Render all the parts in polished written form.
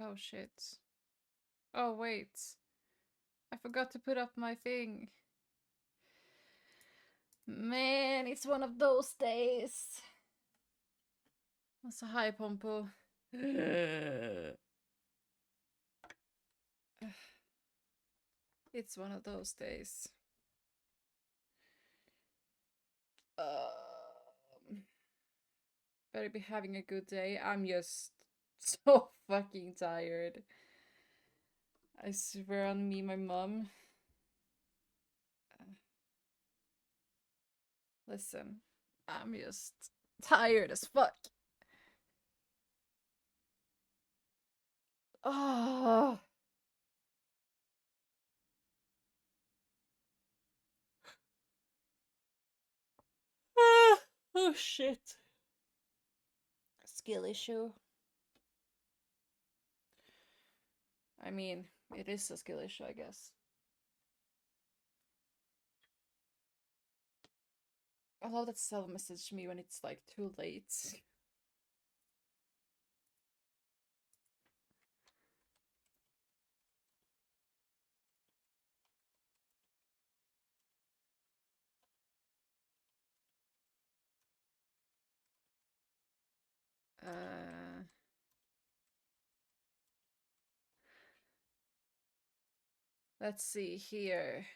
Oh shit. Oh wait. I forgot to put up my thing. Man, it's one of those days. Så hi Pompo. It's one of those days. Better be having a good day. I'm just so fucking tired. I swear on me, my mom. Listen, I'm just tired as fuck. Oh. Oh shit. Skill issue. I mean, it is a skill issue, I guess. I love that Cell messaged me when it's like too late. Let's see here.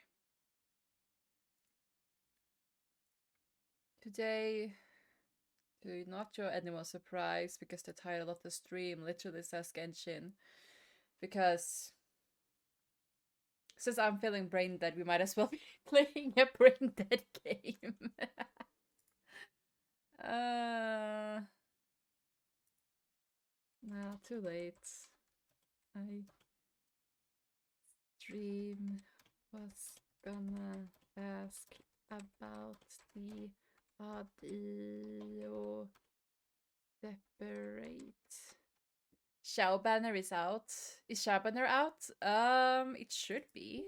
Today, do not show anyone surprise because the title of the stream literally says Genshin. Because since I'm feeling brain dead, we might as well be playing a brain dead game. No, too late. I stream was gonna ask about the audio separate. Shao banner is out. Is Shao banner out? It should be.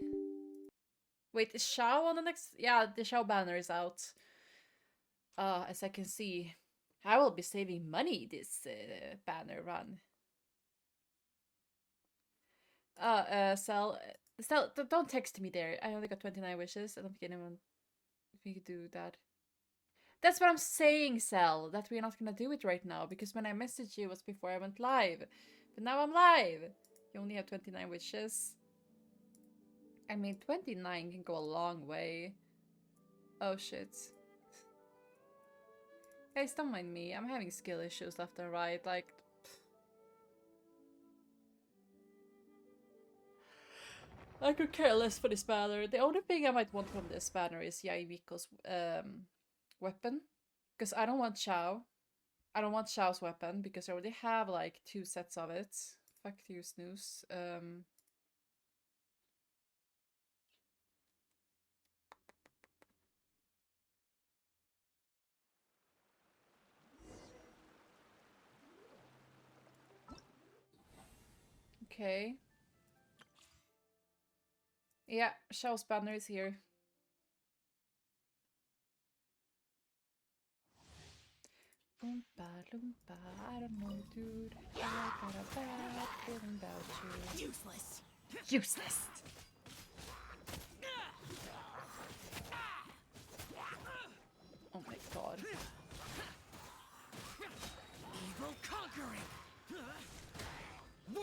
Wait, is Shao on the next? Yeah, the Shao banner is out. As I can see, I will be saving money this banner run. Cell, don't text me there. I only got 29 wishes. I don't think anyone can do that. That's what I'm saying, Cell, that we're not gonna do it right now, because when I messaged you it was before I went live. But now I'm live. You only have 29 wishes. I mean, 29 can go a long way. Oh shit. Guys, don't mind me. I'm having skill issues left and right, like... I could care less for this banner. The only thing I might want from this banner is Yaimiko's weapon. Because I don't want Shao. I don't want Shao's weapon, because I already have like 2 sets of it. Fuck you, Snooze. Okay. Yeah, Shao's banner is here. Oompa loompa, I don't know, dude. I got a bad feeling about you. Useless. Useless. Oh my god. Evil conquering.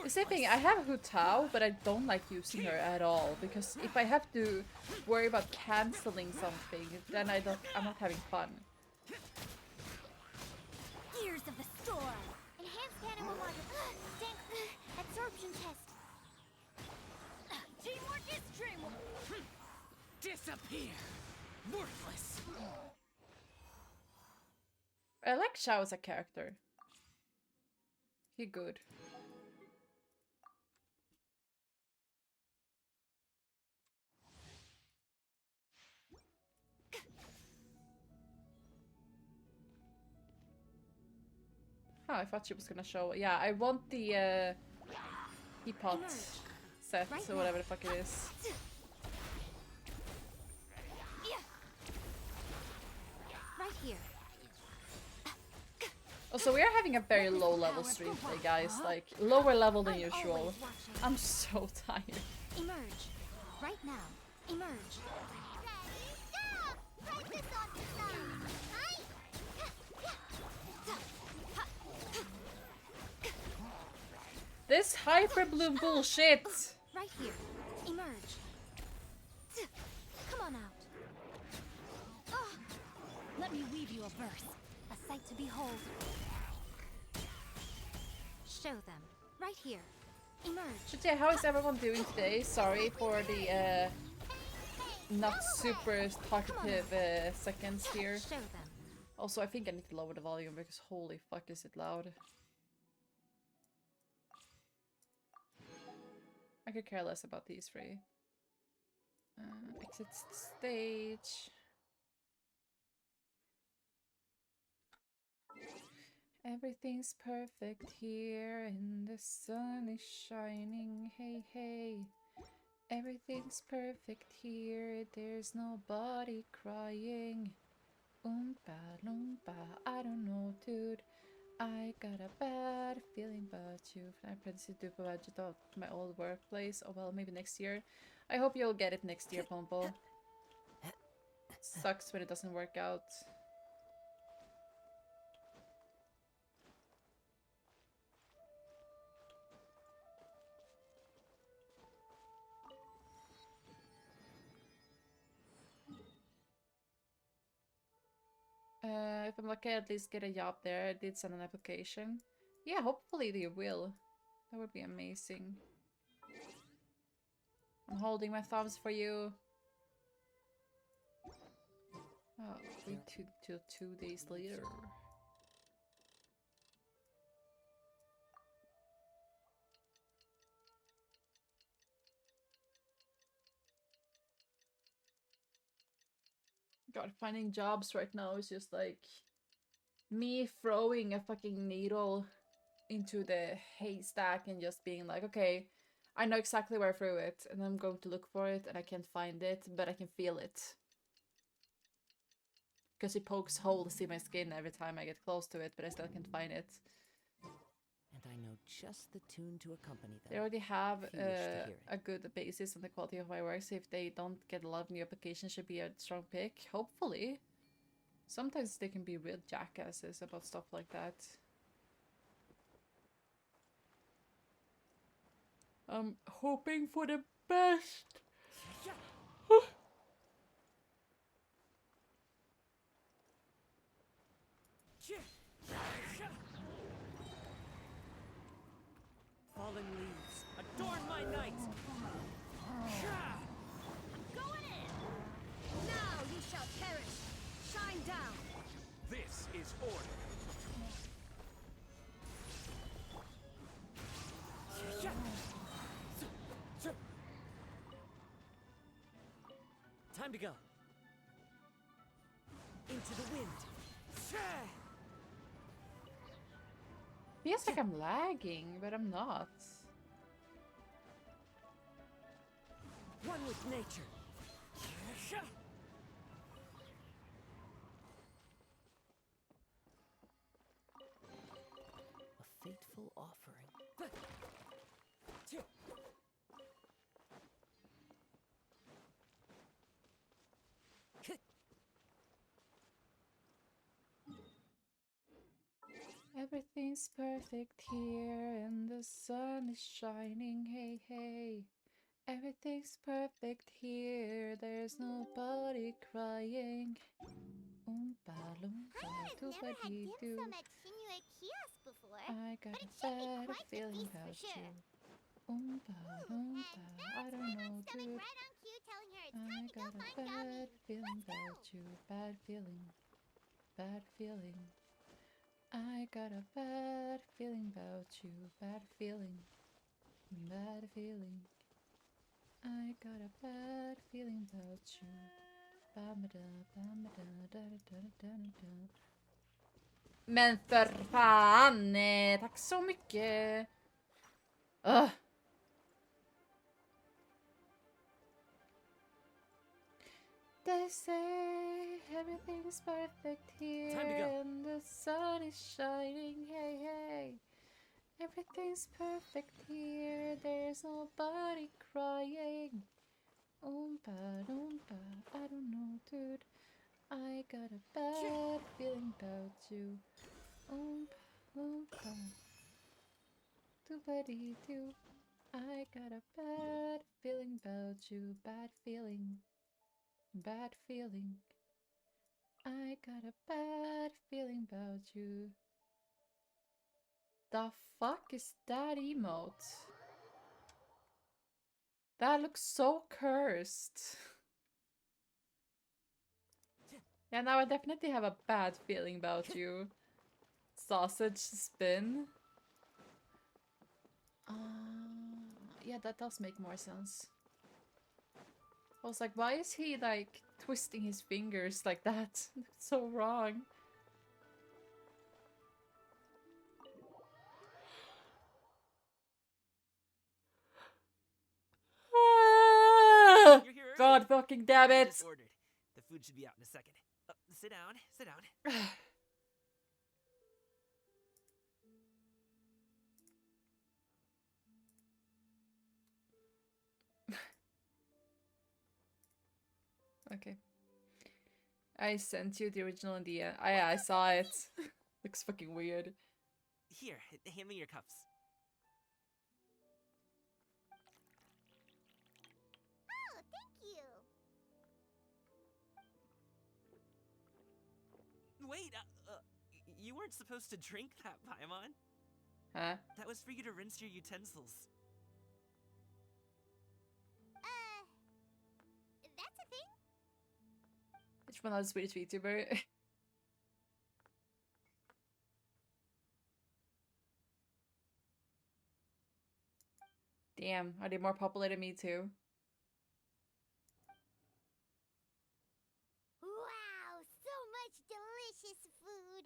The same thing, I have Hu Tao, but I don't like using her at all, because if I have to worry about cancelling something, then I'm not having fun. Gears of the storm. Enhanced cannon will tank absorption test. Teamwork is teamwork. Disappear. Worthless. I like Shao as a character. He good. Oh, I thought she was gonna show. Yeah, I want the teapot set, or whatever the fuck it is. Right here. Also, we are having a very low level stream today, guys. Like, lower level than usual. I'm so tired. Emerge. Right now. Emerge. Ready, go! Practice on the sun. This hyper bloom bullshit! Right here. Emerge. Come on out. Let me weave you a verse. A sight to behold. Show them. Right here. Emerge. But yeah, how is everyone doing today? Sorry for the not super talkative seconds here. Show them. Also, I think I need to lower the volume because holy fuck is it loud. I could care less about these three. Exit stage. Everything's perfect here and the sun is shining. Hey, hey. Everything's perfect here. There's nobody crying. Oompa loompa. I don't know, dude. I got a bad feeling about you. I plan to do a budget of my old workplace. Oh well, maybe next year. I hope you'll get it next year, Pompo. Sucks when it doesn't work out. If I'm lucky, at least get a job there. I did send an application. Yeah, hopefully they will. That would be amazing. I'm holding my thumbs for you. Oh, wait till 2 days later. God, finding jobs right now is just like me throwing a fucking needle into the haystack and just being like, okay, I know exactly where I threw it and I'm going to look for it and I can't find it, but I can feel it. Because it pokes holes in my skin every time I get close to it, but I still can't find it. And I know just the tune to accompany them. They already have if you wish to hear it. a good basis on the quality of my work, so if they don't get a lot of new applications, should be a strong pick. Hopefully. Sometimes they can be real jackasses about stuff like that. I'm hoping for the best. Fallen leaves, adorn my night! Going in! Now you shall perish! Shine down! This is order! Time to go. Into the wind. Feels like I'm lagging, but I'm not. One with nature. A fateful offering. Everything's perfect here and the sun is shining. Hey, hey. Everything's perfect here. There's nobody crying. Oompa loompa doobity doo. before. I got but a it should be bad quite a feeling feast for about sure. you. Oompa loompa, I don't know, dude. Right on cue telling her it's I time to go got a find bad Gabby. feeling about you. Bad feeling. Bad feeling. I got a bad feeling about you. Bad feeling. Bad feeling. I got a bad feeling about you. Men för fan! Tack så mycket! They say everything's perfect here Time to go. and the sun is shining. Hey, hey. Everything's perfect here. There's nobody crying. Oompa loompa. I don't know, dude. I got a bad feeling about you. Oompa loompa. Doobity doo. I got a bad feeling about you. Bad feeling. Bad feeling. I got a bad feeling about you. The fuck is that emote? That looks so cursed. Yeah, now I definitely have a bad feeling about you. Sausage spin. Yeah, that does make more sense. I was like, why is he like twisting his fingers like that? That's so wrong. You're here early. God fucking damn I it! just ordered. The food should be out in a second. Sit down. Sit down. Okay. I sent you the original in the I saw it. Looks fucking weird. Here, hand me your cups. Oh, thank you. Wait, you weren't supposed to drink that, Paimon. Huh? That was for you to rinse your utensils. That's a thing? Which one has Swedish VTuber? Damn, are they more popular than me too? Wow, so much delicious food.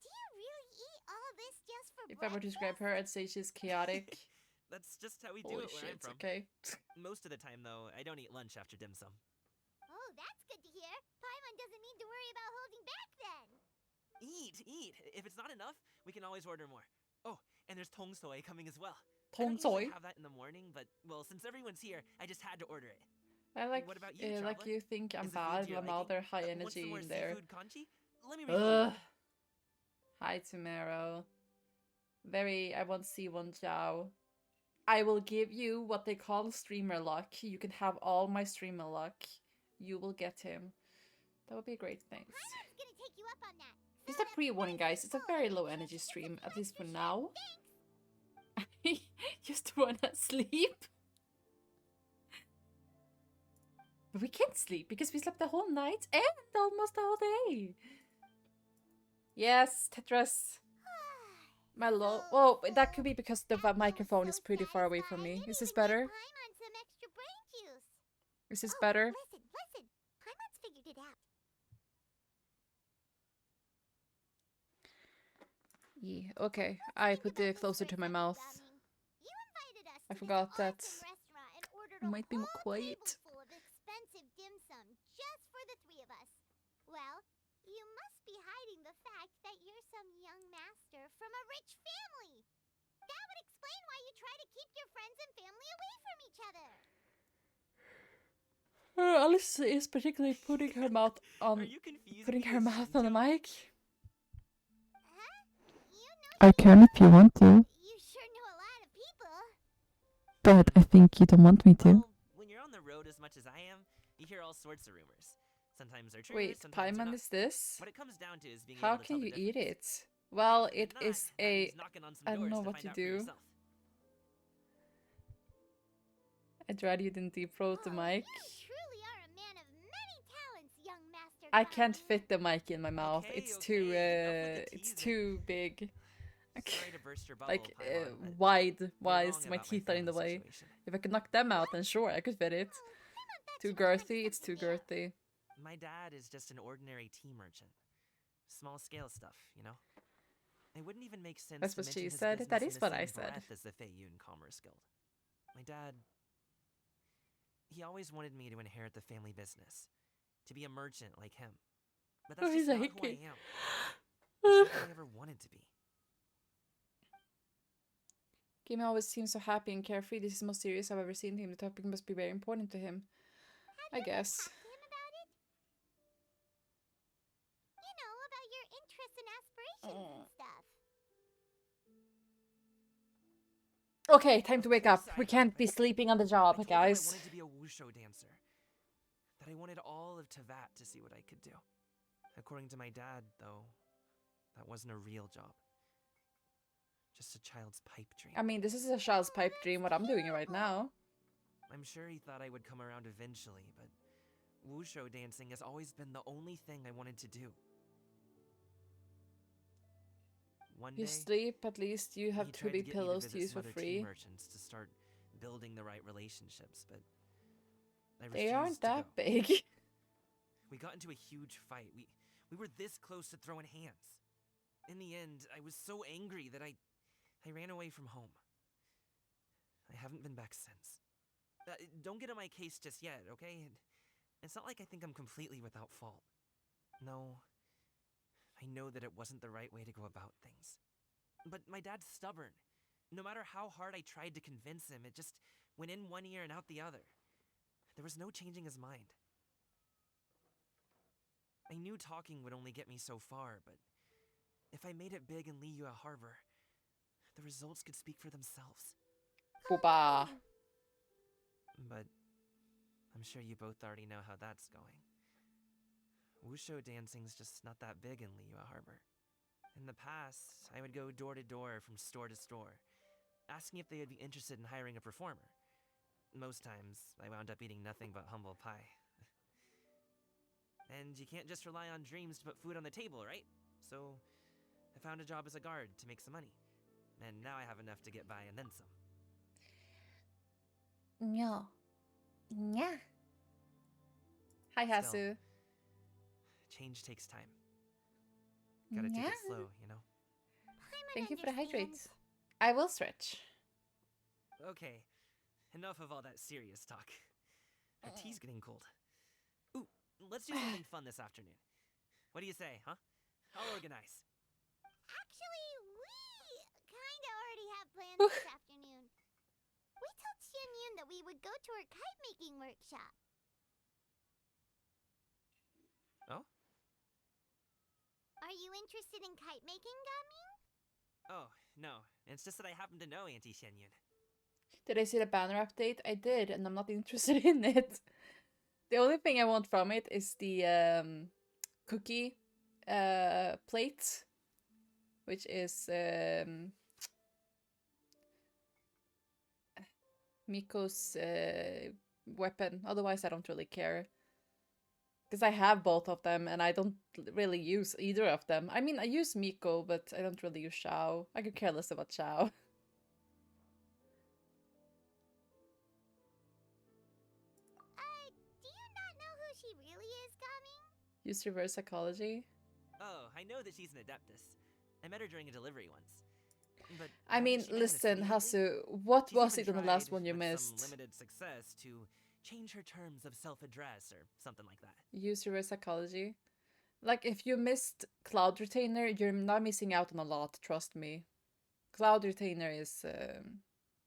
Do you really eat all this just for If I were to describe her, I'd say she's chaotic. That's just how we do Holy it where I'm shit, from. okay. Most of the time, though, I don't eat lunch after dim sum. Oh, that's good to hear. Paimon doesn't need to worry about holding back then. Eat. If it's not enough, we can always order more. Oh, and there's tong soy coming as well. I Tong don't usually soy? have that in the morning, but, well, since everyone's here, I just had to order it. I like, What about you, like Traveler? you think I'm Is the food bad, to your but now liking? they're high Want some energy more in there. seafood congee? Let me refill you. Ugh. Hi, Tomorrow. Very, I want C1 Chow. I will give you what they call streamer luck. You can have all my streamer luck. You will get him. That would be a great thing. Paimon's gonna take you up on that. Just Fill a it up pre-warning, nice guys. and It's a full. very low In energy case you stream, get at some least for extra now. Thanks. Just wanna sleep. But we can't sleep because we slept the whole night and almost the whole day. Yes, Tetris. My low. Oh, that could be because the microphone is pretty far away from me. Is this better? Paimon some extra brain juice. Is this Oh, better? Listen. Paimon's figured it out. Yeah, okay. I put it closer to my mouth. You invited us I to forgot this that awesome restaurant and ordered I a might be more whole quiet. table full of expensive dim sum just for the three of us. Well, you must be hiding the fact that you're some young master from a rich family. That would explain why you try to keep your friends and family away from each other. Alice is particularly putting her mouth on Are you confusing putting me her with mouth on the Shinto? mic. Huh? You know I can if you want to, you sure know a lot of people. but I think you don't want me to. Well, when you're on the road as much as I am, you hear all sorts of rumors. Sometimes they're true, Wait, sometimes they're Paimon not. is this? What it comes down to is being How able to tell can the you eat difference. it? Well, If it not, is that a. means knocking on some I don't doors know to what find to out for do. yourself. I'd rather you didn't deep throat the mic. You truly are a man of many talents, young master. I can't Kami. fit the mic in my mouth. Okay, It's okay, too enough with the it's teasing. too big. Sorry to burst your bubble, Like Paimon, but wide you're wise. wrong My about teeth are in the family way. situation. If I could knock them out, then sure, I could fit it. Oh, Paimon thought Too you were onto girthy. It's too something there. girthy. My dad is just an ordinary tea merchant. Small scale stuff, you know? It wouldn't even make sense That's to what mention she his said. business That in is the what same I said. breath as the Feiyun Commerce Guild. My dad... He always wanted me to inherit the family business. to be a merchant like him. But Oh, that's he's just not who I aching. am. It's not who I ever wanted to be. Game always seems so happy and carefree. This is the most serious I've ever seen him. The topic must be very important to him. I guess. Talk to him about it? You know, about your interests and aspirations and stuff. Okay, time to wake Of up. course We I can't have. be sleeping on the I job, told him I guys. wanted to be a wushu dancer. That I wanted all of Tevat to see what I could do. According to my dad, though, that wasn't a real job. Just a child's pipe dream. I mean, this is a child's pipe dream, what I'm doing right now. I'm sure he thought I would come around eventually, but wushu dancing has always been the only thing I wanted to do. One You day, sleep, at least you have he 2 tried big to get me pillows to to visit use some for other tea free. merchants to start building the right relationships, but I refused They aren't to that go. big. We got into a huge fight. We were this close to throwing hands. In the end, I was so angry that I ran away from home. I haven't been back since. Don't get on my case just yet, okay? It's not like I think I'm completely without fault. No, I know that it wasn't the right way to go about things. But my dad's stubborn. No matter how hard I tried to convince him, it just went in one ear and out the other. There was no changing his mind. I knew talking would only get me so far, but if I made it big in Liyue Harbor, the results could speak for themselves. Booba. But I'm sure you both already know how that's going. Wushu dancing's just not that big in Liyue Harbor. In the past, I would go door to door from store to store, asking if they would be interested in hiring a performer. Most times, I wound up eating nothing but humble pie. And you can't just rely on dreams to put food on the table, right? So, I found a job as a guard to make some money. And now I have enough to get by and then some. No. Yeah. Hi, Hasu. Change takes time. Gotta take it slow, you know? Thank you for the hydrates. I will stretch. Okay, enough of all that serious talk. The tea's getting cold. Ooh, let's do something fun this afternoon. What do you say, huh? I'll organize. Actually, we kinda already have plans this afternoon. We told Xianyun that we would go to her kite-making workshop. Oh? Are you interested in kite-making, Gaming? Oh, no. It's just that I happen to know Auntie Xianyun. Did I see the banner update? I did, and I'm not interested in it. The only thing I want from it is the cookie plate, which is Miko's weapon. Otherwise, I don't really care. Because I have both of them, and I don't really use either of them. I mean, I use Miko, but I don't really use Xiao. I could care less about Xiao. Do you not know who she really is, Gaming? Use reverse psychology. Oh, I know that she's an adeptus. I met her during a delivery once. But I hasn't mean, she been in the listen, city lately? Hasu, what She's was even it in the last tried, one you with missed? some limited success, to change her terms of self-address or something like that. Use reverse psychology. Like, if you missed Cloud Retainer, you're not missing out on a lot, trust me. Cloud Retainer is,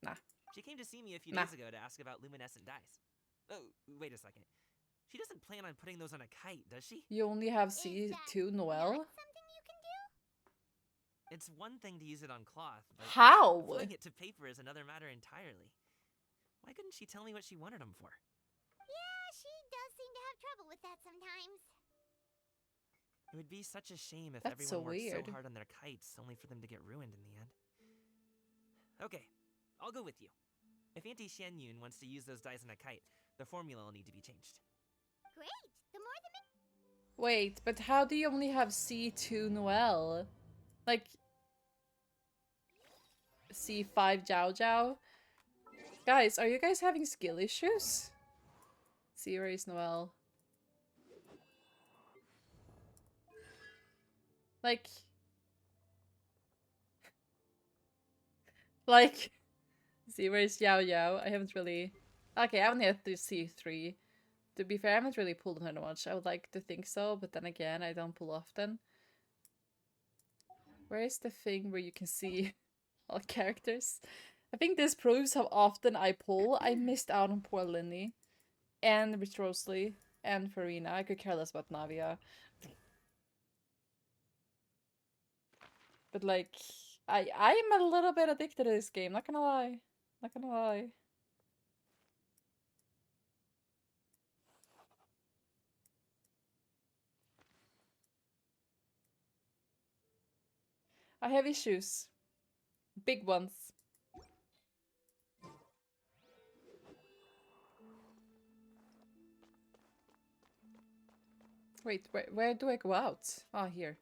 nah. She came to see me a few Nah. days ago to ask about luminescent dyes. Oh, wait a second. She doesn't plan on putting those on a kite, does she? You only have Is C2 that Noel? not something you can do? It's one thing to use it on cloth, but How? applying it to paper is another matter entirely. Why couldn't she tell me what she wanted them for? Yeah, she does seem to have trouble with that sometimes. It would be such a shame if That's so everyone worked weird. so hard on their kites only for them to get ruined in the end. Okay, I'll go with you. If Auntie Xianyun wants to use those dyes on a kite, the formula will need to be changed. Great! The more the Wait, but how do you only have C2 Noel? Like, C5 Jiao Jiao? Guys, are you guys having skill issues? C raise Noel. Like, C raise Yao Yao. I haven't really. Okay, I only have to C3. To be fair, I haven't really pulled on her much. I would like to think so, but then again, I don't pull often. Where is the thing where you can see all characters? I think this proves how often I pull. I missed out on poor Linny. And Ritrosley. And Farina. I could care less about Navia. But like, I'm a little bit addicted to this game, not gonna lie. Not gonna lie. I have issues. Big ones. Wait, where do I go out? Ah, here.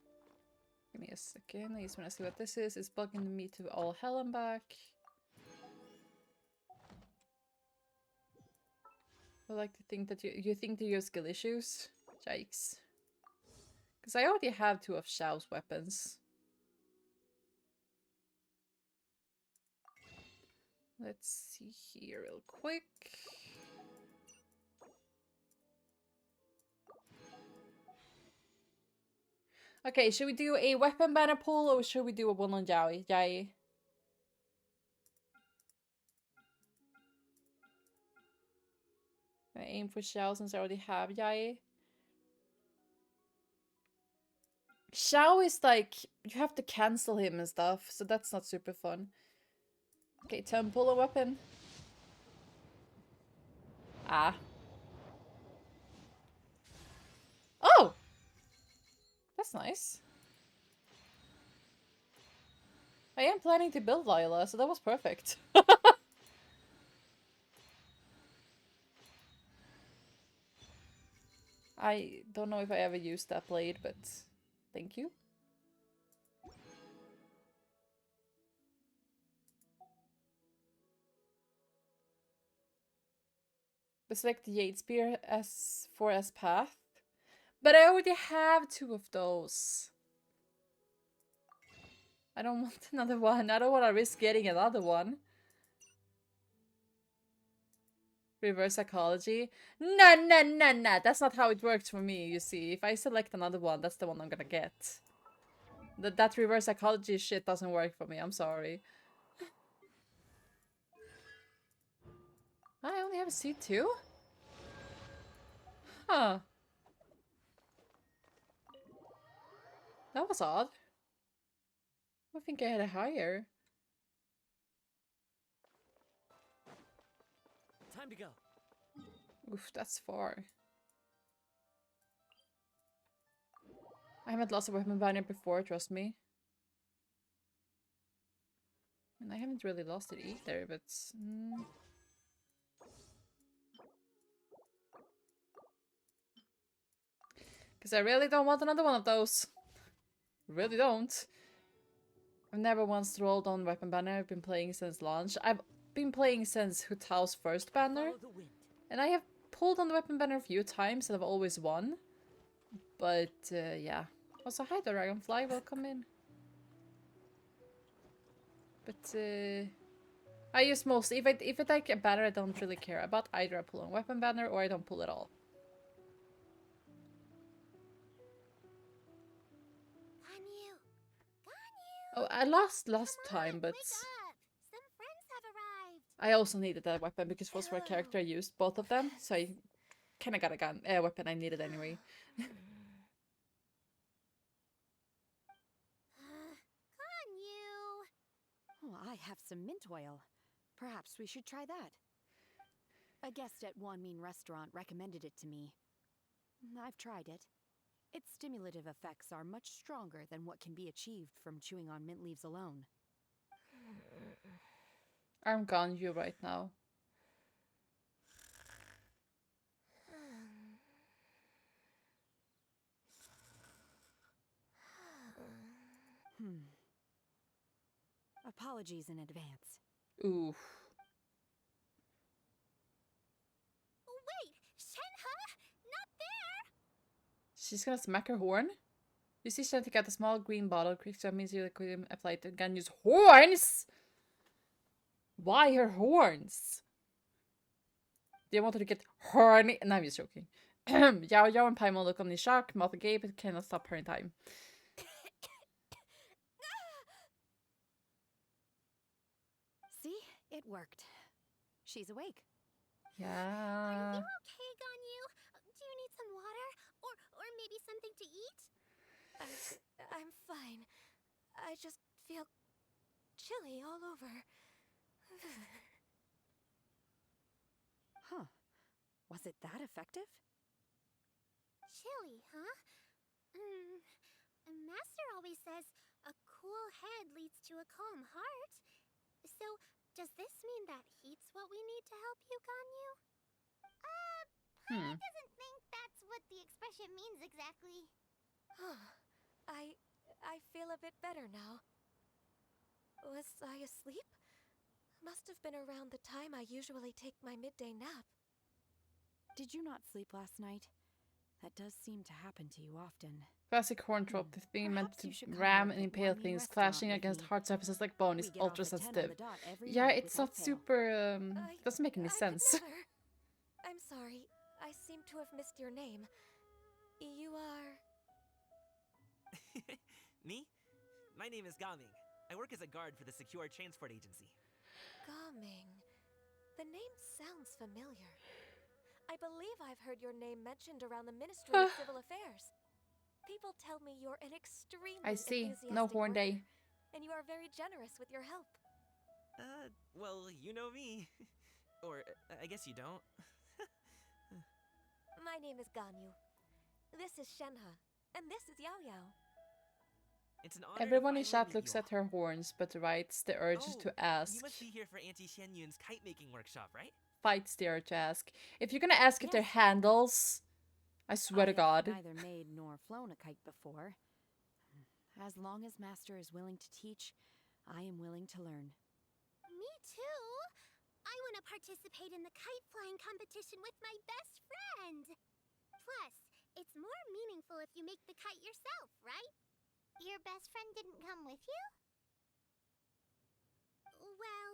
Give me a second. I just want to see what this is. It's bugging me to all hell and back. I like to think that you think that you have skill issues. Yikes. Because I already have 2 of Xiao's weapons. Let's see here real quick. Okay, should we do a weapon banner pull or should we do a one on Jai? I aim for Xiao since I already have Jai. Xiao is like, you have to cancel him and stuff, so that's not super fun. Okay, turn pull a weapon. Ah. Oh! That's nice. I am planning to build Lila, so that was perfect. I don't know if I ever used that blade, but thank you. Select the Jade Spear as path. But I already have 2 of those. I don't want another one. I don't want to risk getting another one. Reverse psychology. No. That's not how it works for me, you see. If I select another one, that's the one I'm gonna get. That reverse psychology shit doesn't work for me. I'm sorry. I only have a C2? Huh. That was odd. I think I had a higher. Time to go. Oof, that's far. I haven't lost a weapon banner before, trust me. And I haven't really lost it either, but... Because I really don't want another one of those. Really don't. I've never once rolled on weapon banner. I've been playing since launch. I've been playing since Hu Tao's first banner. And I have pulled on the weapon banner a few times and I've always won. But, yeah. Also, hi Dragonfly, welcome in. But, I use mostly, if I take a banner, I don't really care about. Either I pull on weapon banner or I don't pull at all. Oh, I lost last time, but Some friends have arrived. I also needed that weapon because it was for a character I used both of them, so I kind of got a weapon I needed anyway. Oh, I have some mint oil. Perhaps we should try that. A guest at Wanmin Restaurant recommended it to me. I've tried it. Its stimulative effects are much stronger than what can be achieved from chewing on mint leaves alone. I'm gone you right now. Apologies in advance. Oof. Wait, Shenhe? Not there! She's gonna smack her horn? You see Shen take out a small green bottle. Quick step means you could apply it again. Use horns? Why her horns? Do you want her to get horny? No, I'm just joking. Yao Yao and Paimon look on in shock. Mouth agape, but cannot stop her in time. See? It worked. She's awake. Are Yeah. you okay, Ganyu? Do you need some water? Or maybe something to eat? I'm fine. I just feel chilly all over. Huh. Was it that effective? Chilly, huh? Master always says a cool head leads to a calm heart. So, does this mean that heat's what we need to help you, Ganyu? Paimon doesn't think that's what the expression means exactly. I feel a bit better now. Was I asleep? Must have been around the time I usually take my midday nap. Did you not sleep last night? That does seem to happen to you often. Classic horn trope. The thing meant Perhaps to you should come ram work and at impale One Mean things, Restaurant clashing with against me. hard surfaces like bone We is get off ultra at 10 on sensitive. the dot every Yeah, night it's without not fail. super. Doesn't make any I could sense. never. I'm sorry. I seem to have missed your name. You are... Me? My name is Gaming. I work as a guard for the Secure Transport Agency. Gaming. The name sounds familiar. I believe I've heard your name mentioned around the Ministry of Civil Affairs. People tell me you're an extremely I see. enthusiastic No horn worker, day. and you are very generous with your help. Well, you know me. Or, I guess you don't. My name is Ganyu. This is Shenhe, and this is Yao Yao. It's an honor Everyone to in finally chat meet looks you at all. her horns, but writes the urge Oh, to ask. You must be here for Auntie Shenyun's kite making workshop, right? Fights the urge to ask. If you're gonna ask if they're Yes. handles, I swear to I God. have neither made nor flown a kite before. As long as Master is willing to teach, I am willing to learn. Me too. I want to participate in the kite flying competition with my best friend. Plus, it's more meaningful if you make the kite yourself, right? Your best friend didn't come with you? Well,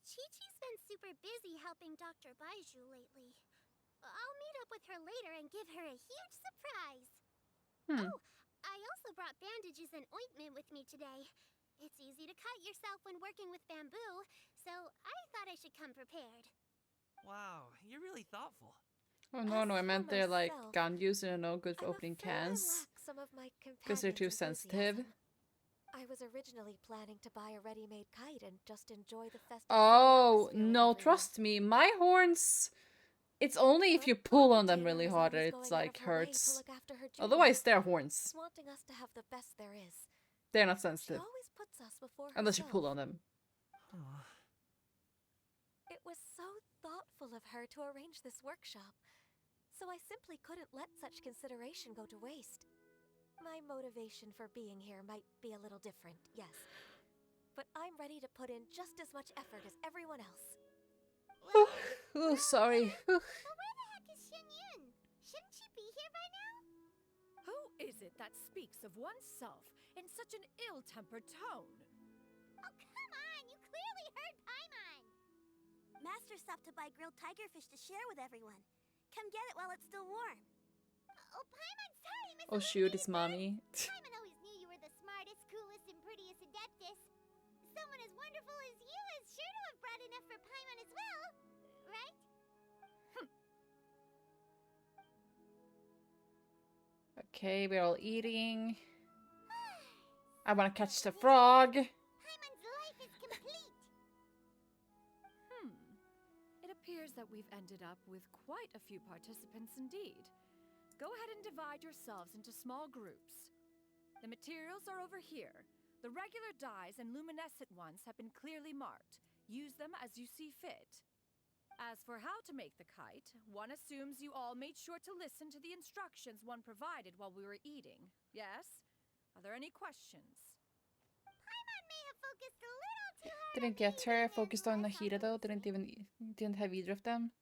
Chi-Chi's been super busy helping Dr. Baiju lately. I'll meet up with her later and give her a huge surprise. Oh, I also brought bandages and ointment with me today. It's easy to cut yourself when working with bamboo, so I thought I should come prepared. Wow, you're really thoughtful. Oh no, I As meant for they're like myself, Ganyus and are no good for I'm opening afraid I cans. lack some of my 'Cause they're too companion's sensitive. enthusiasm. I was originally planning to buy a ready-made kite and just enjoy the festive Oh atmosphere with no, everyone. trust me, my horns. It's only if But you pull on Mama them Dana really is hard always that going it's out like of her way to hurts. look after her Otherwise, juniors, they're horns. wanting us to have the best there is. They're not She sensitive always puts us before unless you herself. pull on them. Aw. It was so thoughtful of her to arrange this workshop, so I simply couldn't let such consideration go to waste. My motivation for being here might be a little different, yes, but I'm ready to put in just as much effort as everyone else. Oh, sorry. But where the heck is Shenyun? Shouldn't she be here by now? Who is it that speaks of oneself in such an ill-tempered tone? Oh, come on! You clearly heard Paimon! Master stopped to buy grilled tigerfish to share with everyone. Come get it while it's still warm. Oh, Paimon, sorry, Miss Oh shoot, it's Elizabeth. mommy. Paimon always knew you were the smartest, coolest, and prettiest Adeptus. Someone as wonderful as you is sure to have brought enough for Paimon as well, right? Okay, we're all eating. I wanna catch the frog. Paimon's life is complete. It appears that we've ended up with quite a few participants indeed. Go ahead and divide yourselves into small groups. The materials are over here. The regular dyes and luminescent ones have been clearly marked. Use them as you see fit. As for how to make the kite, one assumes you all made sure to listen to the instructions one provided while we were eating. Yes? Are there any questions? Paimon may have focused a little too hard. Didn't get her focused on Nahida though. Didn't have either of them.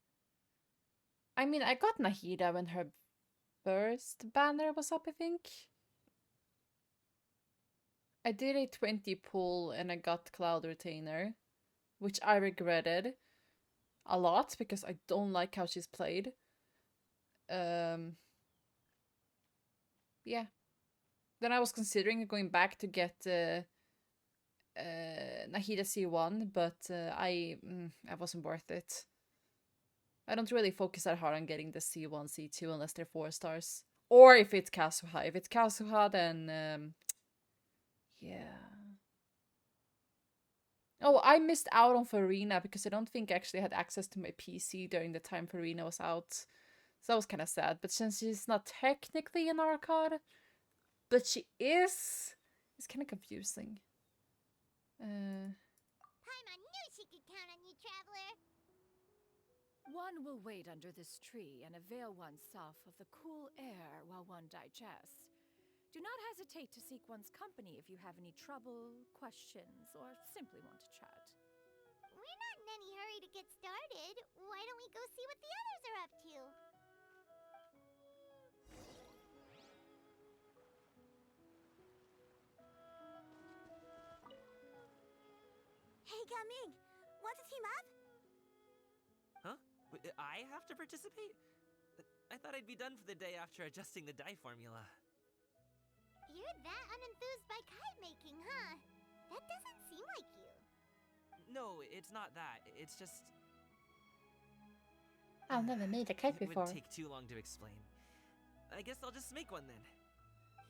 I mean, I got Nahida when her first banner was up, I think. I did a 20 pull and I got Cloud Retainer, which I regretted. a lot because I don't like how she's played. Yeah. Then I was considering going back to get Nahida C1, but I wasn't worth it. I don't really focus that hard on getting the C1, C2 unless they're 4 stars. Or if it's Kazuha. If it's Kazuha, then yeah. Oh, I missed out on Farina because I don't think I actually had access to my PC during the time Farina was out. So that was kind of sad. But since she's not technically an arcade, but she is, it's kind of confusing. Paimon knew she could count on you, Traveler. One will wait under this tree and avail oneself of the cool air while one digests. Do not hesitate to seek one's company if you have any trouble, questions, or simply want to chat. We're not in any hurry to get started. Why don't we go see what the others are up to? Hey, Gaming! Want to team up? Huh? I have to participate? I thought I'd be done for the day after adjusting the die formula. You're that unenthused by kite making, huh? That doesn't seem like you. No, it's not that. It's just... I've never made a kite It before. would take too long to explain. I guess I'll just make one then.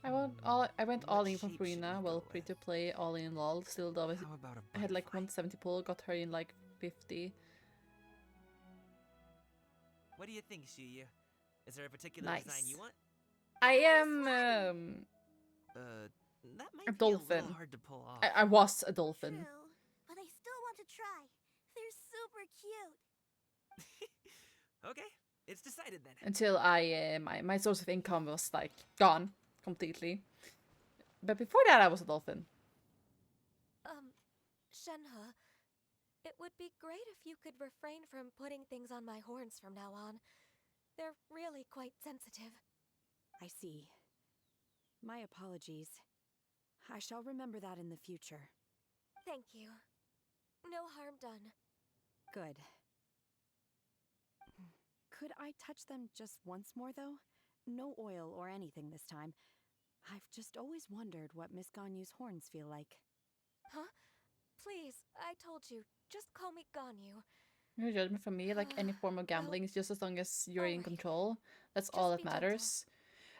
I went all What in for shape should Farina, we well, go free with? to play, all in lol. Still though, How about a I had like butterfly? 170 pull, got her in like 50. What do you think, Shuyu? Is there a particular Nice. design you want? I am That might a be a dolphin. little hard to pull off. I was a dolphin True, but I still want to try. They're super cute. Okay, it's decided then. until I my source of income was like gone completely. But before that, I was a dolphin. Shenhe, it would be great if you could refrain from putting things on my horns from now on. They're really quite sensitive. I see. My apologies. I shall remember that in the future. Thank you. No harm done. Good. Could I touch them just once more, though? No oil or anything this time. I've just always wondered what Miss Ganyu's horns feel like. Huh? Please, I told you. Just call me Ganyu. No judgment from me, like any form of gambling is just as long as you're in alright. control. That's Just all that be gentle. matters.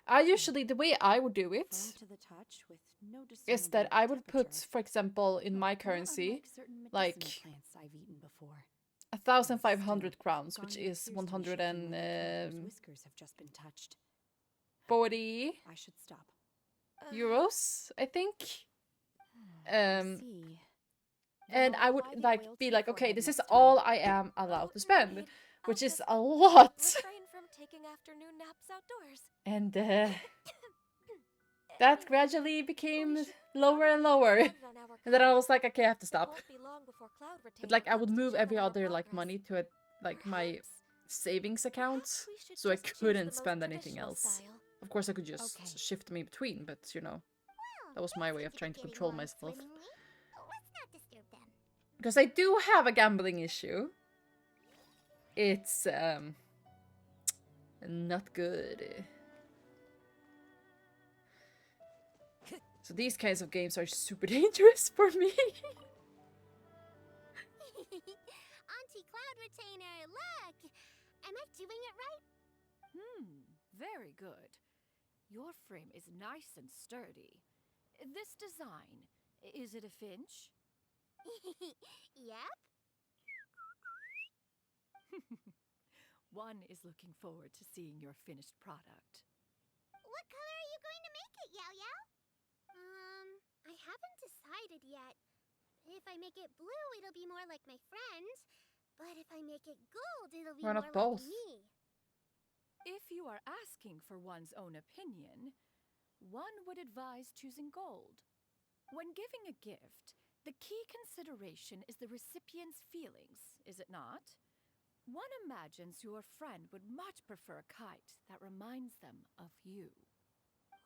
I usually, the way I would do it Firm to the touch with no is that I would put, temperature. for example, in my Not currency, unlike certain like medicinal plants I've eaten before. 1,500 crowns, which Ganyu is appears to be shaking like the cat whose whiskers have just been touched. 140 I should stop. euros, I think. I see. And Then I I'll would apply the like oil be to like, your okay, forehead this is next all time. I am allowed to Oh, spend, no need. which I'll is just a lot. refrain from taking afternoon naps outdoors. And that Anyway, gradually became we should lower and probably lower. get started on our And then I climb. was like, okay, I have to It stop. won't be long before Cloud But Retainer like, I comes would to move check every on our other like progress. money to a like my Perhaps- savings account, perhaps we should so I just choose the couldn't most spend anything traditional else. style. Of course, I could just Okay. shift them in between, but you know, Well, that was my they way seem of be trying to getting control along myself. swimmingly. Let's not disturb them. Because I do have a gambling issue. It's not good. So these kinds of games are super dangerous for me. Auntie Cloud Retainer, look! Am I doing it right? Very good. Your frame is nice and sturdy. This design, is it a finch? Yep. One is looking forward to seeing your finished product. What color are you going to make it, Yao Yao? I haven't decided yet. If I make it blue, it'll be more like my friend. But if I make it gold, it'll be Why more not like both? me. If you are asking for one's own opinion, one would advise choosing gold. When giving a gift, the key consideration is the recipient's feelings, is it not? One imagines your friend would much prefer a kite that reminds them of you.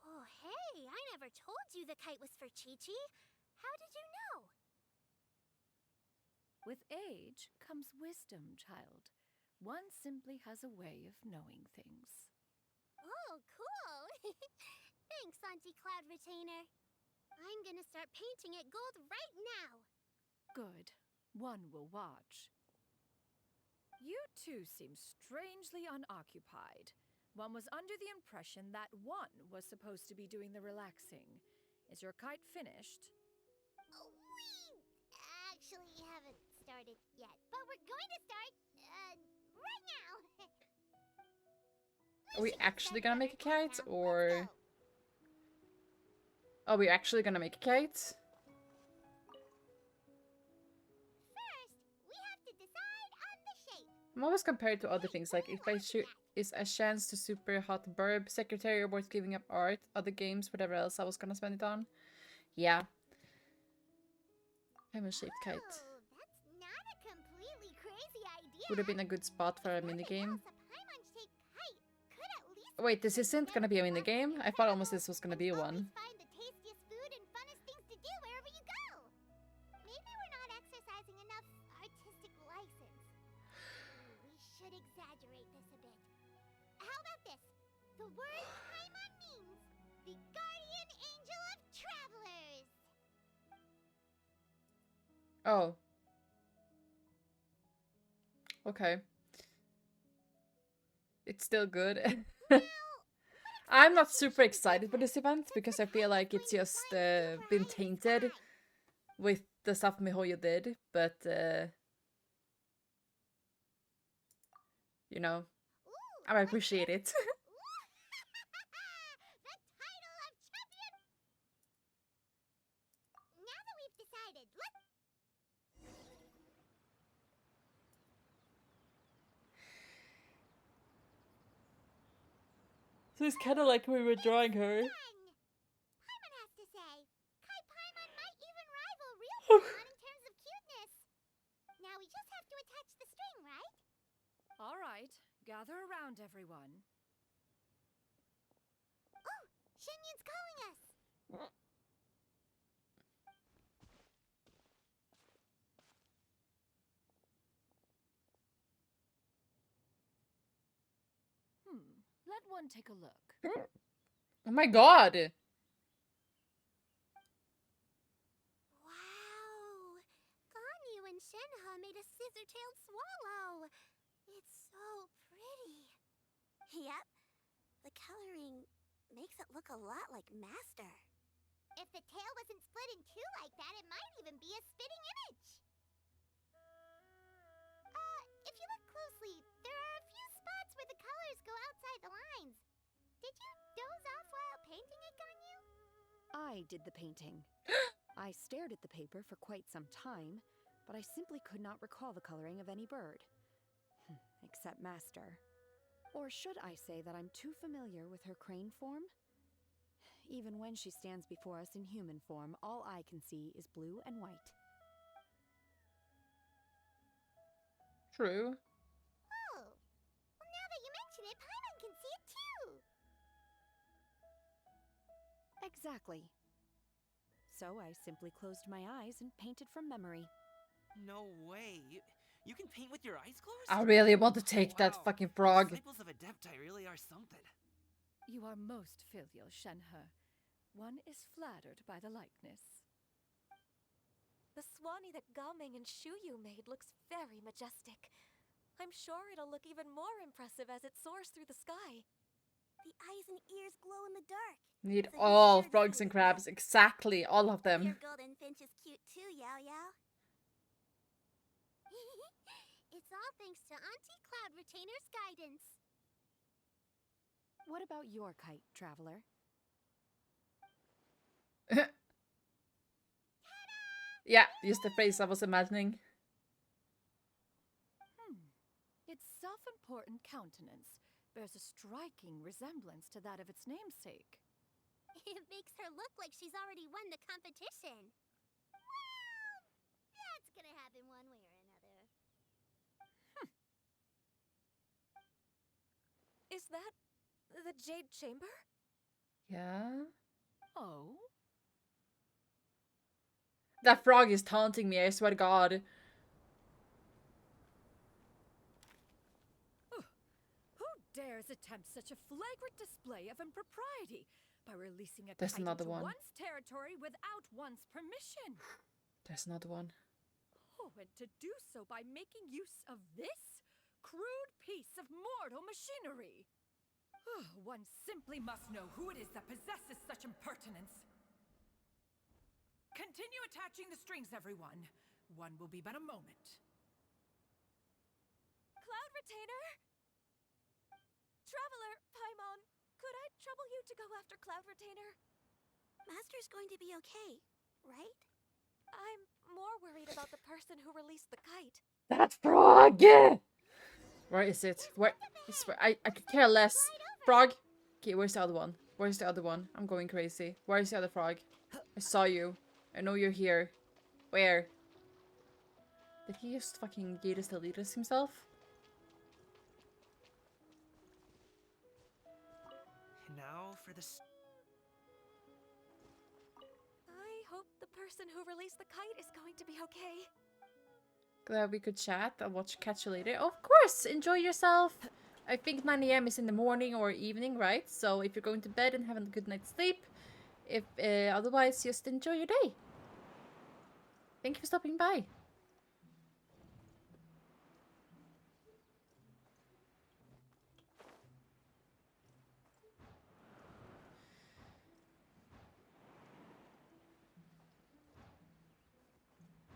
Oh, hey, I never told you the kite was for Chi-Chi. How did you know? With age comes wisdom, child. One simply has a way of knowing things. Oh, cool! Thanks, Auntie Cloud Retainer. I'm gonna start painting it gold right now. Good. One will watch. You two seem strangely unoccupied. One was under the impression that one was supposed to be doing the relaxing. Is your kite finished? We actually haven't started yet, but we're going to start, right now. Are we actually gonna make a kite, Let's or go. are we actually gonna make a kite? First, we have to decide on the shape. I'm always compared to other things, like if I shoot is a chance to super hot burb, secretary about giving up art, other games, whatever else I was gonna spend it on. Yeah. Diamond-shaped kite. Oh, that's not a completely crazy idea. Would have been a good spot for a minigame. Else, a Paimon-shaped kite could at least Wait, this isn't gonna be a minigame? I thought almost this was gonna be one. find the tastiest food and funnest things to do wherever you go. Maybe we're not exercising enough artistic license. We should exaggerate this a bit. How about this? The word Paimon means the guardian angel of travelers. Oh. Okay. It's still good. I'm not super excited for this event because I feel like it's just been tainted with the stuff Mihoyo did, but you know, I appreciate it. The title of champion. Now that we've decided, let's. So it's kind of like we were drawing her. Paimon has to say, Kai Paimon might even rival real Paimon in terms of cuteness. Now we just have to attach the string, right? All right, gather around, everyone. Oh, Shenyun's calling us. Let one take a look. Oh my god! Wow! Ganyu and Shenhe made a scissor-tailed swallow. It's so pretty. Yep. The coloring makes it look a lot like Master. If the tail wasn't split in two like that, it might even be a spitting image. If you look closely, there are a few spots where the colors go outside the lines. Did you doze off while painting it, Ganyu? I did the painting. I stared at the paper for quite some time, but I simply could not recall the coloring of any bird. Except Master. Or should I say that I'm too familiar with her crane form? Even when she stands before us in human form, all I can see is blue and white. True. Oh. Well, now that you mention it, Paimon can see it too. Exactly. So I simply closed my eyes and painted from memory. No way. You can paint with your eyes closed? I really want to take that Wow. fucking frog. Disciples of Adepti really are something. You are most filial, Shenhe. One is flattered by the likeness. The Swanee that Gaming and Shuyu made looks very majestic. I'm sure it'll look even more impressive as it soars through the sky. The eyes and ears glow in the dark. Need So you all sure frogs did and it. crabs, exactly, all of them. Your golden finch is cute too, Yao Yao. It's all thanks to Auntie Cloud Retainer's guidance. What about your kite, Traveler? Yeah, just the face I was imagining. Its self-important countenance bears a striking resemblance to that of its namesake. It makes her look like she's already won the competition. Well, that's gonna happen one way or another. Is that the Jade Chamber? Yeah. Oh? That frog is taunting me, I swear to God. dares attempt such a flagrant display of impropriety by releasing a There's kite another into one. one's territory without one's permission? There's another one. Oh, and to do so by making use of this crude piece of mortal machinery. One simply must know who it is that possesses such impertinence. Continue attaching the strings, everyone. One will be but a moment. Cloud Retainer? Traveler, Paimon, could I trouble you to go after Cloud Retainer? Master's going to be okay, right? I'm more worried about the person who released the kite. That frog! Where is it? Where? I could care less. Frog? Okay, where's the other one? Where's the other one? I'm going crazy. Where's the other frog? I saw you. I know you're here. Where? Did he just fucking Gatus Deletus himself? Now for the I hope the person who released the kite is going to be okay. Glad we could chat. I'll catch you later. Of course! Enjoy yourself! I think 9 AM is in the morning or evening, right? So if you're going to bed and having a good night's sleep, if otherwise, just enjoy your day. Thank you for stopping by.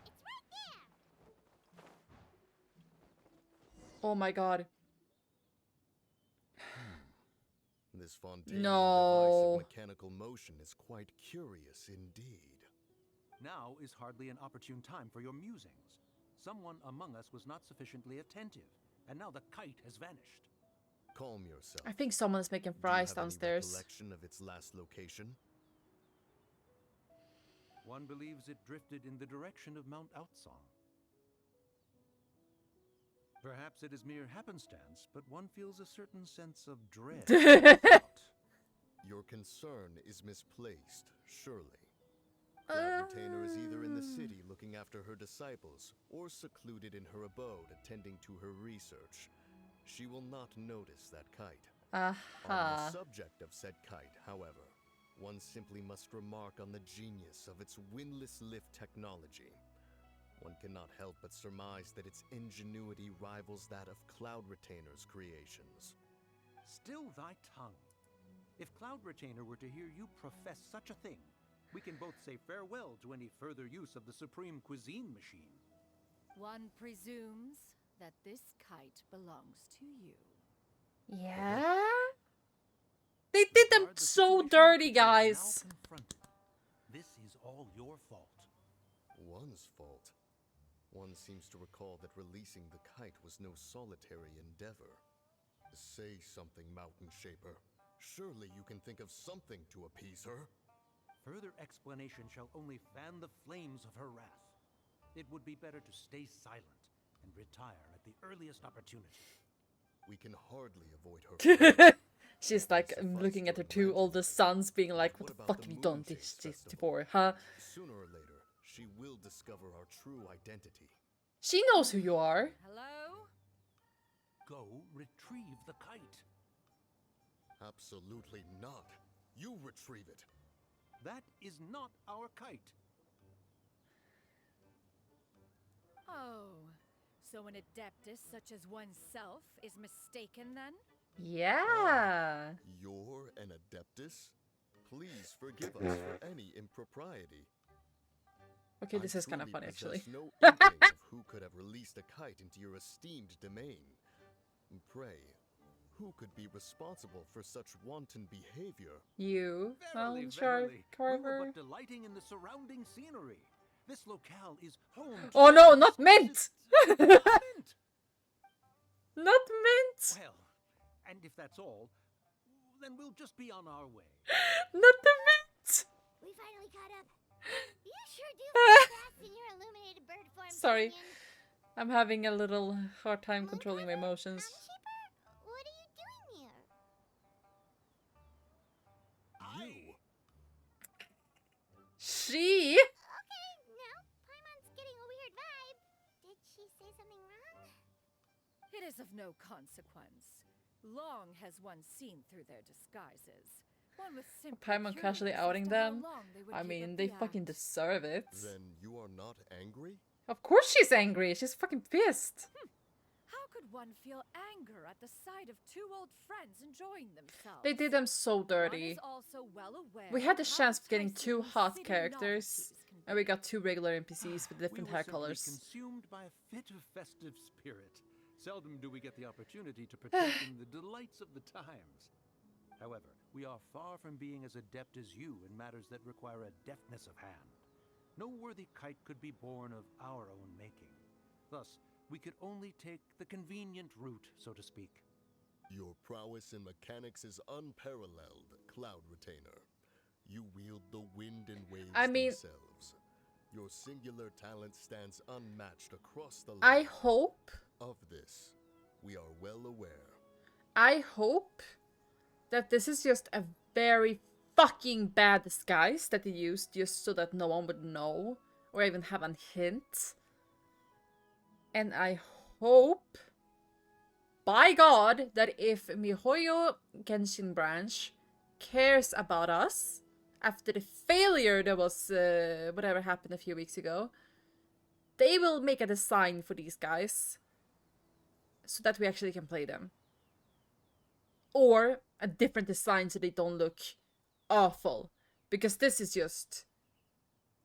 It's right there! Oh my god. This Fontaine No. device of mechanical motion is quite curious indeed. Now is hardly an opportune time for your musings. Someone among us was not sufficiently attentive, and now the kite has vanished. Calm yourself. I think someone's making Do you fries have any downstairs. recollection of its last location? One believes it drifted in the direction of Mount Outsong. Perhaps it is mere happenstance, but one feels a certain sense of dread. Your concern is misplaced, surely. Cloud Retainer is either in the city looking after her disciples, or secluded in her abode attending to her research. She will not notice that kite. On the subject of said kite, however, one simply must remark on the genius of its windless lift technology. One cannot help but surmise that its ingenuity rivals that of Cloud Retainer's creations. Still thy tongue. If Cloud Retainer were to hear you profess such a thing, we can both say farewell to any further use of the Supreme Cuisine Machine. One presumes that this kite belongs to you. Yeah? They did them Regard the so situation dirty, you are now guys. confronted. This is all your fault. One's fault. One seems to recall that releasing the kite was no solitary endeavor. Say something, Mountain Shaper. Surely you can think of something to appease her. Further explanation shall only fan the flames of her wrath. It would be better to stay silent and retire at the earliest opportunity. We can hardly avoid her. She's like looking at her two oldest sons being like, what the fuck have you done this for, huh? Sooner or later, she will discover our true identity. She knows who you are. Hello? Go retrieve the kite. Absolutely not. You retrieve it. That is not our kite. Oh, so an adeptus such as oneself is mistaken then? Yeah. You're an adeptus? Please forgive us for any impropriety. Okay, this I is kind of truly funny, actually. possess no inkling of who could have released a kite into your esteemed domain. Pray, who could be responsible for such wanton behavior? You. Well, Verily, sure, verily, we were Carver. but delighting in the surrounding scenery. This locale is home to Oh no, not mint! Mint! Not mint! Well, and if that's all, then we'll just be on our way. Not the mint! We finally caught up. You sure do fly fast in your illuminated bird form. Sorry. Canyon. I'm having a little hard time controlling my emotions. Shaper, what are you doing here? You? She? Okay, now Paimon's getting a weird vibe. Did she say something wrong? It is of no consequence. Long has one seen through their disguises. One was simply Paimon casually curious as outing to how them. long they would I keep mean, up they the fucking act. deserve it. Then you are not angry? Of course she's angry. She's fucking pissed. How could one feel anger at the sight of two old friends enjoying themselves? They did them so One dirty. is also well aware We had the how chance of getting enticing 2 these hot city characters, novelties can and be. we got 2 regular NPCs with different we hair were simply colors. consumed by a fit of festive spirit. Seldom do we get the opportunity to partake in the delights of the times. However, we are far from being as adept as you in matters that require a deftness of hand. No worthy kite could be born of our own making. Thus, we could only take the convenient route, so to speak. Your prowess in mechanics is unparalleled, Cloud Retainer. You wield the wind and waves themselves. Your singular talent stands unmatched across the land. I hope Of this, we are well aware. I hope that this is just a very fucking bad disguise that they used just so that no one would know or even have a hint. And I hope, by God, that if MiHoYo Genshin branch cares about us after the failure that was whatever happened a few weeks ago, they will make a design for these guys so that we actually can play them. Or a different design so they don't look awful. Because this is just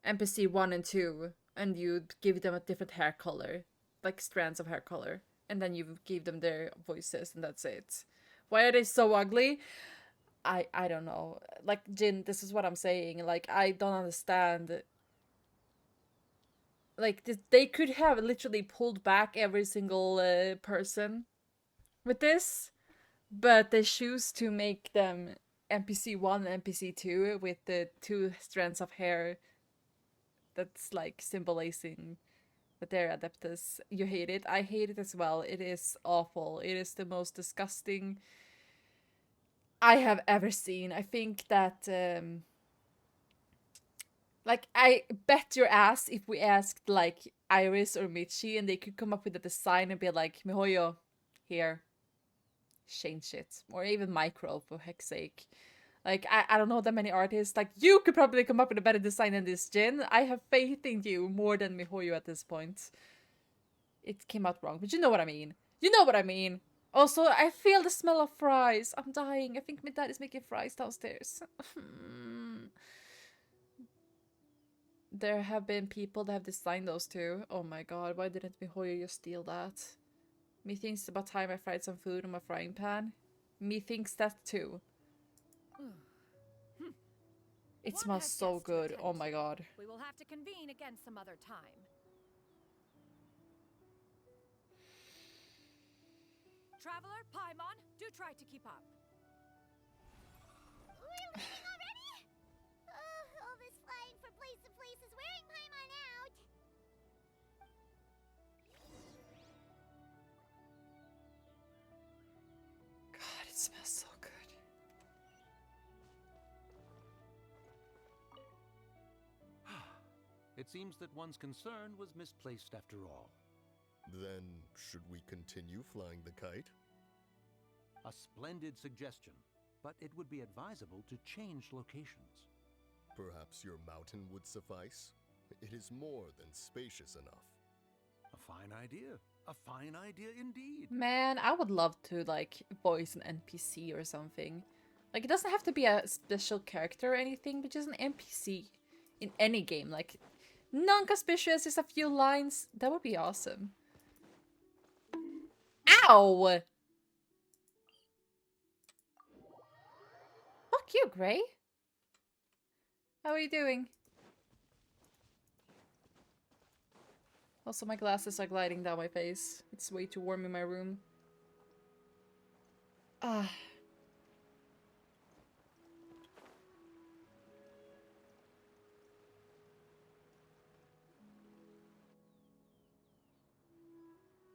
NPC 1 and 2, and you give them a different hair color, like strands of hair color, and then you give them their voices, and that's it. Why are they so ugly? I don't know. Like, Jin, this is what I'm saying. Like, I don't understand. Like, they could have literally pulled back every single person with this, but they choose to make them NPC 1 and NPC 2 with the 2 strands of hair that's like symbolizing that they're adeptus. You hate it. I hate it as well. It is awful. It is the most disgusting I have ever seen. I think that like, I bet your ass if we asked like Iris or Michi and they could come up with a design and be like, MiHoYo, here, change it. Or even Micro, for heck's sake. Like, I don't know that many artists. Like, you could probably come up with a better design than this, Jin. I have faith in you more than MiHoYo at this point. It came out wrong, but you know what I mean. You know what I mean. Also, I feel the smell of fries. I'm dying. I think my dad is making fries downstairs. There have been people that have designed those too. Oh my god, why didn't MiHoYo just steal that? Me thinks about time I fried some food on my frying pan. Me thinks that too. It One smells has so guests to good. attend Oh my to. god. We will have to convene again some other time. Traveler, Paimon, do try to keep up. We're leaving already? All this flying from place to place is wearing Paimon out. God, it smells so good. It seems that one's concern was misplaced after all. Then, should we continue flying the kite? A splendid suggestion, but it would be advisable to change locations. Perhaps your mountain would suffice? It is more than spacious enough. A fine idea. A fine idea indeed. Man, I would love to, like, voice an NPC or something. Like, it doesn't have to be a special character or anything, but just an NPC in any game. Like, non-conspicuous, just a few lines. That would be awesome. Ow! Fuck you, Gray. How are you doing? Also, my glasses are gliding down my face. It's way too warm in my room. Ah.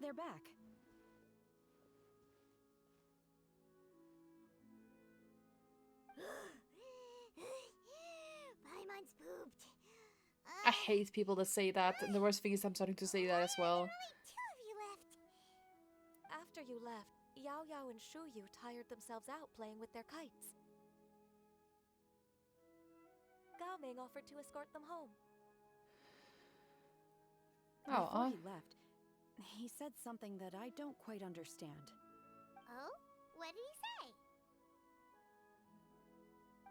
They're back. Paimon's pooped. I hate people that say that, and the worst thing is I'm starting to say that as well. Only 2 of you left. After you left, Yao Yao and Shu Yu tired themselves out playing with their kites. Gao Ming offered to escort them home. Before he left, he said something that I don't quite understand. Oh? What did he say?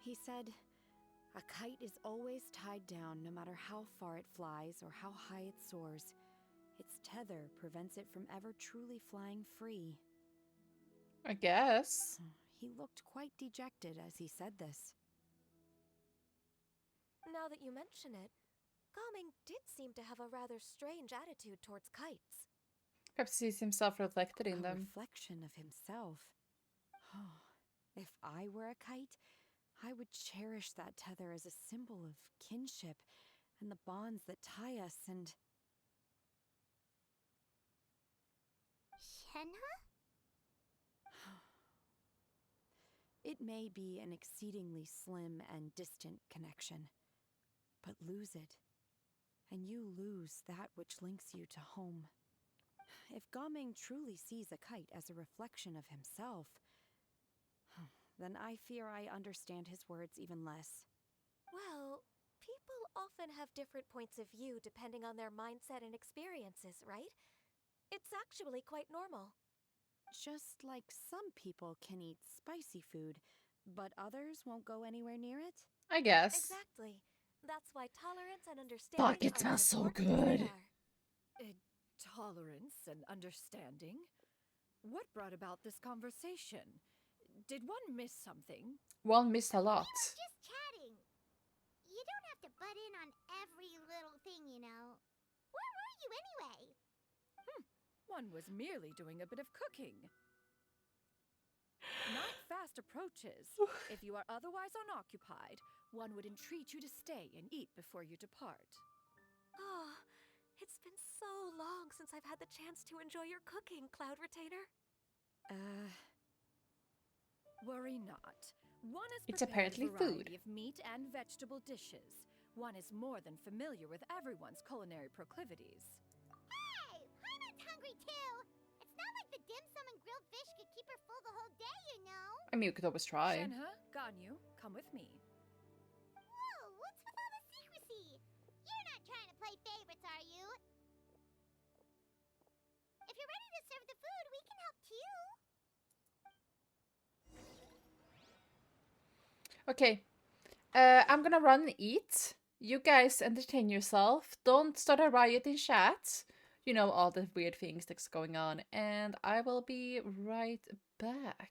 He said, a kite is always tied down no matter how far it flies or how high it soars. Its tether prevents it from ever truly flying free. I guess. He looked quite dejected as he said this. Now that you mention it, Gao Ming did seem to have a rather strange attitude towards kites. Perhaps he sees himself reflected in A them. reflection of himself. Oh, if I were a kite, I would cherish that tether as a symbol of kinship and the bonds that tie us and... Shenhe? It may be an exceedingly slim and distant connection, but lose it, and you lose that which links you to home. If Gaming truly sees a kite as a reflection of himself, then I fear I understand his words even less. Well, people often have different points of view depending on their mindset and experiences, right? It's actually quite normal. Just like some people can eat spicy food, but others won't go anywhere near it? I guess. Exactly. That's why tolerance and understanding Fuck, it are as smells so important as they good. are. Tolerance and understanding? What brought about this conversation? Did one miss something? One missed a lot. Just chatting. You don't have to butt in on every little thing, you know. Where were you anyway? One was merely doing a bit of cooking. Night fast approaches. If you are otherwise unoccupied, one would entreat you to stay and eat before you depart. Oh, it's been so long since I've had the chance to enjoy your cooking, Cloud Retainer. Worry not. One has It's prepared apparently a food. variety of meat and vegetable dishes. One is more than familiar with everyone's culinary proclivities. Hey, Hana's hungry too. It's not like the dim sum and grilled fish could keep her full the whole day, you know. I mean, you could always try. Shenhe, Ganyu, come with me. Whoa, what's with all the secrecy? You're not trying to play favorites, are you? If you're ready to serve the food, we can help too. Okay. I'm gonna run and eat. You guys entertain yourself. Don't start a riot in chat. You know, all the weird things that's going on. And I will be right back.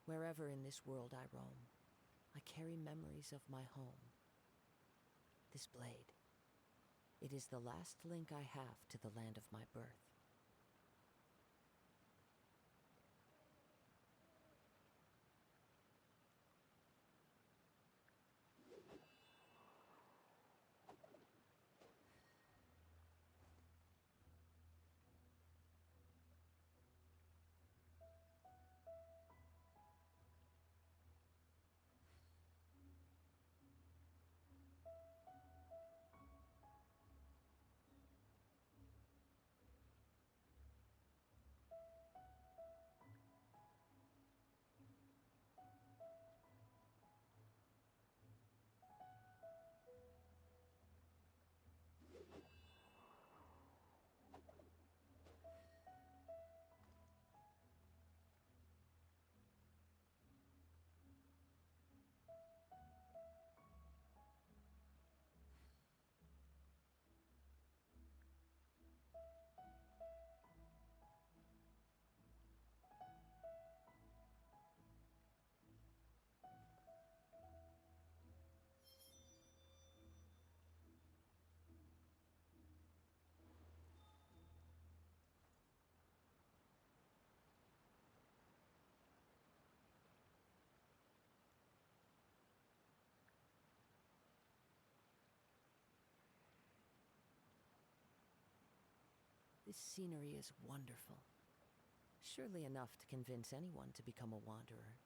Wherever in this world I roam, I carry memories of my home. This blade, it is the last link I have to the land of my birth. This scenery is wonderful. Surely enough to convince anyone to become a wanderer.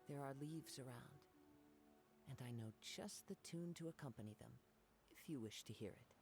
There are leaves around, and I know just the tune to accompany them, if you wish to hear it.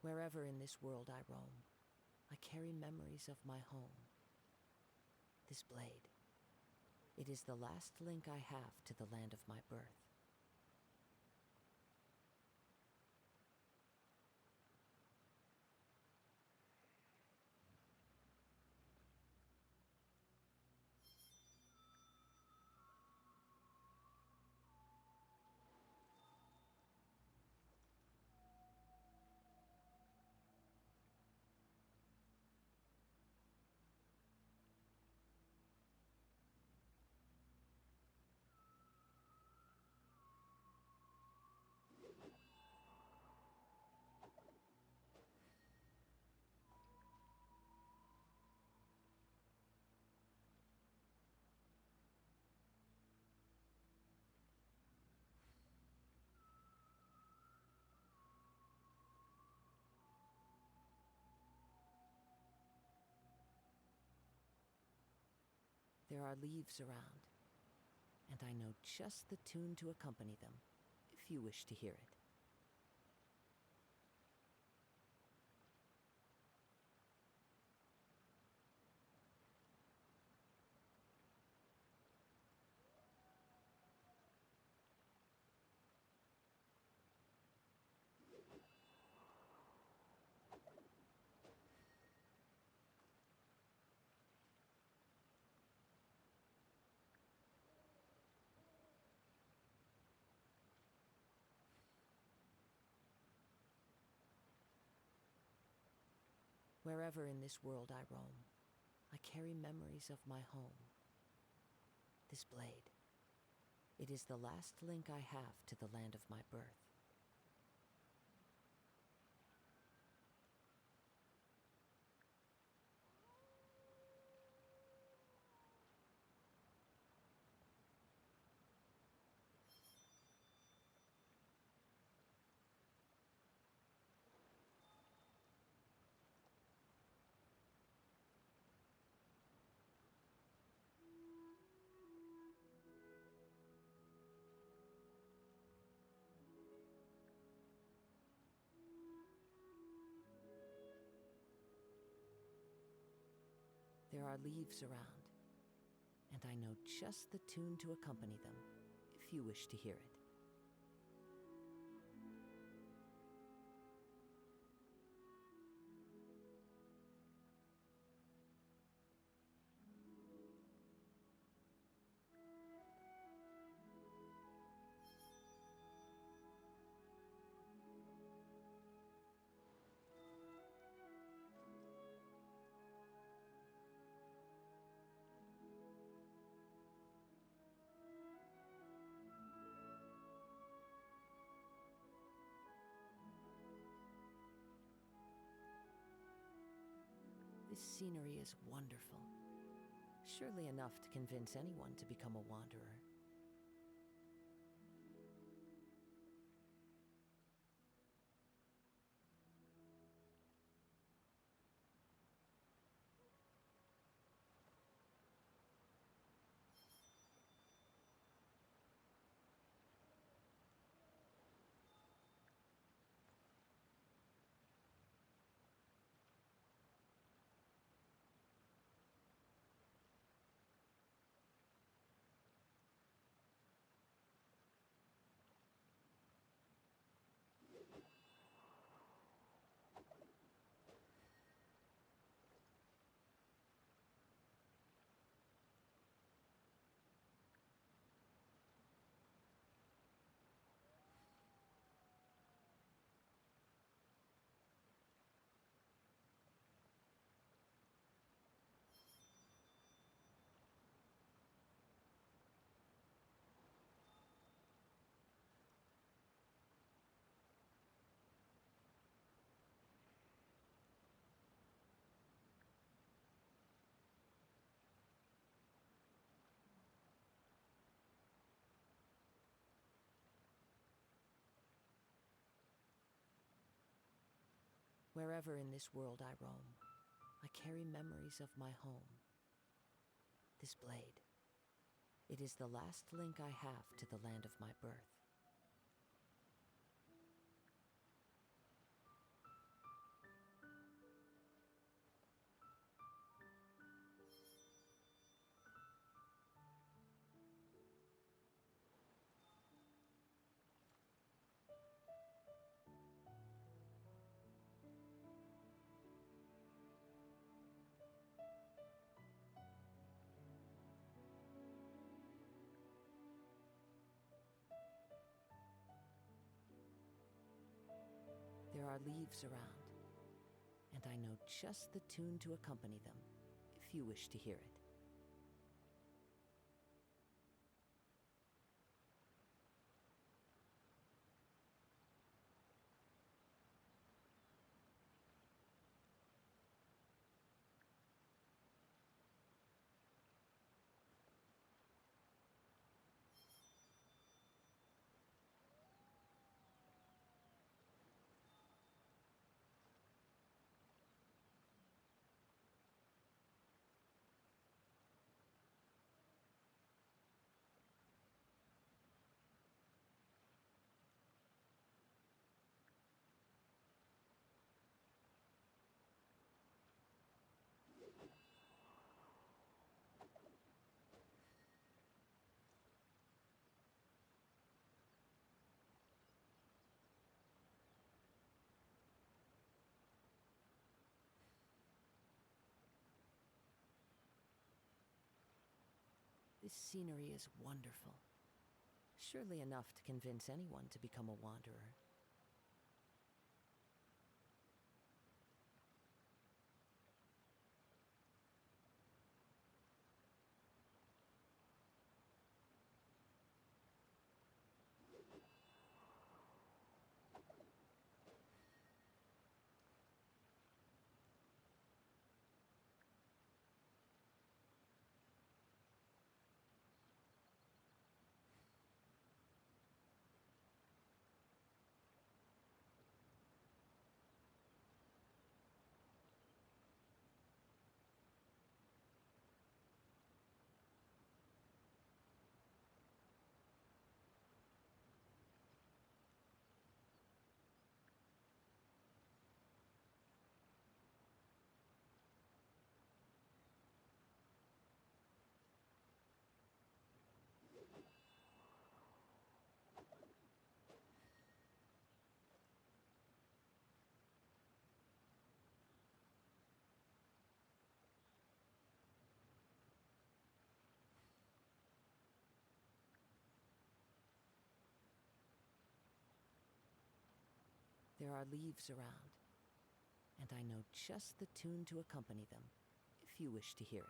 Wherever in this world I roam, I carry memories of my home. This blade, it is the last link I have to the land of my birth. There are leaves around, and I know just the tune to accompany them, if you wish to hear it. Wherever in this world I roam, I carry memories of my home. This blade, it is the last link I have to the land of my birth. There are leaves around, and I know just the tune to accompany them, if you wish to hear it. This scenery is wonderful. Surely enough to convince anyone to become a wanderer. Wherever in this world I roam, I carry memories of my home. This blade, it is the last link I have to the land of my birth. There are leaves around, and I know just the tune to accompany them, if you wish to hear it. This scenery is wonderful. Surely enough to convince anyone to become a wanderer. There are leaves around, and I know just the tune to accompany them, if you wish to hear it.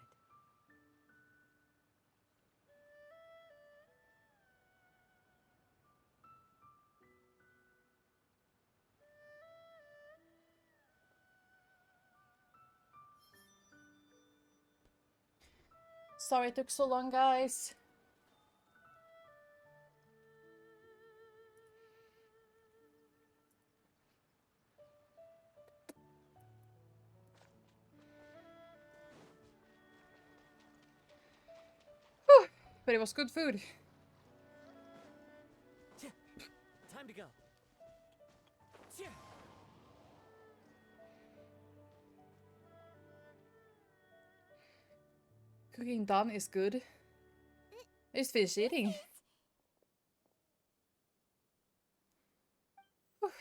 Sorry it took so long, guys. Whew, but it was good food. Time to go. Cooking done is good. It's fish eating. Oh,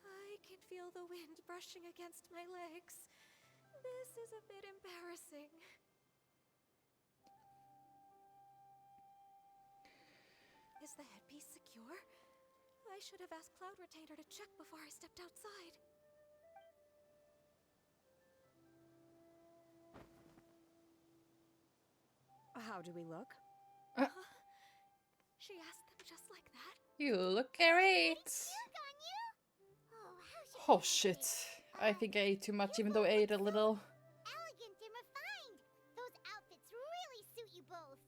I can feel the wind brushing against my legs. This is a bit embarrassing. Is the headpiece secure? I should have asked Cloud Retainer to check before I stepped outside. How do we look? She asked them just like that? You look great. Oh, Oh shit. I think I ate too much even though I ate a little. elegant and refined. Those outfits really suit you both.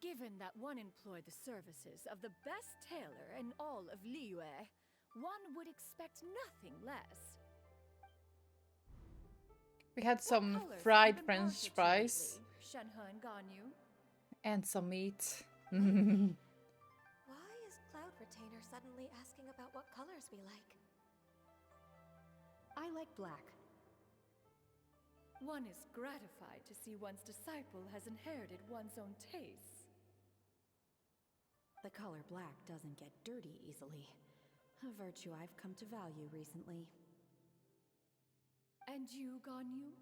Given that one employed the services of the best tailor in all of Liyue, one would expect nothing less. We had some What colors fried have you been French partial to fries lately, Shenhe and Ganyu? and some meat. Why is Cloud Retainer suddenly asking about what colors we like? I like black. One is gratified to see one's disciple has inherited one's own tastes. The color black doesn't get dirty easily. A virtue I've come to value recently. And you, Ganyu?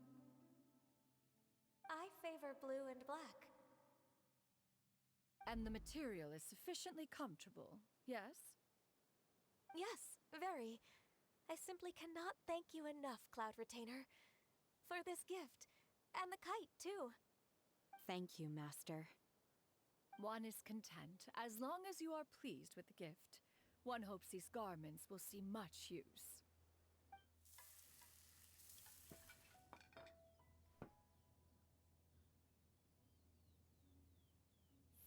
I favor blue and black. And the material is sufficiently comfortable, yes? Yes, very. I simply cannot thank you enough, Cloud Retainer, for this gift. And the kite, too. Thank you, Master. One is content, as long as you are pleased with the gift. One hopes these garments will see much use.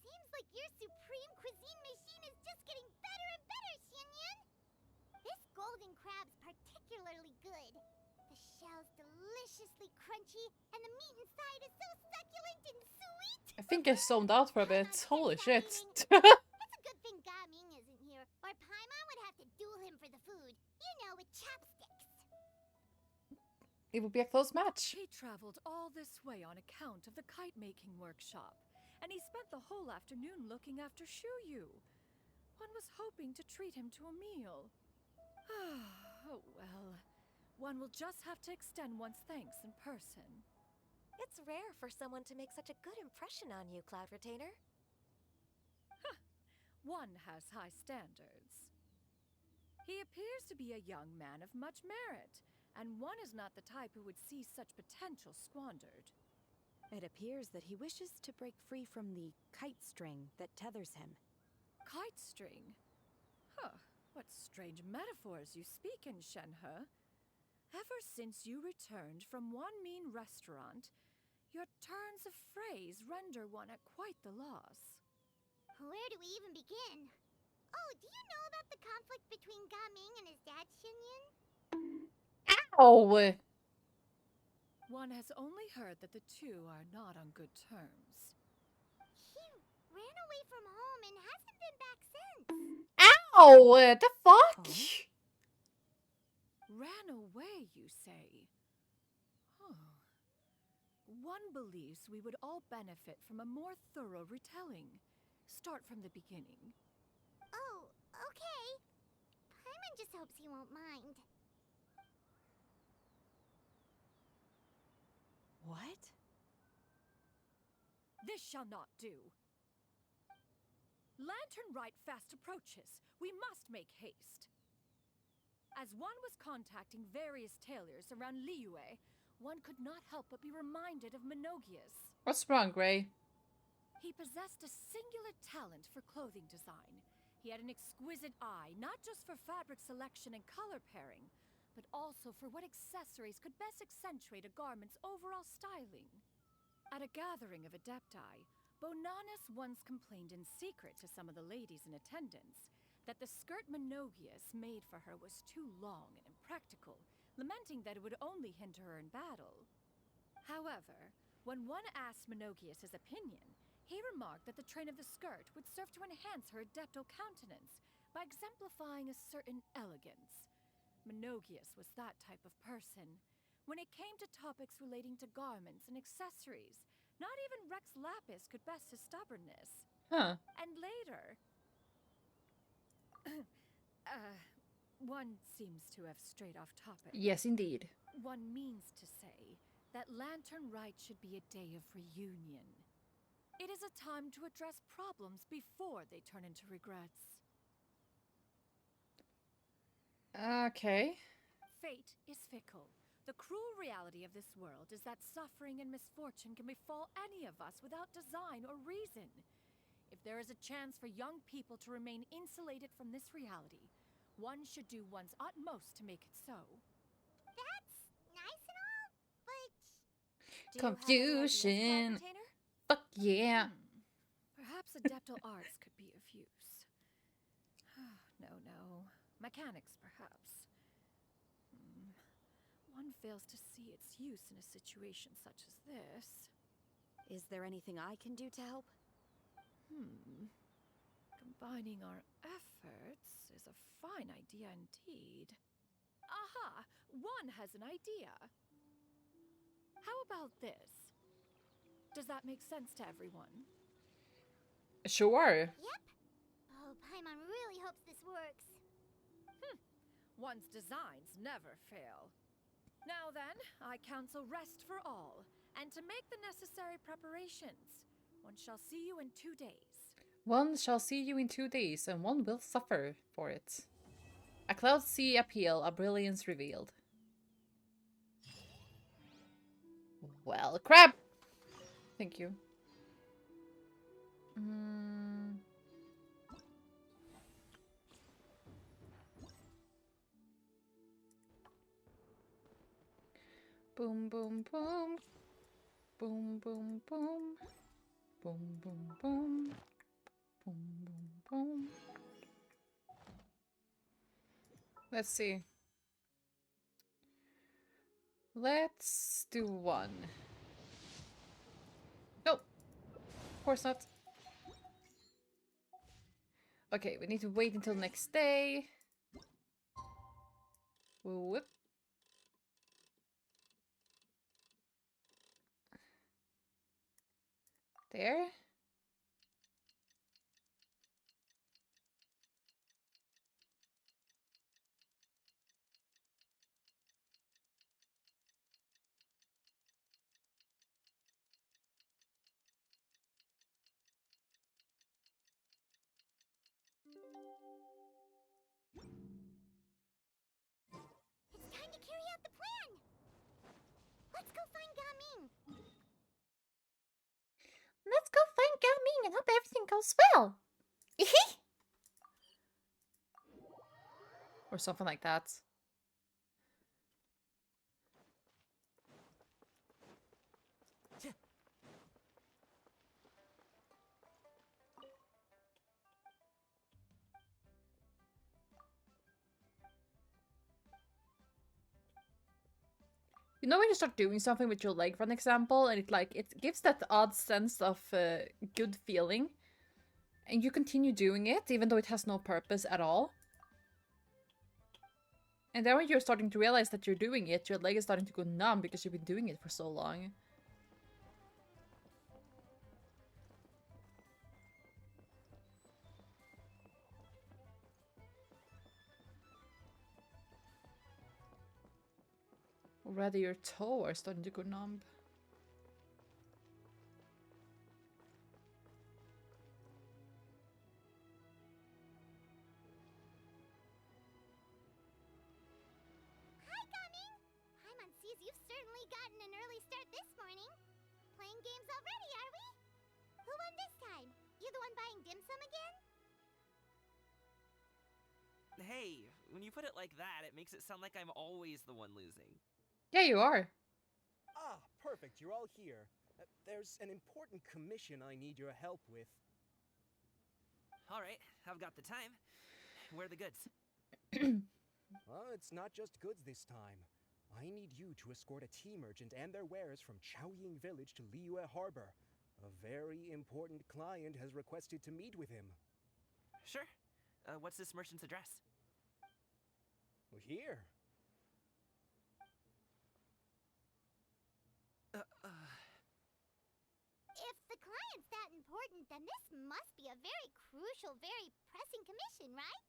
Seems like your supreme cuisine machine is just getting better and better, Xianyun. This golden crab's particularly good. The shell's deliciously crunchy, and the meat inside is so succulent and sweet. I think I zoned out for a bit. Holy shit. It's a good thing Gaming isn't here, or Paimon would have to duel him for the food. You know, with chopsticks. It would be a close match. He traveled all this way on account of the kite-making workshop, and he spent the whole afternoon looking after Shuyu. One was hoping to treat him to a meal. Oh well. One will just have to extend one's thanks in person. It's rare for someone to make such a good impression on you, Cloud Retainer. One has high standards. He appears to be a young man of much merit, and one is not the type who would see such potential squandered. It appears that he wishes to break free from the kite string that tethers him. Kite string? Huh, what strange metaphors you speak in, Shenhe. Ever since you returned from one mean restaurant, your turns of phrase render one at quite the loss. Where do we even begin? Oh, do you know about the conflict between Gaming and his dad, Xianyun? Ow! One has only heard that the two are not on good terms. He ran away from home and hasn't been back since. Ow! The fuck? Oh? Ran away, you say? Huh. One believes we would all benefit from a more thorough retelling. Start from the beginning. Oh, okay. Paimon just hopes he won't mind. What? This shall not do. Lantern Rite fast approaches. We must make haste. As one was contacting various tailors around Liyue, one could not help but be reminded of Menogius. What's wrong, Gray? He possessed a singular talent for clothing design. He had an exquisite eye, not just for fabric selection and color pairing, but also for what accessories could best accentuate a garment's overall styling. At a gathering of Adepti, Bonanus once complained in secret to some of the ladies in attendance that the skirt Menogius made for her was too long and impractical, lamenting that it would only hinder her in battle. However, when one asked Menogius his opinion, he remarked that the train of the skirt would serve to enhance her adeptal countenance by exemplifying a certain elegance. Menogius was that type of person. When it came to topics relating to garments and accessories, not even Rex Lapis could best his stubbornness. Huh. And later... one seems to have strayed off topic. Yes, indeed. One means to say that Lantern Rite should be a day of reunion. It is a time to address problems before they turn into regrets. Okay. Fate is fickle. The cruel reality of this world is that suffering and misfortune can befall any of us without design or reason. If there is a chance for young people to remain insulated from this reality, one should do one's utmost to make it so. That's nice and all, but... Do you have any ideas, Confusion. Cloud Retainer? Fuck yeah. Perhaps adeptal arts could be of use. No. Mechanics, perhaps. One fails to see its use in a situation such as this. Is there anything I can do to help? Combining our efforts is a fine idea indeed. Aha! One has an idea. How about this? Does that make sense to everyone? Sure. Yep. Oh, Paimon really hopes this works. One's designs never fail. Now then, I counsel rest for all, and to make the necessary preparations. One shall see you in 2 days. One shall see you in 2 days, and one will suffer for it. A cloud sea appeal, a brilliance revealed. Well, crap! Thank you. Boom, boom, boom. Boom, boom, boom. Boom, boom, boom. Boom, boom, boom. Let's see. Let's do one. Nope. Of course not. Okay, we need to wait until next day. Whoop. There. It's time to carry out the plan! Let's go find Gaming! Let's go find Gao Ming and hope everything goes well. Or something like that. You know when you start doing something with your leg, for an example, and it gives that odd sense of good feeling, and you continue doing it even though it has no purpose at all. And then when you're starting to realize that you're doing it, your leg is starting to go numb because you've been doing it for so long. Or rather, your toe are starting to go numb. Because you've certainly gotten an early start this morning. Playing games already, are we? Who won this time? You the one buying dim sum again? Hey, when you put it like that, it makes it sound like I'm always the one losing. Yeah, you are. Ah, perfect. You're all here. There's an important commission I need your help with. All right, I've got the time. Where are the goods? Well, it's not just goods this time. I need you to escort a tea merchant and their wares from Chaoying Village to Liyue Harbor. A very important client has requested to meet with him. Sure. What's this merchant's address? Here. If the client's that important, then this must be a very crucial, very pressing commission, right?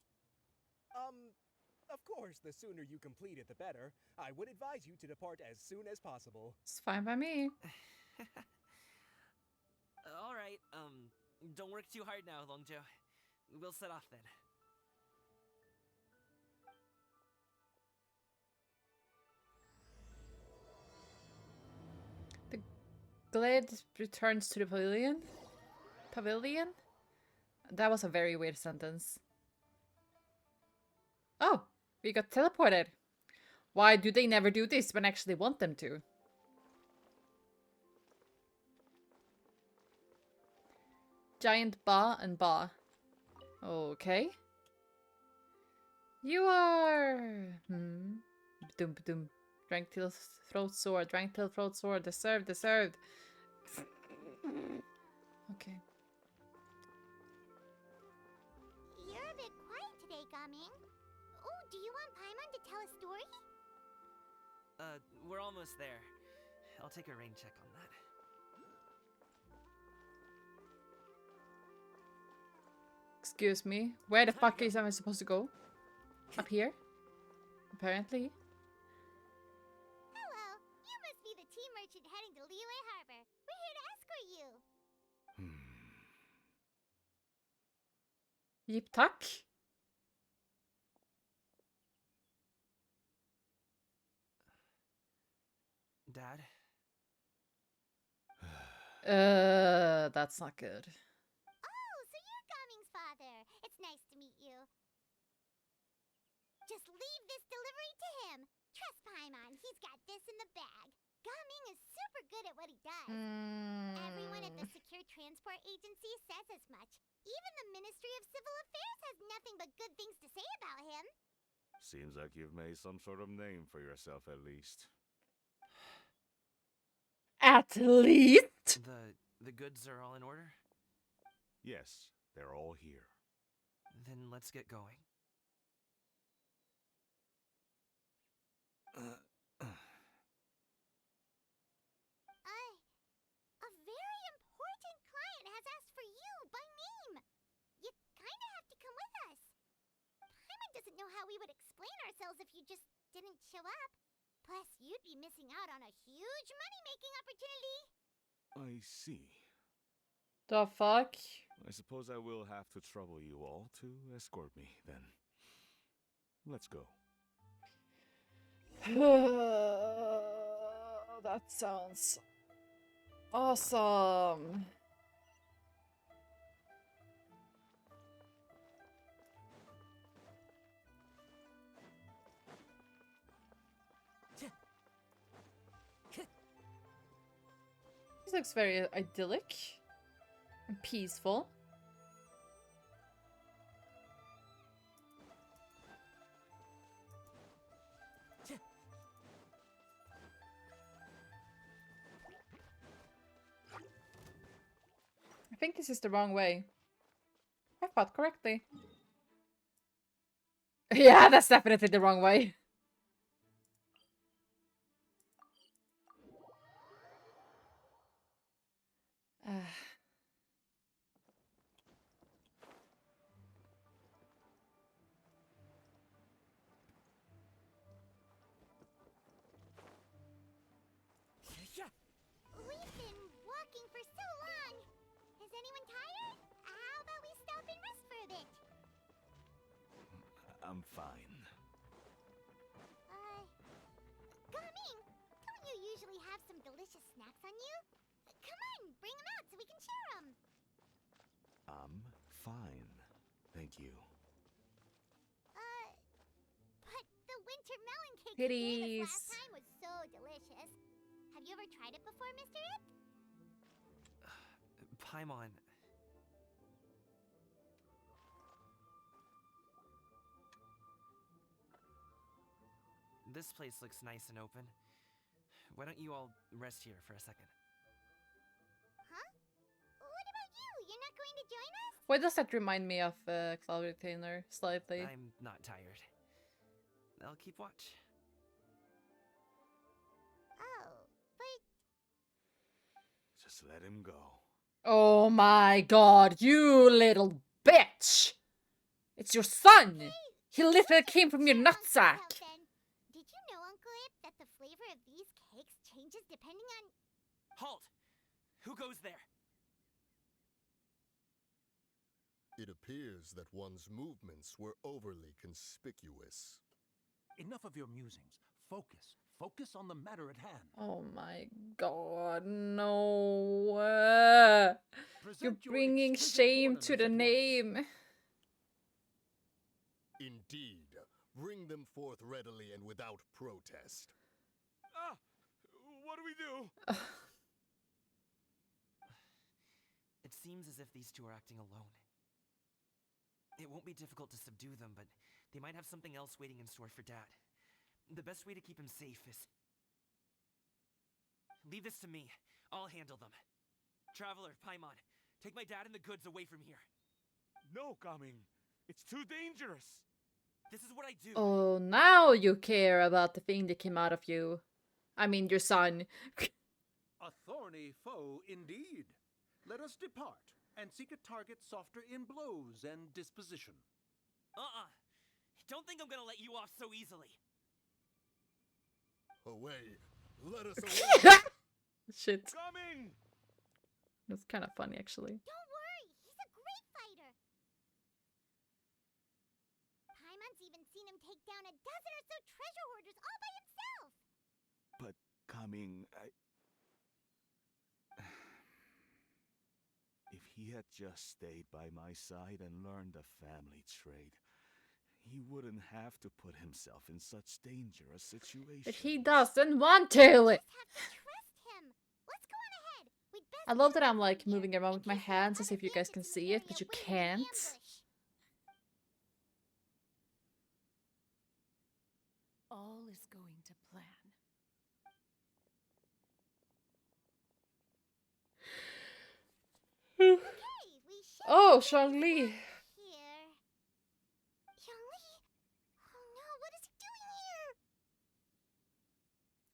Of course, the sooner you complete it, the better. I would advise you to depart as soon as possible. It's fine by me. All right, don't work too hard now, Longjo. We'll set off then. The glade returns to the pavilion. Pavilion? That was a very weird sentence. Oh, we got teleported. Why do they never do this when I actually want them to? Giant Ba and Ba. Okay. You are... Doom doom. Drank till throat sore. Drank till throat sore. Deserved. Deserved. Okay. You're a bit quiet today, Gaming. Oh, do you want Paimon to tell a story? We're almost there. I'll take a rain check on that. Excuse me. Where the fuck am I supposed to go? Up here? Apparently. Hello. You must be the tea merchant heading to Liyue Harbor. We're here to escort you. Yip tak. Dad? That's not good. Oh, so you're Gaming's father. It's nice to meet you. Just leave this delivery to him. Trust Paimon, he's got this in the bag. Gaming is super good at what he does. Everyone at the Secure Transport Agency says as much. Even the Ministry of Civil Affairs has nothing but good things to say about him. Seems like you've made some sort of name for yourself at least. At least? The goods are all in order? Yes, they're all here. Then let's get going. A very important client has asked for you by name. You kinda have to come with us. Paimon doesn't know how we would explain ourselves if you just didn't show up. Plus, you'd be missing out on a huge money-making opportunity. I see. The fuck? I suppose I will have to trouble you all to escort me, then. Let's go. That sounds awesome. This looks very idyllic and peaceful. I think this is the wrong way. I thought correctly. Yeah, that's definitely the wrong way. We've been walking for so long. Is anyone tired? How about we stop and rest for a bit? I'm fine. Gaming, have some delicious snacks on you? Come on, bring them out so we can share them. I'm fine. Thank you. But the winter melon cake you gave us last Kitties. time was so delicious. Have you ever tried it before, Mr. Ip? Paimon. This place looks nice and open. Why don't you all rest here for a second? Huh? What about you? You're not going to join us? Why does that remind me of Cloud Retainer slightly? I'm not tired. I'll keep watch. Oh, but Just let him go. Oh my god, you little bitch! It's your son! He literally came from your cheer Uncle nutsack! out then. Did you know, Uncle Ip, that the flavor of these cakes changes depending on... Halt! Who goes there? It appears that one's movements were overly conspicuous. Enough of your musings. Focus. Focus on the matter at hand. Oh my god, no. You're Present your bringing exquisite shame to ornaments the at once. name. Indeed, bring them forth readily and without protest. Ah! What do we do? It seems as if these two are acting alone. It won't be difficult to subdue them, but they might have something else waiting in store for Dad. The best way to keep him safe is... Leave this to me. I'll handle them. Traveler, Paimon, take my dad and the goods away from here. No, Coming. It's too dangerous. This is what I do. Oh, now you care about the thing that came out of you. I mean, your son. A thorny foe indeed. Let us depart and seek a target softer in blows and disposition. Don't think I'm gonna let you off so easily. Away! Let us away! Shit. Coming! That's kind of funny, actually. Don't worry, he's a great fighter. Paimon's even seen him take down a dozen or so treasure hoarders all by himself. But Coming, If he had just stayed by my side and learned the family trade, he wouldn't have to put himself in such dangerous situations. But he doesn't want to! Just have to trust him. Let's go on ahead. We'd best I love get that out I'm of like here, moving around in with my case there are hands as other if you guys can bandits in the see it, but area you waiting in can't. ambush. All is going to plan. Okay, we should Oh, be Shang-Li. here. Shang-Li? Oh no, what is he doing here?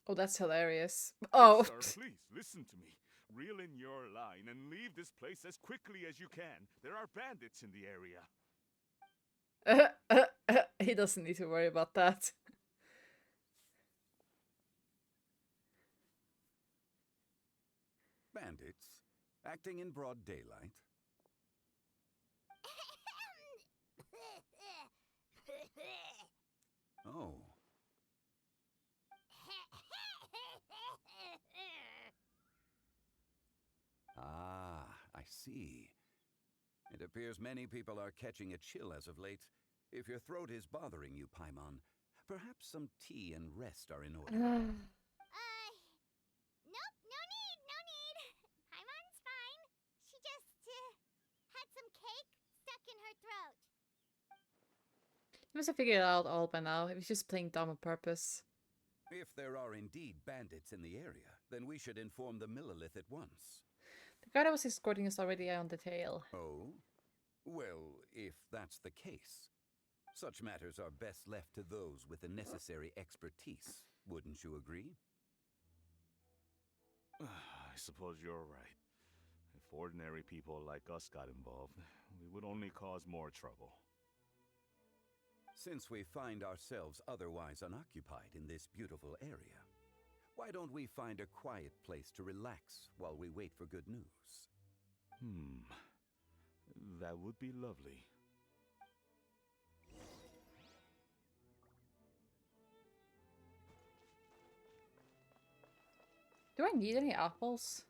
Oh, that's hilarious. Oh. Sir, please, listen to me. Reel in your line and leave this place as quickly as you can. There are bandits in the area. He doesn't need to worry about that. Bandits? Acting in broad daylight? Oh. Ah, I see. It appears many people are catching a chill as of late. If your throat is bothering you, Paimon, perhaps some tea and rest are in order. Nope, no need, no need. Paimon's fine. She just, had some cake stuck in her throat. He must have figured it out all by now. He was just playing dumb on purpose. If there are indeed bandits in the area, then we should inform the Millilith at once. The guy that was escorting us already on the tail. Oh? Well, if that's the case, such matters are best left to those with the necessary expertise. Wouldn't you agree? I suppose you're right. If ordinary people like us got involved, we would only cause more trouble. Since we find ourselves otherwise unoccupied in this beautiful area, why don't we find a quiet place to relax while we wait for good news? That would be lovely. Do I need any apples?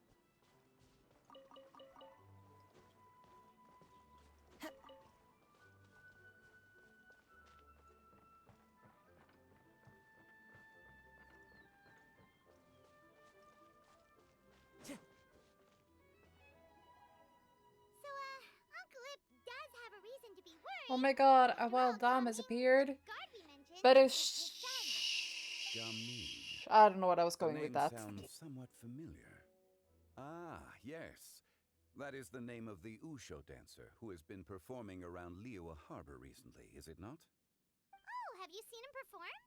So, Uncle Ip does have a reason to be worried. Oh my god, a After wild all, dam has Gamine, appeared. the guard we mentioned, But is it's... his son. Gamine. I don't know what I was The going with name that. sounds somewhat familiar. Ah, yes. That is the name of the Usho dancer who has been performing around Liyue Harbor recently, is it not? Oh, have you seen him perform?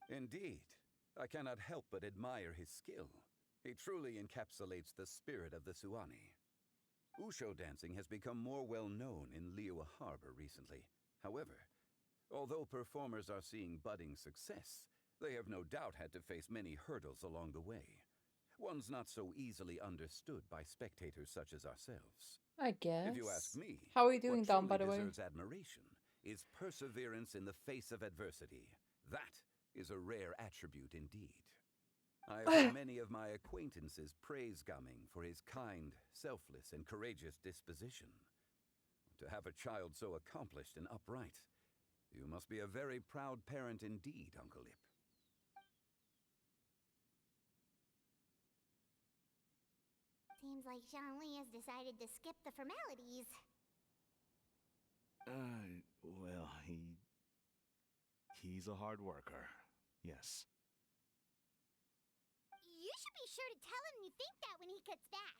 Indeed. I cannot help but admire his skill. He truly encapsulates the spirit of the Suwani. Usho dancing has become more well known in Liyue Harbor recently. However, although performers are seeing budding success, they have no doubt had to face many hurdles along the way. One's not so easily understood by spectators such as ourselves. I guess. If you ask me, how are you doing, what Dom, by truly the way? deserves admiration is perseverance in the face of adversity. That is a rare attribute indeed. I have had many of my acquaintances praise Gaming for his kind, selfless, and courageous disposition. To have a child so accomplished and upright, you must be a very proud parent indeed, Uncle Ip. Seems like Zhongli has decided to skip the formalities. Well, he's a hard worker. Yes. You should be sure to tell him you think that when he gets back.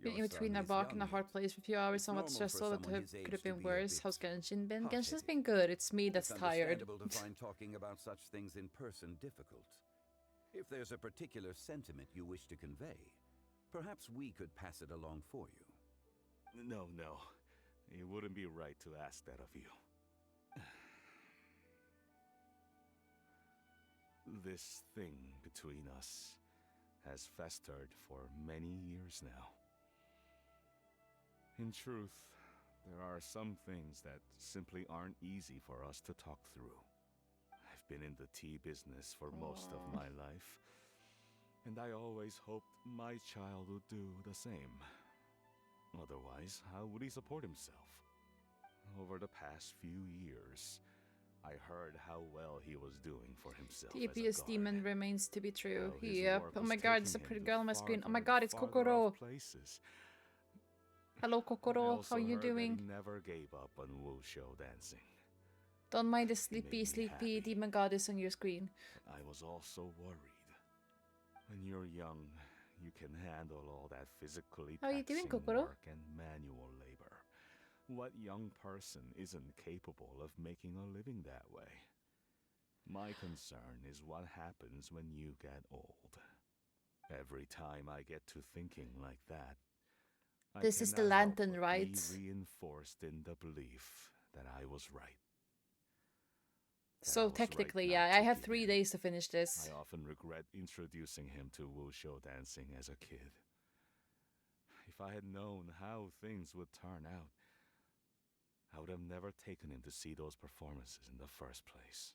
Been in between a rock and a hard place for a few hours, somewhat stressful, but could have been worse. How's Genshin been? Genshin's been good. It's me that's It's tired. understandable to find talking about such things in person difficult. If there's a particular sentiment you wish to convey, perhaps we could pass it along for you. No. It wouldn't be right to ask that of you. This thing between us has festered for many years now. In truth, there are some things that simply aren't easy for us to talk through. I've been in the tea business for most of my life, and I always hoped my child would do the same. Otherwise, how would he support himself? Over the past few years, I heard how well he was doing for himself. The as a EPS guard. demon remains to be true. How his Yep. work Oh was my god, it's a taking pretty him girl to on my screen. Oh my farther god, and it's farther Kokoro. off places. Hello, I Kokoro. also How you heard that doing? he never gave up on Wushu dancing. Don't mind the It made sleepy me happy. demon goddess on your screen. But I was also worried. When you're young, you can handle all that physically How you doing, taxing Kokoro? work and manual labor. What young person isn't capable of making a living that way? My concern is what happens when you get old. Every time I get to thinking like that, This is the cannot help lantern, but right? be reinforced in the belief that I was right. So technically, yeah, I have 3 days to finish this. I often regret introducing him to Wushu dancing as a kid. If I had known how things would turn out, I would have never taken him to see those performances in the first place.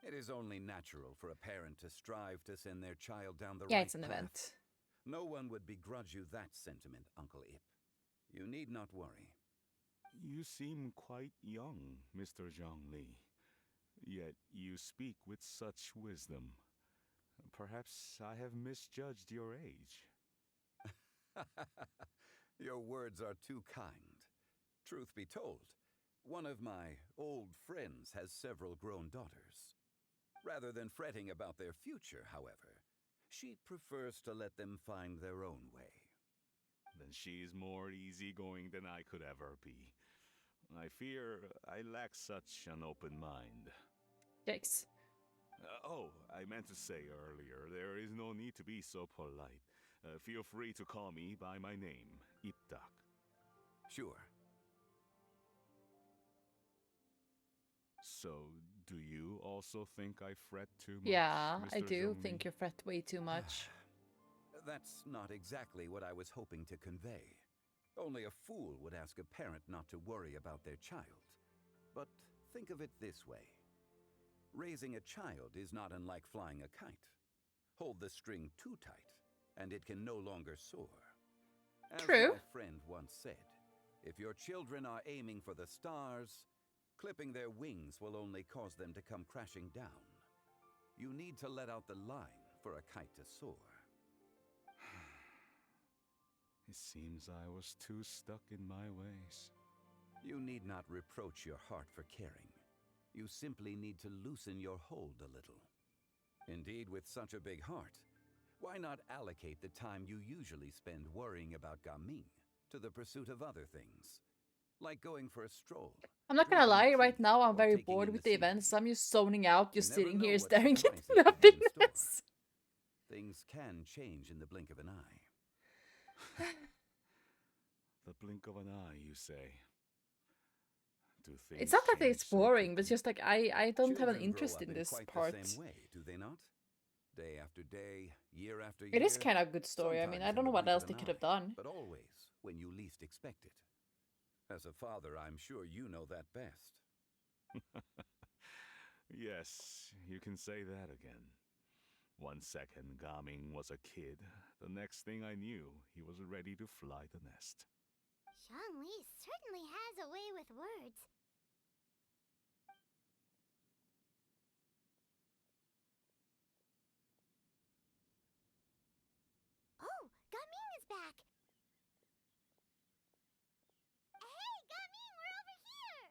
It is only natural for a parent to strive to send their child down the Yeah, right it's an path. event. No one would begrudge you that sentiment, Uncle Ip. You need not worry. You seem quite young, Mr. Zhongli. Yet you speak with such wisdom. Perhaps I have misjudged your age. Your words are too kind. Truth be told, one of my old friends has several grown daughters. Rather than fretting about their future, however, she prefers to let them find their own way. Then she's more easygoing than I could ever be. I fear I lack such an open mind. Yikes. I meant to say earlier, there is no need to be so polite. Feel free to call me by my name, Ipdak. Sure. So, do you also think I fret too much? Yeah, I Mr. do Zhongli? think you fret way too much. That's not exactly what I was hoping to convey. Only a fool would ask a parent not to worry about their child. But think of it this way. Raising a child is not unlike flying a kite. Hold the string too tight, and it can no longer soar. As True. my friend once said, if your children are aiming for the stars, clipping their wings will only cause them to come crashing down. You need to let out the line for a kite to soar. It seems I was too stuck in my ways. You need not reproach your heart for caring. You simply need to loosen your hold a little. Indeed, with such a big heart, why not allocate the time you usually spend worrying about Gaming to the pursuit of other things? Like going for a stroll. I'm not gonna lie, drinking right tea, now I'm or very taking bored in with the the events. scenery. I'm just zoning out, just You never sitting know here what staring at surprises could be in nothingness. Things can change in the blink of an eye. The blink of an eye, you say? Do things It's not that change it's so boring, but quickly? just like I don't have an Children interest grow up in this quite part. the same way, do they not? Day after day, year after year. It is kind of a good story. I mean, I sometimes don't in know the what blink else of they an could have eye, done. But always when you least expect it. As a father, I'm sure you know that best. Yes, you can say that again. 1 second, Gaming was a kid. The next thing I knew, he was ready to fly the nest. Zhongli certainly has a way with words. Oh, Gaming is back! Hey, Gaming, we're over here!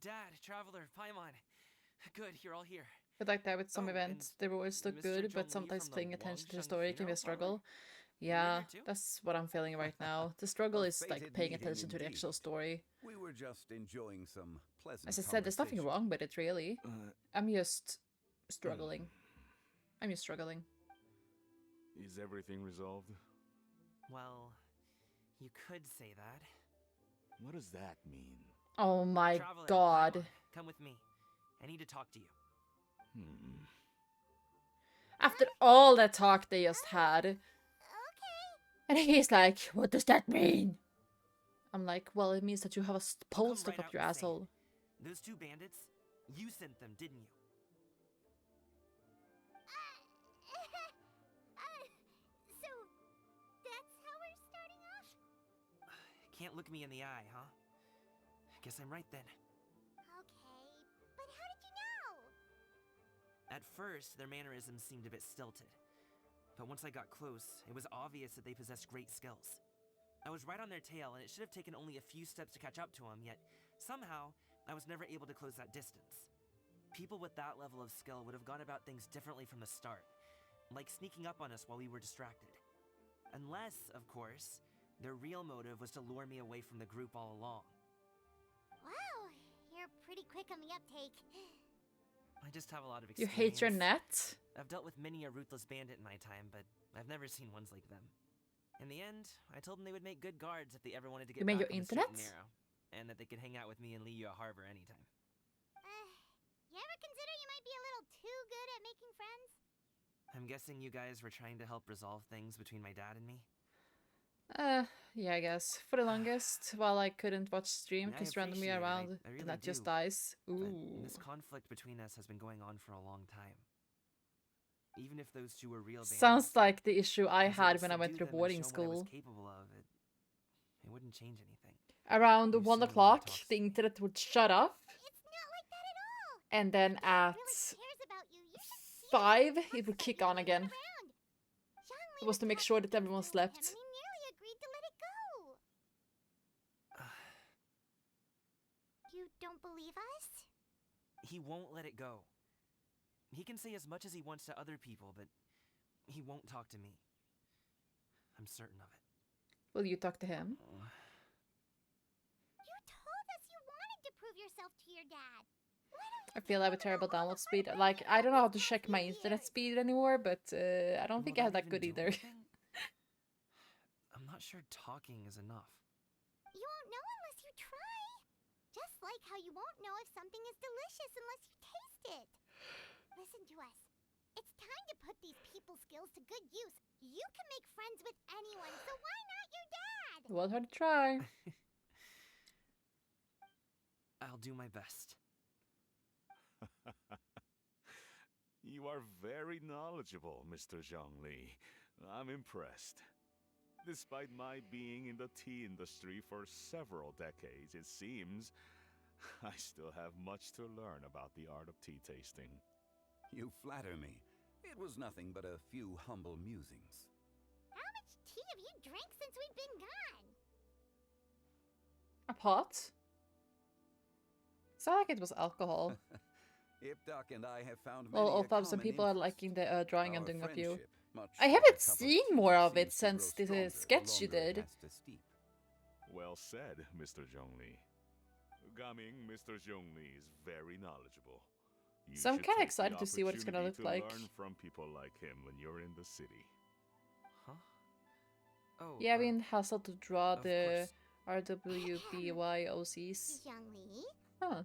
Dad, Traveler, Paimon. Good, you're all here. But like that with some Oh, events, they always look Mr. good, Zhongli but sometimes from the paying attention to the Wangsheng story can be a funeral parlor? struggle. You're Yeah, here too? that's what I'm feeling right now. The struggle A is like fated paying meeting attention to the actual indeed. story. We were just enjoying some pleasant As I said, there's nothing conversation. wrong with it, really. I'm just struggling. I'm just struggling. Is everything resolved? Well, you could say that. What does that mean? Oh my Traveler, god. Paimon, come with me. I need to talk to you. After all that talk they just had. Okay. And he's like, what does that mean? I'm like, well, it means that you have a pole Come stuck right up out your and say it. asshole. Those two bandits, you sent them, didn't you? So, that's how we're starting off? Can't look me in the eye, huh? Guess I'm right then. Okay, but how did you know? At first, their mannerisms seemed a bit stilted. But once I got close, it was obvious that they possessed great skills. I was right on their tail, and it should have taken only a few steps to catch up to them, yet somehow, I was never able to close that distance. People with that level of skill would have gone about things differently from the start, like sneaking up on us while we were distracted. Unless, of course, their real motive was to lure me away from the group all along. Wow, you're pretty quick on the uptake. I just have a lot of You experience. hate your net? I've dealt with many a ruthless bandit in my time, but I've never seen ones like them. In the end, I told them they would make good guards if they ever wanted to get You mean back your on the straight and internet? narrow, and that they could hang out with me in Liyue Harbor anytime. You ever consider you might be a little too good at making friends? I'm guessing you guys were trying to help resolve things between my dad and me? Yeah, I guess. For the longest, while I couldn't watch stream I because randomly appreciate it, around, I the really net just do. dies. But Ooh. this conflict between us has been going on for a long time. Even if those two were real bandits, Sounds like the issue I if had to when I went subdue through them and boarding show what I was school. capable of, it wouldn't change anything. Around We've 1 seen when o'clock, it talks. the internet would shut off. It's not like that at all. And then If Dad at really cares about you, you should see 5, that he it would wants kick that on you again. get around. Zhongli It was to make talking sure that things everyone through with him, slept. and he nearly agreed to let it go. You don't believe us? He won't let it go. He can say as much as he wants to other people, but he won't talk to me. I'm certain of it. Will you talk to him? You told us you wanted to prove yourself to your dad. Why don't I you feel I have a tell him terrible about all download the speed. hard Like, work I don't know how to this check past my few internet years? speed anymore, but I don't think I have that good even do either. anything? I'm not sure talking is enough. You won't know unless you try. Just like how you won't know if something is delicious unless you taste it. Listen to us. It's time to put these people skills to good use. You can make friends with anyone, so why not your dad? We'll have to try. I'll do my best. You are very knowledgeable, Mr. Zhongli. I'm impressed. Despite my being in the tea industry for several decades, it seems I still have much to learn about the art of tea tasting. You flatter me. It was nothing but a few humble musings. How much tea have you drank since we've been gone? A pot? Sound like it was alcohol. Ipdak and I have found many Well, a although some common people are interest. liking the drawing I'm Our doing of you. friendship, much I like haven't a cup of seen tea, more of it seems to since grow the stronger sketch you the longer it did. has to steep. Well said, Mr. Zhongli. Gaming, Mr. Zhongli is very knowledgeable. You So I'm should kinda take the excited to see what it's gonna look opportunity to like. learn from people like him when you're in the city. Huh? Oh, Yeah, I've been hassled to draw of the course. RWBYOCs. Zhongli? Huh.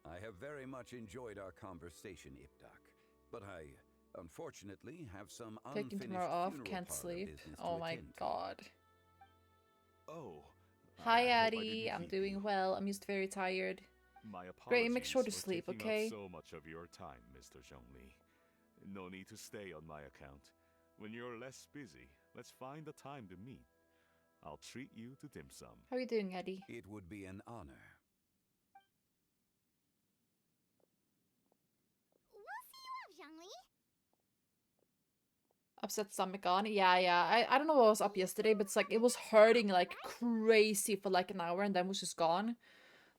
I have very much enjoyed our conversation, Ipdak, but I, unfortunately, have some Taking unfinished tomorrow off, funeral can't parlor sleep. business to Oh my attend to. god. Oh. Hi, I hope I Addie. didn't I'm keep doing you. well. I'm just very tired. My apologies Great, make sure to for sleep, taking okay? up so much of your time, Mr. Zhongli. No need to stay on my account. When you're less busy, let's find a time to meet. I'll treat you to dim sum. How are you doing, Eddie? It would be an honor. We'll see you off, Zhongli. Upset stomach on? Yeah. I don't know what was up yesterday, but it's like it was hurting like crazy for like an hour and then was just gone.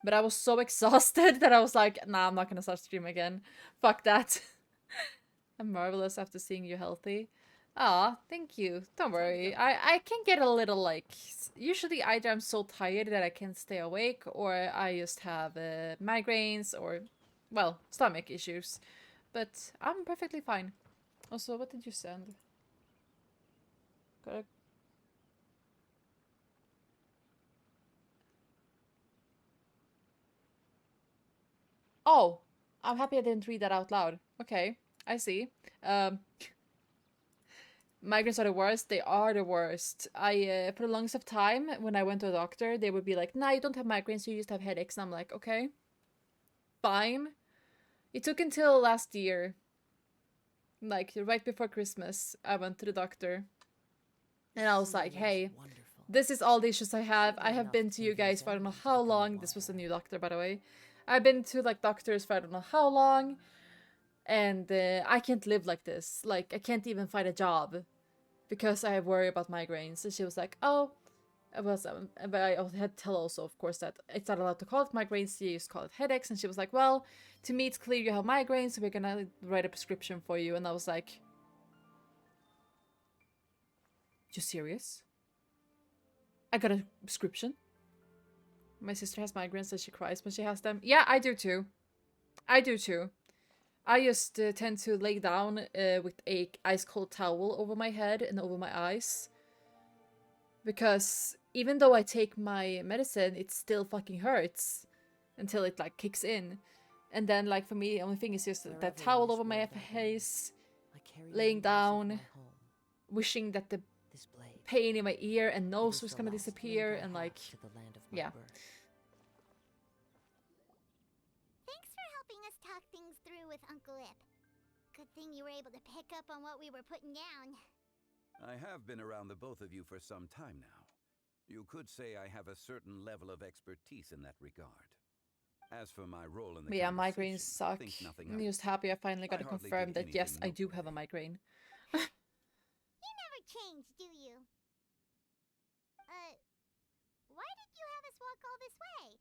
But I was so exhausted that I was like, nah, I'm not gonna start stream again. Fuck that. I'm marvelous after seeing you healthy. Ah, thank you. Don't worry. I can get a little like usually either I'm so tired that I can't stay awake or I just have migraines or well, stomach issues. But I'm perfectly fine. Also, what did you send? Gotta... Oh, I'm happy I didn't read that out loud. Okay, I see. Migraines are the worst. They are the worst. For the longest of time, when I went to a doctor, they would be like, nah, you don't have migraines, you just have headaches. And I'm like, okay, fine. It took until last year, like right before Christmas, I went to the doctor. And I was like, hey, this is all the issues I have. I have been to you guys for I don't know how long. This was a new doctor, by the way. I've been to like doctors for I don't know how long. And I can't live like this. Like, I can't even find a job because I worry about migraines. And she was like, oh, but I had to tell also, of course, that it's not allowed to call it migraines. You just call it headaches. And she was like, well, to me, it's clear you have migraines, so we're gonna write a prescription for you. And I was like, you serious? I got a prescription? My sister has migraines and she cries when she has them. Yeah, I do too. I just tend to lay down with a ice cold towel over my head and over my eyes. Because even though I take my medicine, it still fucking hurts. Until it like kicks in. And then like for me, the only thing is just that towel over my face. Laying down. Wishing that the pain in my ear and nose was gonna disappear. And like, yeah. Thanks for helping us talk things through with Uncle Ip. Good thing you were able to pick up on what we were putting down. I have been around the both of you for some time now. You could say I have a certain level of expertise in that regard. As for my role in the Yeah, conversation, migraines suck. think nothing I'm of it. just happy I finally got I to hardly confirm did that yes, anything I do have a migraine. You never change, do you? Why did you have us walk all this way?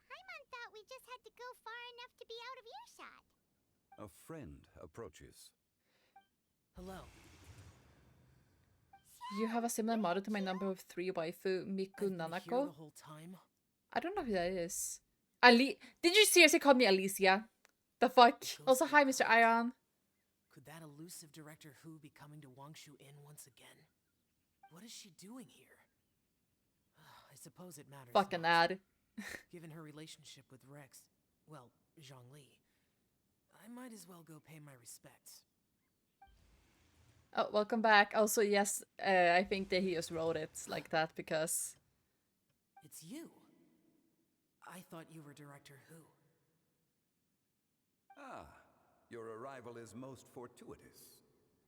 Paimon thought we just had to go far enough to be out of earshot. A friend approaches. Hello. You have a similar model to my number 3 waifu, Miku Nanako. The whole time? I don't know who that is. Did you seriously call me Alicia? The fuck? Also, hi, Mr. Ion. Could that elusive Director Who be coming to Wangshu Inn once again? What is she doing here? I suppose it matters. Fucking not. ad. Given her relationship with Rex, well, Zhongli, I might as well go pay my respects. Oh, welcome back. Also, yes, I think that he just wrote it like that because... It's you. I thought you were Director Who. Ah, Your arrival is most fortuitous.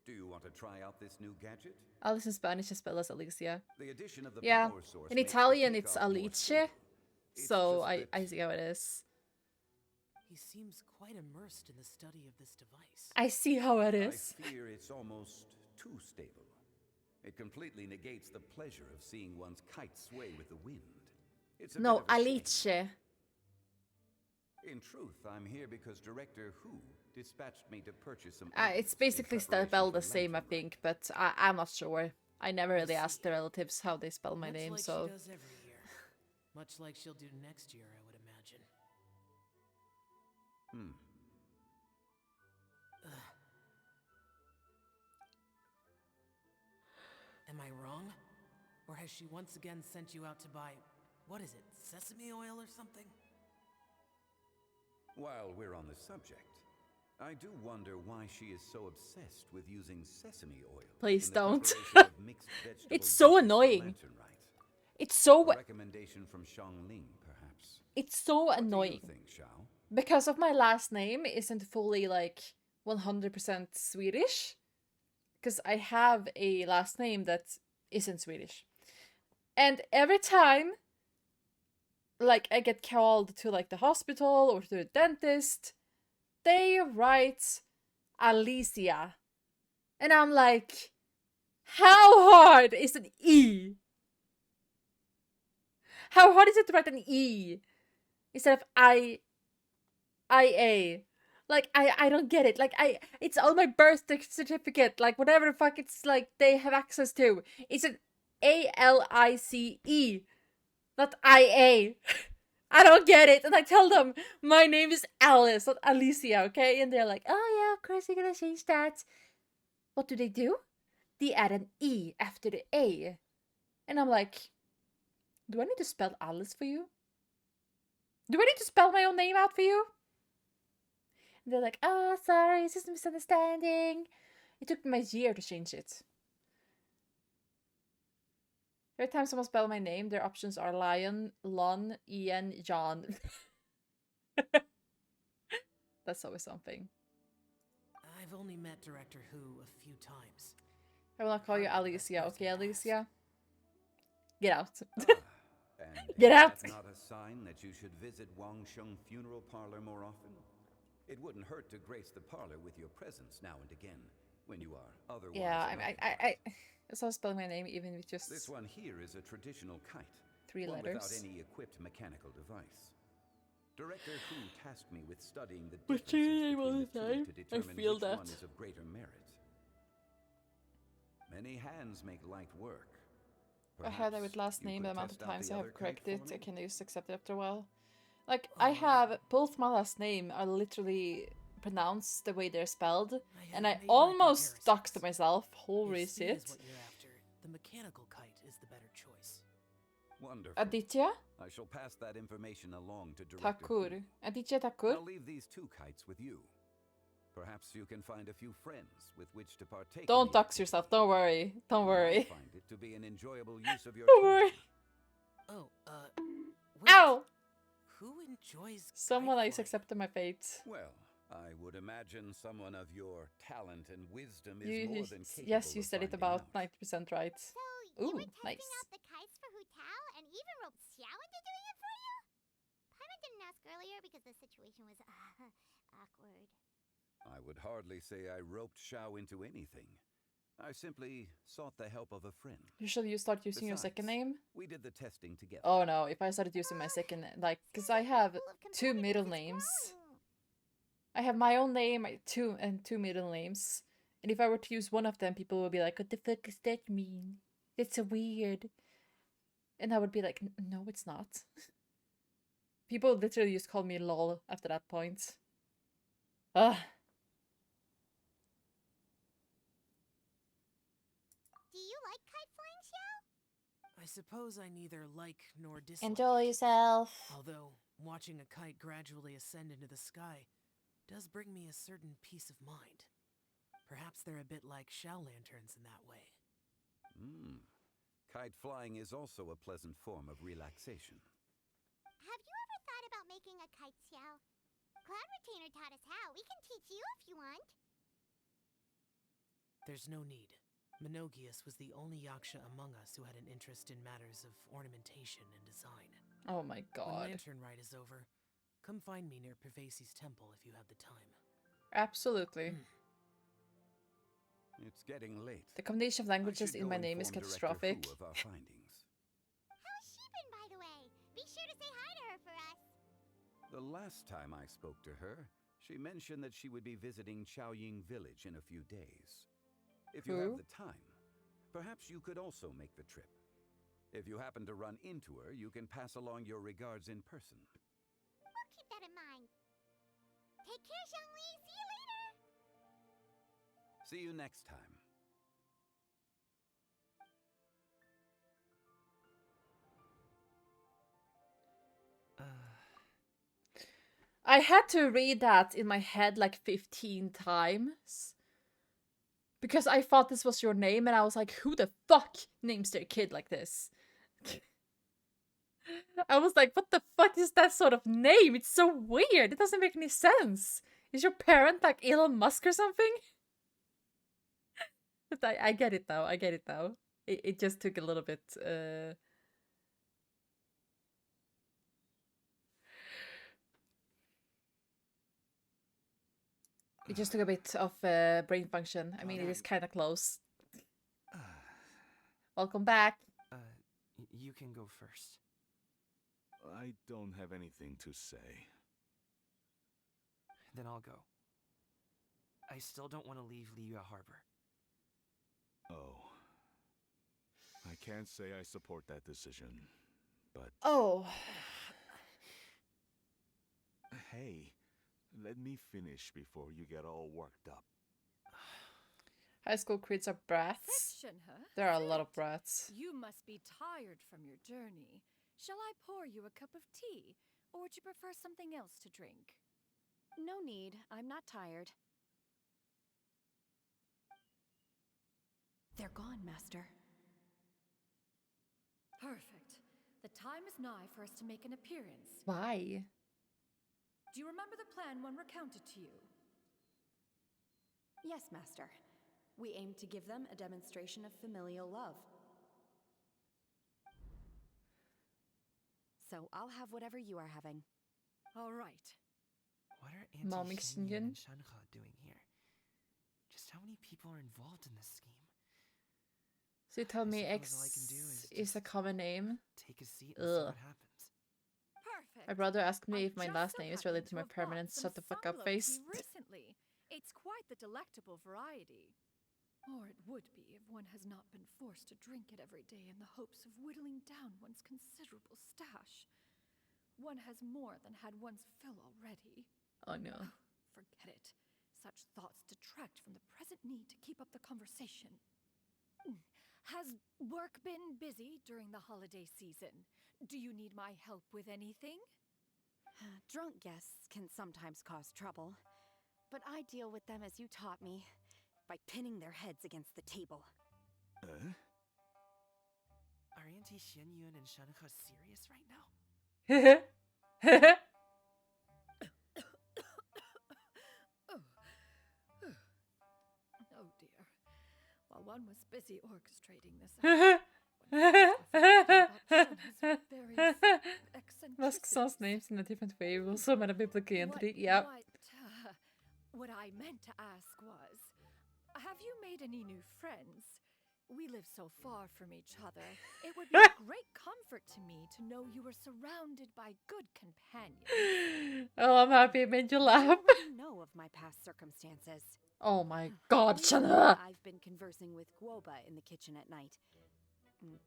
Do you want to try out this new gadget? Alice in Spanish is spelled as Alicia. The addition of the Yeah, power source in makes the Italian it's takeoff more Alice, stable. It's so just I that see how it is. He seems quite immersed in the study of this device. I see how it is. I fear it's almost too stable. It completely negates the pleasure of seeing one's kite sway with the wind. It's a No, bit of a shame. Alice. In truth, I'm here because Director Who dispatched me to purchase some. It's items in basically preparation spelled for the same, I lantern think, but I'm not sure. I never really I asked the relatives how they spell my Much name, like so... she does every year. Much like she'll do next year, I would imagine. Am I wrong? Or has she once again sent you out to buy, what is it, sesame oil or something? While we're on the subject, I do wonder why she is so obsessed with using sesame oil. Please in the don't. preparation of mixed vegetable It's so dishes for annoying. lantern rites. It's so... A recommendation from Xiangling, perhaps. It's so annoying. What do you think, Xiao? Because of my last name isn't fully, like, 100% Swedish. Because I have a last name that isn't Swedish. And every time, like, I get called to, like, the hospital or to the dentist, they write Alicia. And I'm like, how hard is an E? How hard is it to write an E instead of IA? Like, I don't get it. Like, it's on my birth certificate. Like, whatever the fuck it's like they have access to. It's an ALICE, not IA. I don't get it. And I tell them, my name is Alice, not Alicia, okay? And they're like, oh yeah, of course you're gonna change that. What do? They add an E after the A. And I'm like, do I need to spell Alice for you? Do I need to spell my own name out for you? And they're like, oh, sorry, it's just a misunderstanding. It took me a year to change it. Every time someone spells my name, their options are Lion, Lon, Ian, John. That's always something. I've only met Director Who a few times. I will not call you Alicia, okay, Alicia? Get out. And Get out! Is that not a sign that you should visit Wangsheng Funeral Parlor more often? It wouldn't hurt to grace the parlor with your presence now and again, when you are otherwise. Yeah, I saw spelling my name even with just... This one here is a traditional kite. 3 one letters. Without any equipped mechanical device. Director Who tasked me with studying the But differences your name all between the the two time. to I determine feel which that. one is of greater merit. Many hands make light work. I had that with Perhaps last you name, could the amount of test out times the I other have kite corrected, for I me? can just accept it after a while. Like, I have both my last name are literally pronounced the way they're spelled, and I made my almost comparisons. doxed myself. Holy If speed shit. is what you're after, the mechanical kite is the better choice. Wonderful. Aditya I shall pass that information along to Director Who. Thakur. Aditya Thakur? I'll leave these 2 kites with you. Perhaps you can find a few friends with which to partake. Don't in the dox yourself, don't worry. Don't You worry. might find it to be an enjoyable use of your Don't time. worry. Oh, wait. Ow! Who enjoys Someone kite has flying? accepted my fate. Well, I would imagine someone of your talent and wisdom is You, more than capable yes, you of said it finding about out. 90% right. So, you Ooh, were testing nice. out the kites for Hu Tao and even roped Xiao into doing it for you? Paimon didn't ask earlier because the situation was awkward. I would hardly say I roped Xiao into anything. I simply sought the help of a friend. Usually you start using your second Besides, name? We did the testing together. Oh no, if I started using my second, like, because I have Pool of 2 middle competitiveness is names. growing. I have my own name, two middle names. And if I were to use one of them, people would be like, what the fuck does that mean? That's so weird. And I would be like, no, it's not. People literally just call me lol after that point. Ugh. Do you like kite flying, Xiao? I suppose I neither like nor dislike. Enjoy it. yourself. Although, watching a kite gradually ascend into the sky does bring me a certain peace of mind. Perhaps they're a bit like shell lanterns in that way. Kite flying is also a pleasant form of relaxation. Have you ever thought about making a kite, Xiao? Cloud Retainer taught us how. We can teach you if you want. There's no need. Minogius was the only Yaksha among us who had an interest in matters of ornamentation and design. Oh my When god. Lantern Rite is over, come find me near Pervasi's temple if you have the time. Absolutely. It's getting late. The combination of I languages should in go my name is inform Director catastrophic. Hu of our findings. How's she been, by the way? Be sure to say hi to her for us. The last time I spoke to her, she mentioned that she would be visiting Chaoying Village in a few days. If you have the time, perhaps you could also make the trip. If you happen to run into her, you can pass along your regards in person. We'll keep that in mind. Take care, Xiangli. See you later. See you next time. I had to read that in my head like 15 times. Because I thought this was your name, and I was like, who the fuck names their kid like this? I was like, what the fuck is that sort of name? It's so weird. It doesn't make any sense. Is your parent like Elon Musk or something? But I get it now. I get it now. It just took a little bit. It just took a bit of brain function. I mean, it is kind of close. Welcome back. You can go first. I don't have anything to say. Then I'll go. I still don't want to leave Liyue Harbor. Oh. I can't say I support that decision, but... Oh. Hey, let me finish before you get all worked up. High school kids are brats. There are a lot of brats. You must be tired from your journey. Shall I pour you a cup of tea, or would you prefer something else to drink? No need. I'm not tired. They're gone, Master. Perfect. The time is nigh for us to make an appearance. Why? Do you remember the plan one recounted to you? Yes, Master. We aim to give them a demonstration of familial love. So I'll have whatever you are having. All right. What are Mom Auntie mixing Xinyun in? and Shanhe doing here? Just how many people are involved in this scheme? So you tell me suppose X all I can do is a common name? Take a seat and see Ugh. what happens. Perfect. My brother asked me I if my just last so name is happened related to my have bought permanent some shut the fuck up Sanglo face. tea recently. It's quite the delectable variety. Or it would be if one has not been forced to drink it every day in the hopes of whittling down one's considerable stash. One has more than had one's fill already. Oh no. Forget it. Such thoughts detract from the present need to keep up the conversation. Has work been busy during the holiday season? Do you need my help with anything? Drunk guests can sometimes cause trouble, but I deal with them as you taught me, by pinning their heads against the table. Are Auntie Xinyun and Shanhe serious right now? Oh dear. While one was busy orchestrating this Mask sounds names in a different way. We also met a biblical entity. Yeah. What I meant to ask was, have you made any new friends? We live so far from each other. It would be a great comfort to me to know you were surrounded by good companions. Oh, I'm happy it made you laugh. I know of my past circumstances. Oh my god, Recently, Shanhe! I've been conversing with Guoba in the kitchen at night.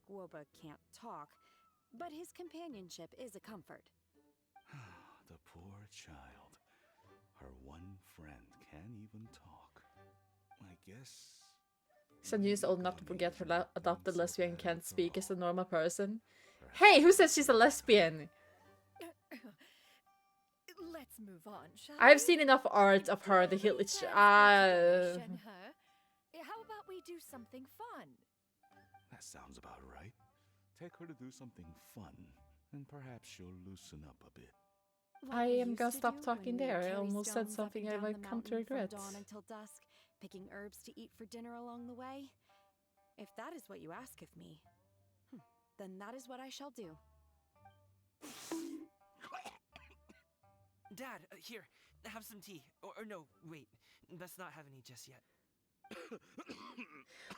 Guoba can't talk, but his companionship is a comfort. The poor child. Her one friend can't even talk. I guess... Sanyu is old enough to forget her adopted lesbian can't speak as a normal person. Hey, who says she's a lesbian? Let's move on, shall I've we? seen enough art of her, the hill. Shenhe. How about we do something fun? That sounds about right. Take her to do something fun, and perhaps she'll loosen up a bit. What I we am used gonna to stop do talking when we would there. I carry almost said stones up something and I down might the come to mountain regret. from dawn until dusk, picking herbs to eat for dinner along the way. If that is what you ask of me, then that is what I shall do. Dad, here, have some tea. Or no, wait, let's not have any just yet.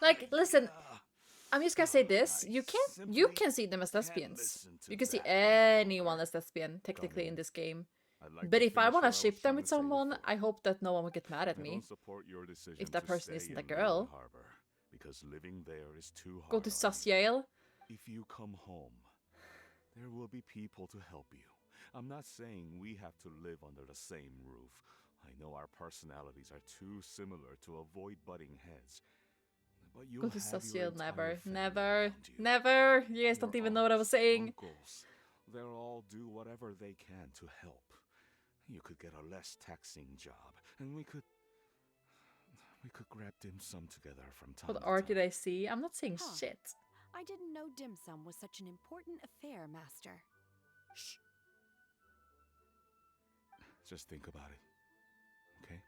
Like, listen, I'm just gonna say this: you can see them as lesbians. You can see anyone as lesbian technically in this game. But if I want to ship them with someone, I hope that no one will get mad at me. If that person isn't a girl. Because living there is too hard. Go to sus Yale. If you come home, there will be people to help you. I'm not saying we have to live under the same roof. I know our personalities are too similar to avoid butting heads. But you'll Go to have sus your Yale. entire family Never. around you. Never. You guys don't Your even know what I was saying. Uncles, they'll all do whatever they can to help. You could get a less taxing job, and we could grab dim sum together from time What to art time. did I see? I'm not saying Huh. shit. I didn't know dim sum was such an important affair, Master. Shh. Just think about it, okay?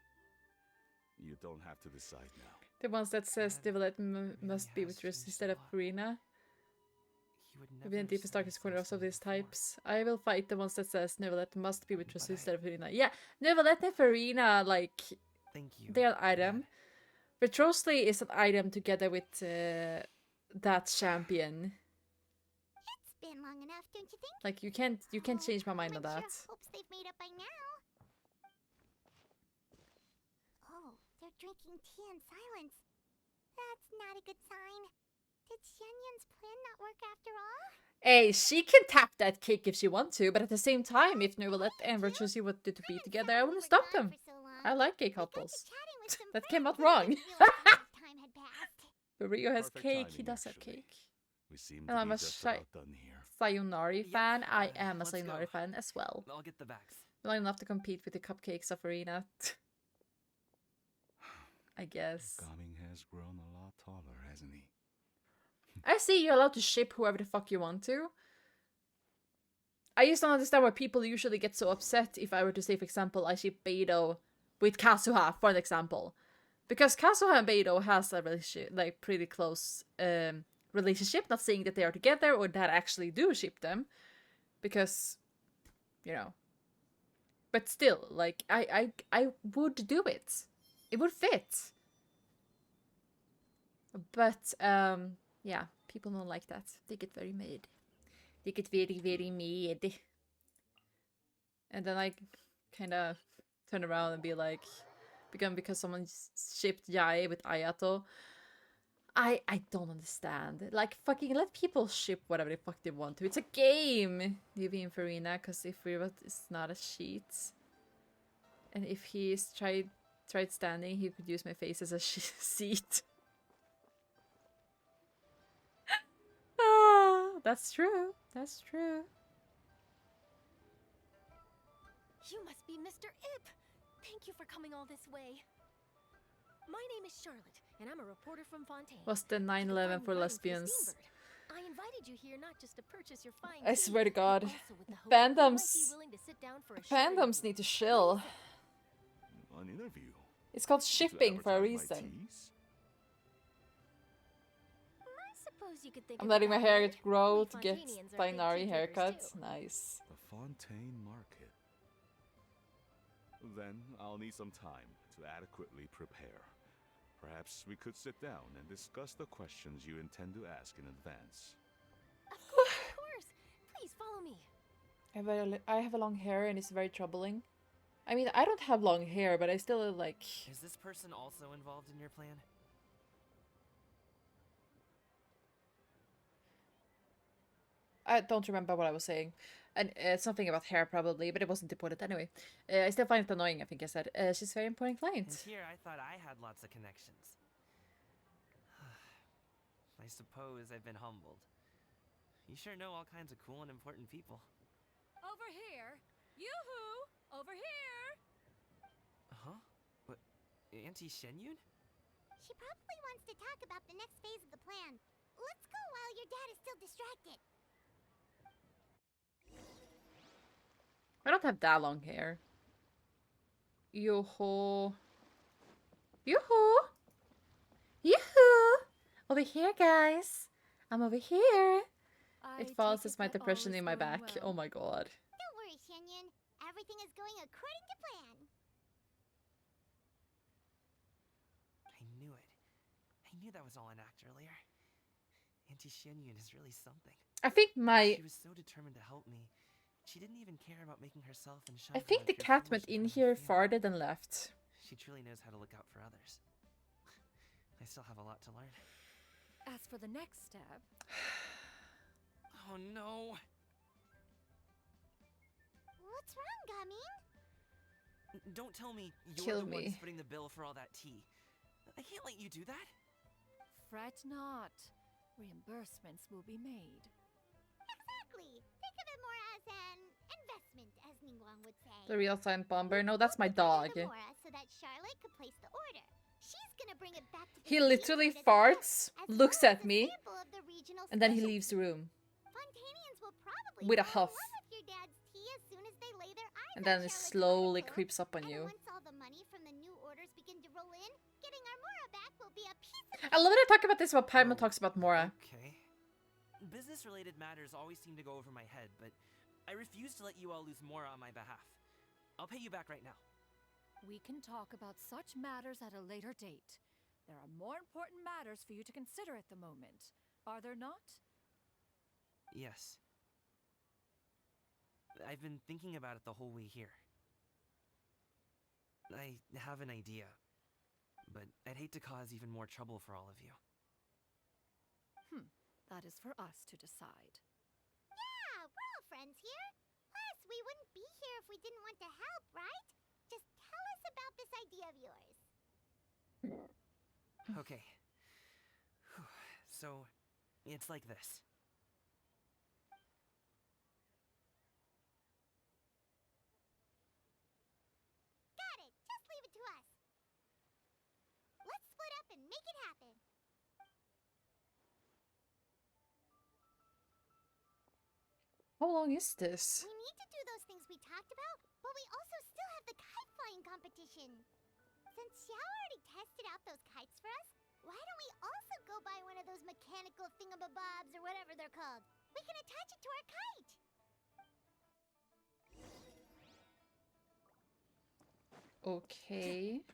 You don't have to decide now. The ones that says Devilet must be with Triss instead of Farina. Maybe in the deepest darkest corners of these types. I will fight the ones that says Neverlet must be with Triss instead of Farina. Yeah, Neverlet and Farina, like, Thank you. they're an item. Retrosely is an item together with that champion. It's been long enough, don't you think? Like, you can't change my mind on that. Sure hopes they've made up by now. Oh, they're drinking tea in silence. That's not a good sign. Did Xianyun's plan not work after all? Hey, she can tap that cake if she wants to, but at the same time, if Neverlet and Retrosly wanted to be together, I wouldn't stop them. I like gay couples. That came out wrong. But Rio has Perfect cake, he timing, does have actually. cake. We seem And to I'm be a just shy about done here. Sayonari fan. I am a let's Sayonari go. fan as well. I'll get the bags. Not enough to compete with the cupcakes of Arena. I guess. Gaming has grown a lot taller, hasn't he? I see you're allowed to ship whoever the fuck you want to. I just don't understand why people usually get so upset if I were to say, for example, I ship Beidou with Kazuha, for an example. Because Kazuha and Beidou has a relationship, like, pretty close relationship. Not saying that they are together or that I actually do ship them. Because, you know. But still, like, I would do it. It would fit. But, yeah, people don't like that. They get very mad. They get very, very mad. And then I kind of turn around and be like, because someone shipped Yae with Ayato. I don't understand. Like, fucking let people ship whatever the fuck they want to. It's a game! Yubi and Farina, because if Rivat is not a sheet. And if he's tried standing, he could use my face as a seat. Ah, that's true. That's true. You must be Mr. Ip! Thank you for coming all this way. My name is Charlotte, and I'm a reporter from Fontaine. What's the You can 9/11 find me for writing the lesbians? Steambird. I invited you here not just to purchase your fine I tea, swear to but God. also with the hope that you might be Fandoms. willing to sit down for a short Fandoms interview. need to chill. An interview. It's called To shipping for a advertise my reason. teas? I suppose you could think I'm of it letting my that hair way. grow We to get Fontainians are big binary tea drinkers, haircuts. too. Nice. The Fontaine Market. Then I'll need some time to adequately prepare. Perhaps we could sit down and discuss the questions you intend to ask in advance. Of course! Please follow me. I have a long hair and it's very troubling. I mean, I don't have long hair, but I still like... Is this person also involved in your plan? I don't remember what I was saying. And something about hair probably, but it wasn't important anyway. I still find it annoying, I think I said. She's a very important And client. here I thought I had lots of connections. I suppose I've been humbled. You sure know all kinds of cool and important people. Over here! Yoo-hoo! Over here! Huh? What? Auntie Shenyun? She probably wants to talk about the next phase of the plan. Let's go while your dad is still distracted. I don't don't have that long hair. Yoo-hoo. Yoo-hoo! Yoo-hoo! Over here, guys. I'm over here. It falls as my depression in my back. Oh my god. Don't worry, Xianyun. Everything is going according to plan. I knew it. I knew that was all an act earlier. Auntie Xianyun is really something. I think my... She was so determined to help me. She didn't even care about making herself and shine. I think the cat went in here, farted, and left. She truly knows how to look out for others. I still have a lot to learn. As for the next step... Oh no! What's wrong, Gaming? Don't tell me Kill you're the one me. splitting the bill for all that tea. I can't let you do that. Fret not. Reimbursements will be made. Exactly. Think of it more as an investment, as Ningguang would say. The real silent bomber. No, that's my dog. The Mora so that Charlotte could place the order. She's gonna bring it back to the He city literally with a farts, test, as looks well as at a me, sample of the regional and then he specialty. leaves the room. Fontanians will probably With a fall in huff. love with your dad's tea as soon as they lay their eyes And on then it Charlotte's slowly article. creeps up on And you. once all the money from the new orders begin to roll in, getting our Mora back will be a piece of I love it I talk about this while Paimon talks about Mora. Okay. Business-related matters always seem to go over my head, but I refuse to let you all lose more on my behalf. I'll pay you back right now. We can talk about such matters at a later date. There are more important matters for you to consider at the moment, are there not? Yes. I've been thinking about it the whole way here. I have an idea, but I'd hate to cause even more trouble for all of you. That is for us to decide. Yeah, we're all friends here. Plus, we wouldn't be here if we didn't want to help, right? Just tell us about this idea of yours. Okay. So, it's like this. Got it. Just leave it to us. Let's split up and make it happen. How long is this? We need to do those things we talked about, but we also still have the kite flying competition. Since Xiao already tested out those kites for us, why don't we also go buy one of those mechanical thingamabobs or whatever they're called? We can attach it to our kite. Okay.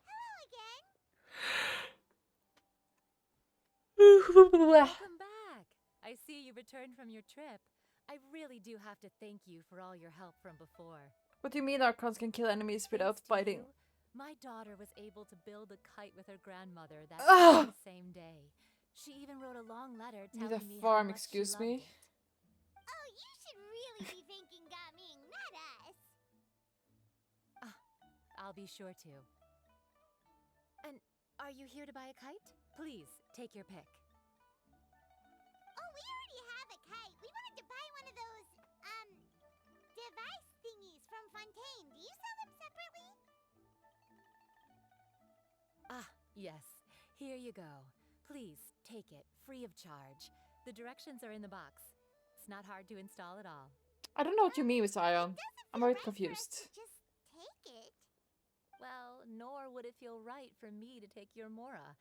Hello again. Welcome back. I see you returned from your trip. I really do have to thank you for all your help from before. What do you mean Archons can kill enemies without Thanks to fighting? you, my daughter was able to build a kite with her grandmother that Ugh! very same day. She even wrote a long letter Need telling a me farm, how much excuse she me? loved it. Oh, you should really be thanking Gaming, not us. I'll be sure to. And are you here to buy a kite? Please, take your pick. Oh, we already have a kite. We wanted to buy one of those, device thingies from Fontaine. Do you sell them separately? Ah, yes. Here you go. Please, take it, free of charge. The directions are in the box. It's not hard to install at all. I don't know what you mean with Ion. I'm a bit Right for us confused. to just take it. Well, nor would it feel right for me to take your Mora.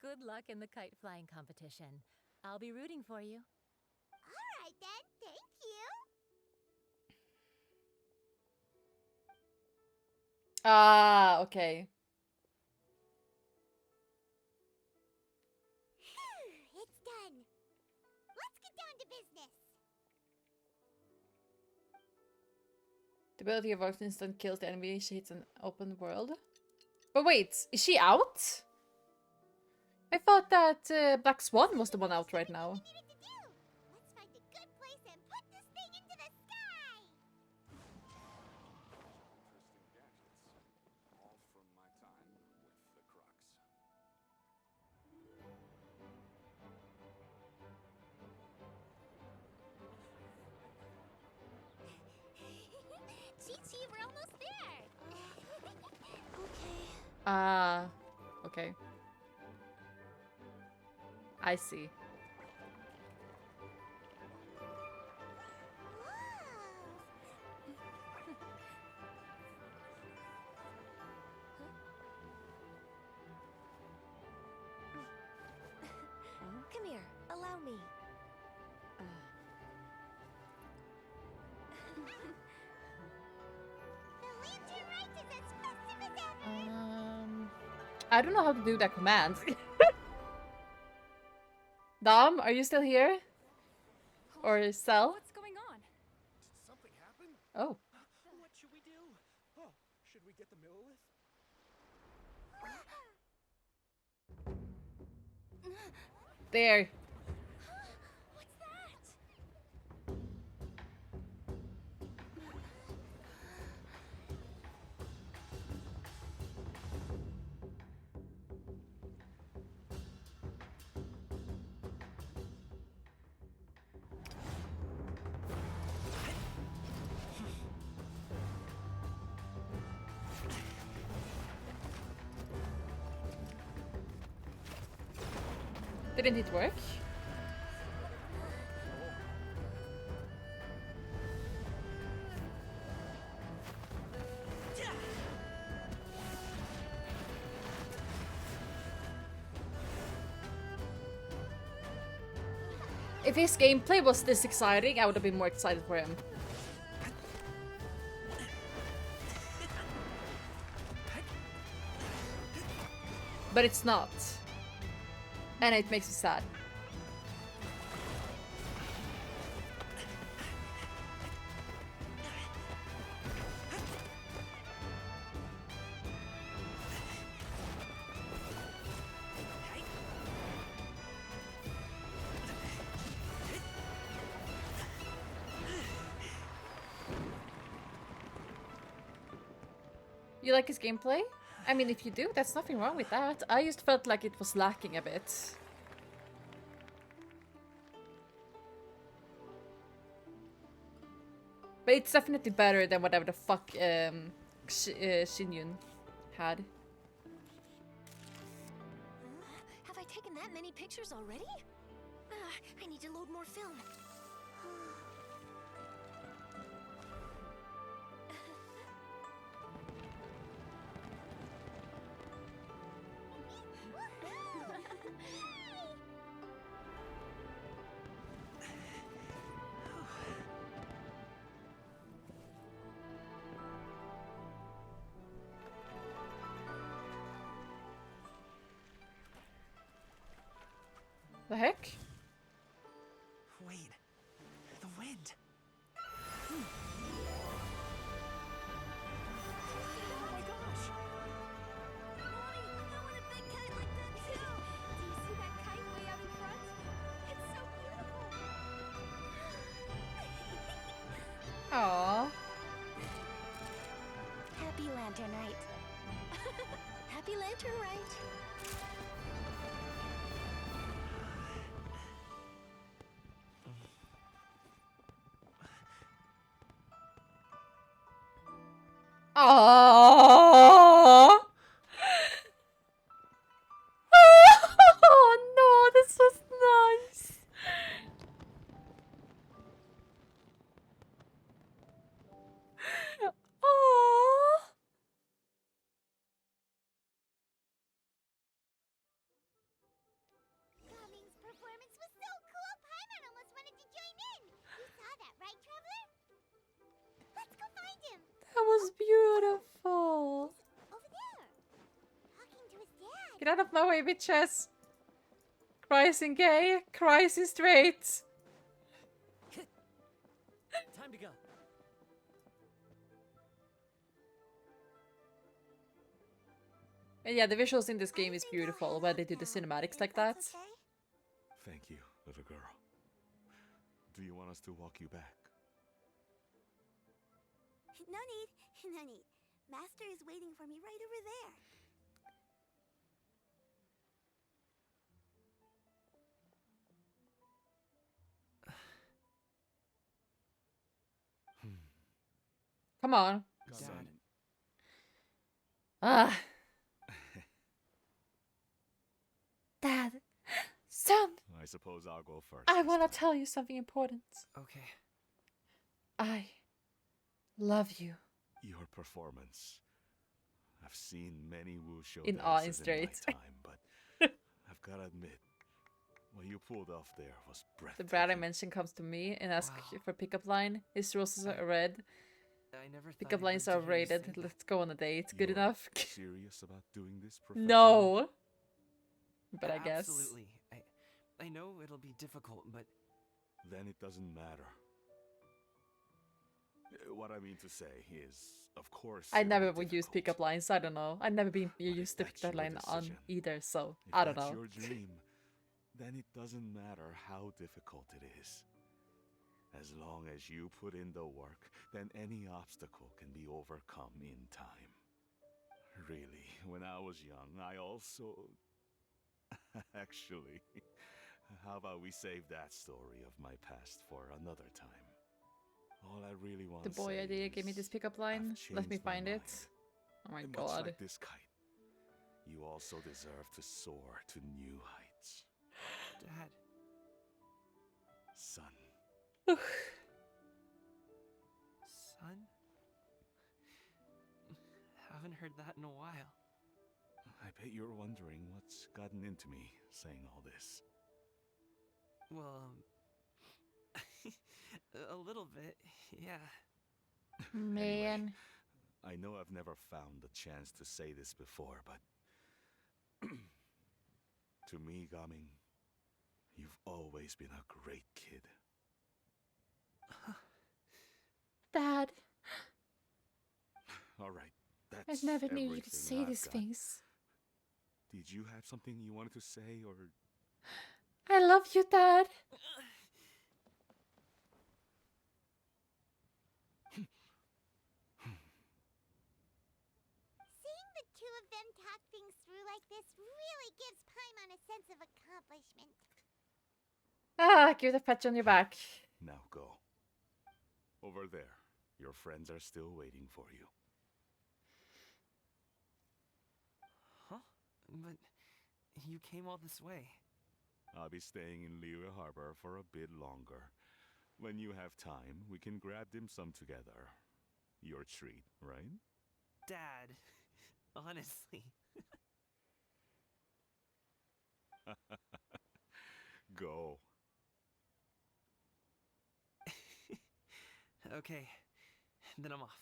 Good luck in the kite flying competition. I'll be rooting for you. All right then, thank you. Ah, okay. It's done. Let's get down to business. The ability of Vox instant kills the enemy. She hits an open world. But wait, is she out? I thought that Black Swan was the one out right now. We needed to do. Let's find a good place and put this thing into the sky. Interesting gadgets. All from my time with the Crux. Chi-Chi, we're almost there. Ah, okay. I see. Come here, allow me. The lantern rite is as festive as ever! I don't know how to do that command. Dom, are you still here? Or Cell? What's going on? Did something happen? Oh. What should we do? Oh, should we get the Millilith? There. What's that? Didn't it work? If his gameplay was this exciting, I would have been more excited for him. But it's not. And it makes me sad. You like his gameplay? I mean, if you do, there's nothing wrong with that. I just felt like it was lacking a bit. But it's definitely better than whatever the fuck Shinyun had. Have I taken that many pictures already? I need to load more film. The heck? Wait. The wind. Oh my gosh! Mommy, I want a big kite like that too! Do you see that kite way out in front? It's so beautiful! Aww. Happy Lantern Rite. Happy Lantern Rite. Aww. Oh no, this was nice. Aww. Cummings' performance was so cool, Paimon almost wanted to join in! You saw that, right, Traveler? Let's go find him! That was beautiful. Over there! Talking to his dad! Get out of my way, bitches. Crising gay, crising straight. Time to go. And yeah, the visuals in this game is beautiful when they do the cinematics like that. Thank you, little girl. Do you want us to walk you back? No need, no need. Master is waiting for me right over there. Come on. Son. Ah. suppose I'll go first. I want to tell you something important. Okay. I love you. Your performance. I've seen many wuxia In awe and dances in straight. my time, but I've gotta admit, what you pulled off there was The breathtaking. brat I mentioned comes to me and asks for pickup line. His roses are red. I never thought Pickup I'd lines live are to hear you say rated. that. Let's go on a date. Good You're enough? serious about doing this professionally? No. But I guess. Absolutely. I know it'll be difficult, but Then it doesn't matter. What I mean to say is, of course, I it'll never be would use difficult. pickup lines. I don't know. I've never been if used to pick that's that your line on decision, either, so If I don't that's know. your dream, then it doesn't matter how difficult it is. As long as you put in the work, then any obstacle can be overcome in time. Really, when I was young, I also... Actually, how about we save that story of my past for another time? All I really want The to boy say idea is gave me this pickup line. I've Let me changed my find it. mind. Oh my And god. much like this kite, you also deserve to soar to new heights. Dad. Son. Son? Haven't heard that in a while. I bet you're wondering what's gotten into me saying all this. Well, a little bit, yeah. Man. I know I've never found the chance to say this before, but to me, Gaming, you've always been a great kid. Dad, All right, I that's never knew you could everything say I've these got. things. Did you have something you wanted to say, or... I love you, Dad. Seeing the two of them talk things through like this really gives Paimon a sense of accomplishment. Ah, give the patch on your back. Now go. Over there. Your friends are still waiting for you. Huh? But you came all this way. I'll be staying in Liyue Harbor for a bit longer. When you have time, we can grab dim sum together. Your treat, right? Dad, honestly. Go. Okay, then I'm off.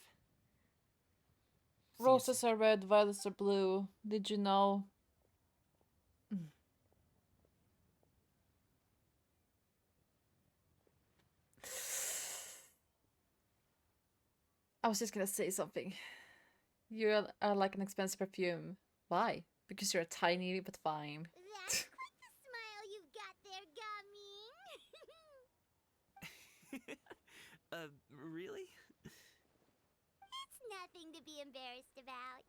See you Roses are red, violets are blue. Did you know? I was just gonna say something. You are like an expensive perfume. Why? Because you're tiny but fine. That's quite the smile you've got there, Gaming. Really? It's nothing to be embarrassed about.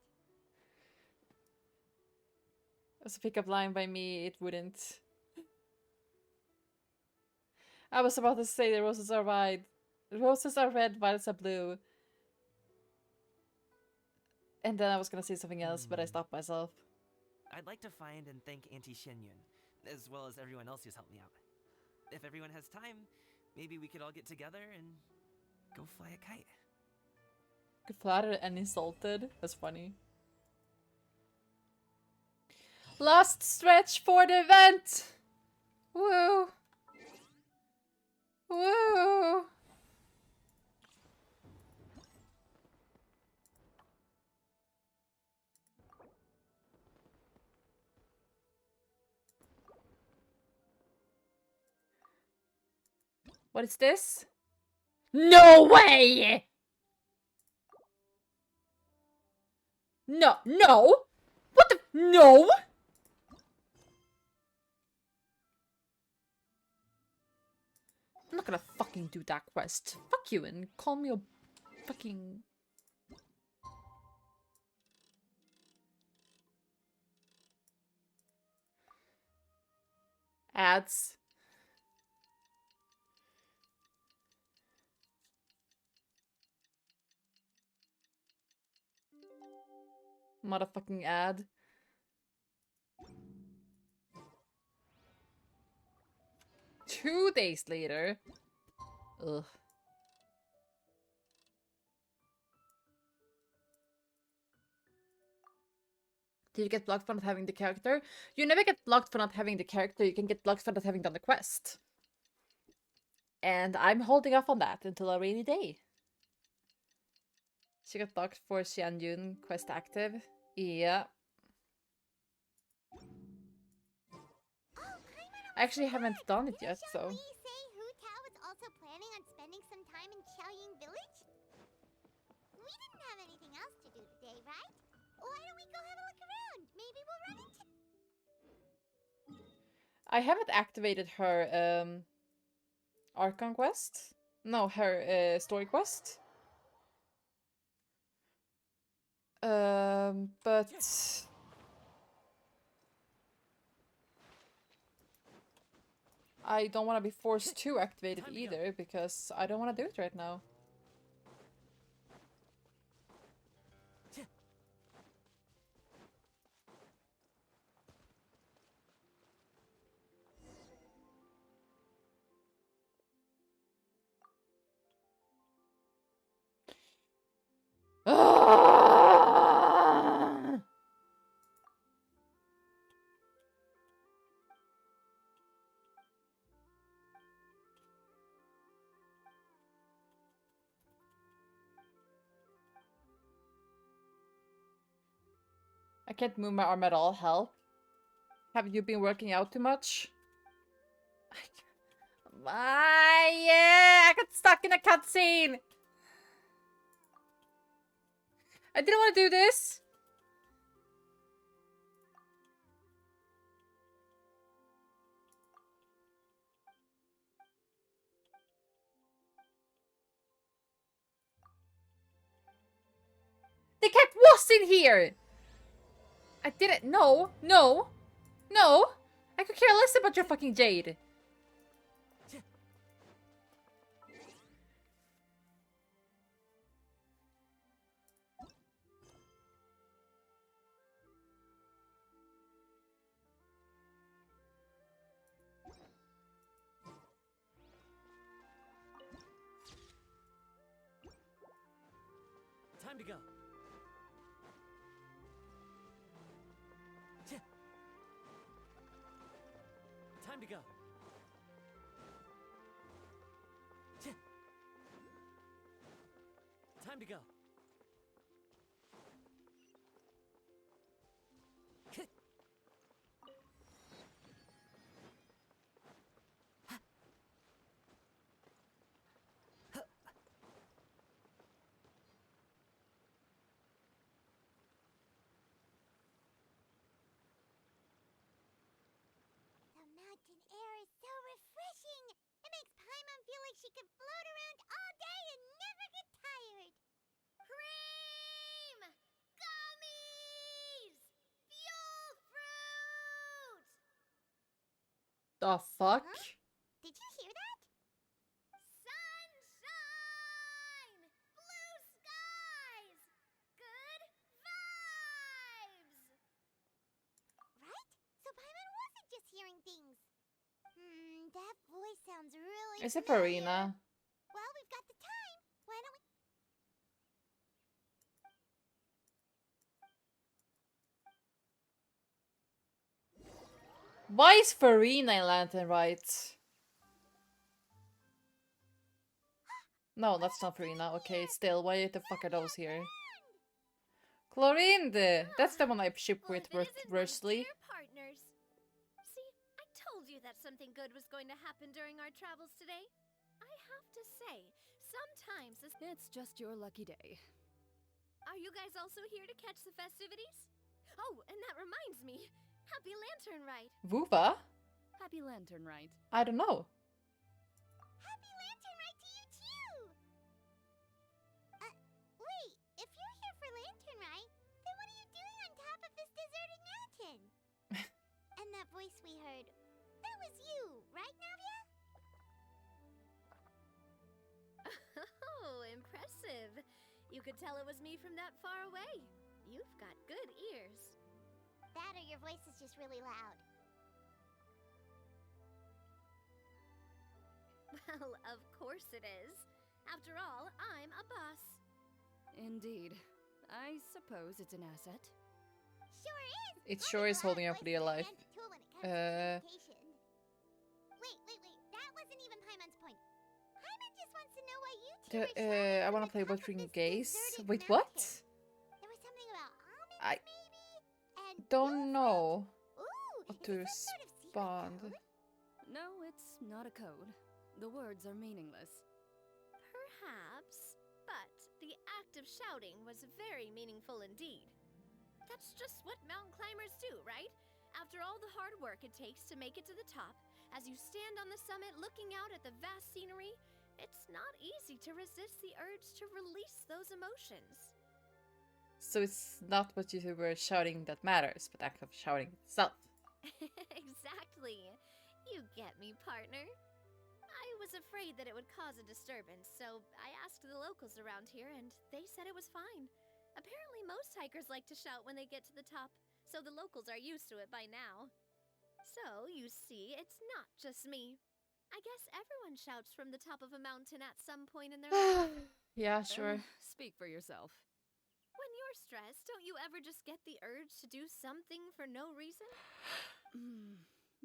As a pickup line by me, it wouldn't. I was about to say the roses are white. Roses are red, violets are blue. And then I was gonna say something else, but I stopped myself. I'd like to find and thank Auntie Shenyun, as well as everyone else who's helped me out. If everyone has time, maybe we could all get together and go fly a kite. Good flattered and insulted. That's funny. Last stretch for the event! Woo! Woo! What is this? No way! No, no! What the? No! I'm not gonna fucking do that quest. Fuck you and call me a fucking... Ads. Motherfucking ad. 2 days later. Ugh. Did you get blocked for not having the character? You never get blocked for not having the character. You can get blocked for not having done the quest. And I'm holding off on that until a rainy day. She got blocked for Xianyun quest active. Yeah. I actually haven't done it yet, so. Say Hu Tao was also planning on spending some time in Xiaoying Village? We didn't have anything else to do today, right? Why don't we go have a look around? Maybe we'll run into... I haven't activated her Archon quest. No, her story quest. But I don't want to be forced to activate it either because I don't want to do it right now. I can't move my arm at all. Help. Have you been working out too much? Yeah, I got stuck in a cutscene. I didn't want to do this. The cat was in here. I didn't. No, no, no. I could care less about your fucking Jade. Time to go. Time to go. Time to go. The mountain air is so refreshing. It makes Paimon feel like she could float around all day and never get tired. Cream! Gummies! Fuel fruit! The fuck? Huh? Did you hear that? Sunshine! Blue skies! Good vibes! Right? So Paimon wasn't just hearing things. That voice sounds really Is it familiar. Farina? Well, we've got the time. Why don't we... Why is Farina in Lantern right? No, that's not Farina. Okay, still, why the fuck are those here? Chlorinde! That's the one I ship with Worsley. partners. See, I told you that something good was going to happen during our travels today. I have to say, sometimes this... It's just your lucky day. Are you guys also here to catch the festivities? Oh, and that reminds me. Happy Lantern Rite. Vuva? Happy Lantern Rite. I don't know. Happy Lantern Rite to you too! Wait, if you're here for Lantern Rite, then what are you doing on top of this deserted mountain? And that voice we heard, that was you, right, Navia? Oh, impressive. You could tell it was me from that far away. You've got good ears. That or your voice is just really loud. Well, of course it is. After all, I'm a boss. Indeed. I suppose it's an asset. Sure is. It sure is holding up for dear life. Wait. That wasn't even Paimon's point. Paimon just wants to know why you two were shouting I from wanna the play top of Watching this Gaze. deserted Wait, mountain. what? There was something about almonds, I maybe? And don't know ooh, what is to this some sort of secret respond. code? No, it's not a code. The words are meaningless. Perhaps, but the act of shouting was very meaningful indeed. That's just what mountain climbers do, right? After all the hard work it takes to make it to the top, as you stand on the summit looking out at the vast scenery, it's not easy to resist the urge to release those emotions. So it's not what you were shouting that matters, but the act of shouting itself. Exactly. You get me, partner. I was afraid that it would cause a disturbance, so I asked the locals around here, and they said it was fine. Apparently, most hikers like to shout when they get to the top, so the locals are used to it by now. So, you see, it's not just me. I guess everyone shouts from the top of a mountain at some point in their life. Yeah, sure. Speak for yourself. When you're stressed, don't you ever just get the urge to do something for no reason?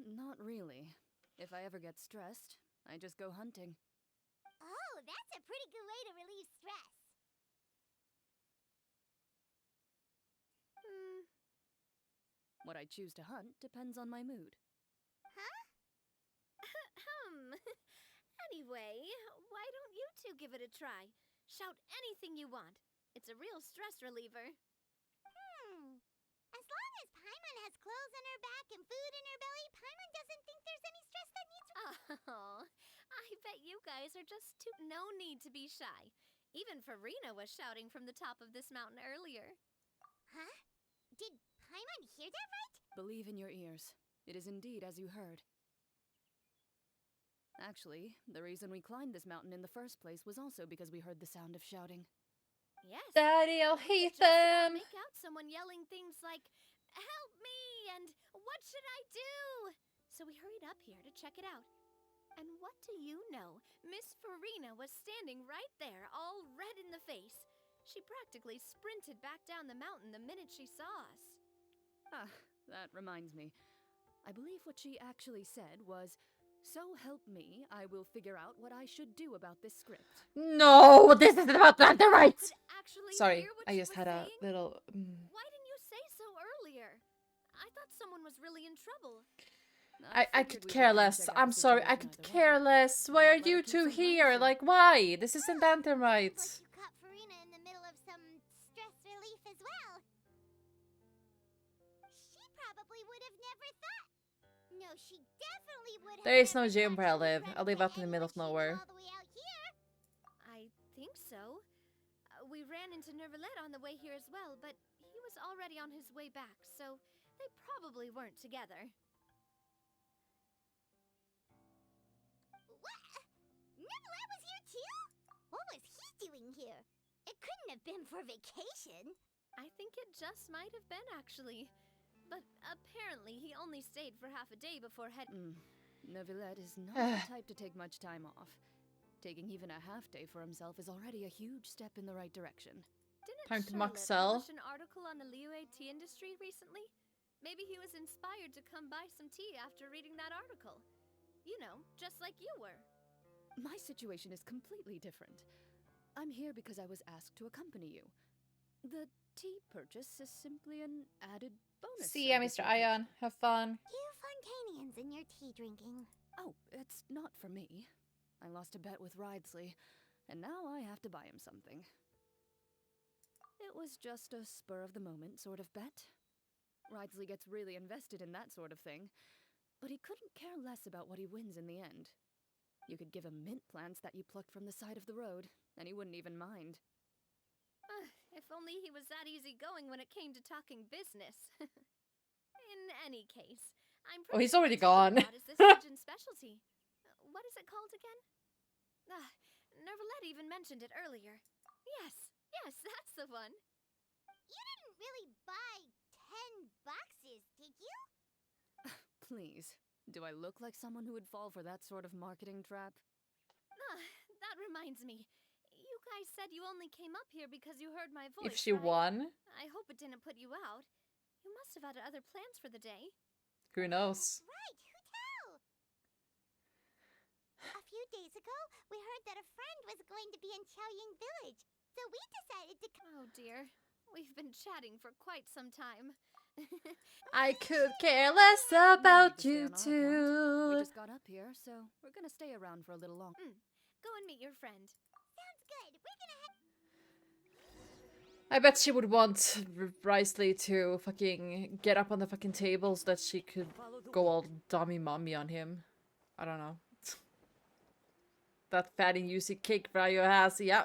Not really. If I ever get stressed, I just go hunting. Oh, that's a pretty good way to relieve stress. What I choose to hunt depends on my mood. Huh? Anyway, why don't you two give it a try? Shout anything you want. It's a real stress reliever. As long as Paimon has clothes on her back and food in her belly, Paimon doesn't think there's any stress that needs... Oh, I bet you guys are just too... No need to be shy. Even Farina was shouting from the top of this mountain earlier. Huh? Did Paimon hear that right? Believe in your ears. It is indeed as you heard. Actually, the reason we climbed this mountain in the first place was also because we heard the sound of shouting. Yes. Daddy, I'll hate Just about them! make out someone yelling things like, "Help me!" and "What should I do?" So we hurried up here to check it out. And what do you know? Miss Farina was standing right there, all red in the face. She practically sprinted back down the mountain the minute she saw us. Ah, that reminds me. I believe what she actually said was, "So help me, I will figure out what I should do about this script." No, this isn't about the rights! Sorry, I just had a little... Why didn't you say so earlier? I thought someone was really in trouble. I could care less. I'm sorry, I could care less. Why are you two here? Like, why? This isn't anthem rights. You caught Farina in the middle of some stress relief as well. She probably would have never thought. No, she definitely would have. There is no never gym thought where I she would live. run I live into out in the middle of anyone she knew nowhere. all the way out here. I think so. We ran into Nervalet on the way here as well, but he was already on his way back, so they probably weren't together. What? Nervalet was here too? What was he doing here? It couldn't have been for vacation. I think it just might have been, actually. But apparently he only stayed for half a day before Neuvillette is not the type to take much time off. Taking even a half day for himself is already a huge step in the right direction. Didn't Time to Charlotte Maxell. publish an article on the Liyue tea industry recently? Maybe he was inspired to come buy some tea after reading that article. You know, just like you were. My situation is completely different. I'm here because I was asked to accompany you. The tea purchase is simply an added bonus. See ya, Mr. Ion. Have fun. You Fontanians and your tea drinking. Oh, it's not for me. I lost a bet with Ridesley, and now I have to buy him something. It was just a spur-of-the-moment sort of bet. Ridesley gets really invested in that sort of thing, but he couldn't care less about what he wins in the end. You could give him mint plants that you plucked from the side of the road, and he wouldn't even mind. If only he was that easygoing when it came to talking business. In any case, I'm Oh, pretty he's sure already tea gone. is this region's specialty. What is it called again? Nervalet even mentioned it earlier. Yes, that's the one. You didn't really buy 10 boxes, did you? Please, do I look like someone who would fall for that sort of marketing trap? reminds me. You guys said you only came up here because you heard my voice, If she right? won, I hope it didn't put you out. You must have had other plans for the day. who knows? Right, who tell? A few days ago, we heard that a friend was going to be in Chaoying Village, so we decided to come. Oh dear. We've been chatting for quite some time. I could care less about you We two. just got up here, so we're gonna stay around for a little longer. Go and meet your friend. Sounds good. We're gonna head. I bet she would want Risley to fucking get up on the fucking table so that she could go all dummy mommy on him. I don't know. That fatty juicy cake Brayo has, yeah.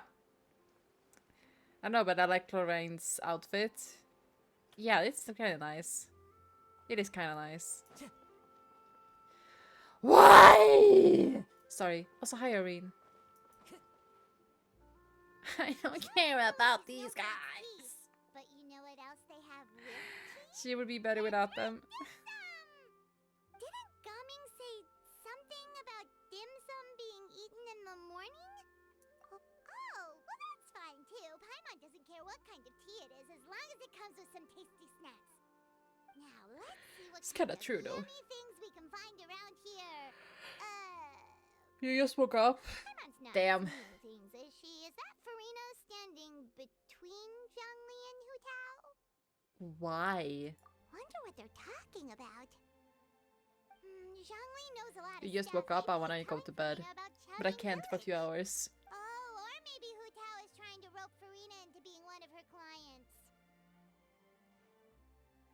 I know, but I like Lorraine's outfit. Yeah, it's kind of nice. It is kind of nice. Why? Sorry. Also, hi, Irene. I don't care about these guys. But you know what else they have with tea? She would be better without them. Didn't Gaming say something about dim sum being eaten in the morning? Oh, well that's fine too. Paimon doesn't care what kind of tea it is as long as it comes with some tasty snacks. Now let's see what It's kind kinda of true, though. yummy things we can find around here. You just woke up. Paimon's not Damn. seeing things, is she? Is that Farina standing between Zhongli and Hu Tao? Why? Wonder what they're talking about. Zhongli knows a lot You of just stuff. woke up, I Maybe wanna he go told to bed. Farina about But I Chaoying can't for a few Village. hours. Oh, or maybe Hu Tao is trying to rope Farina into being one of her clients.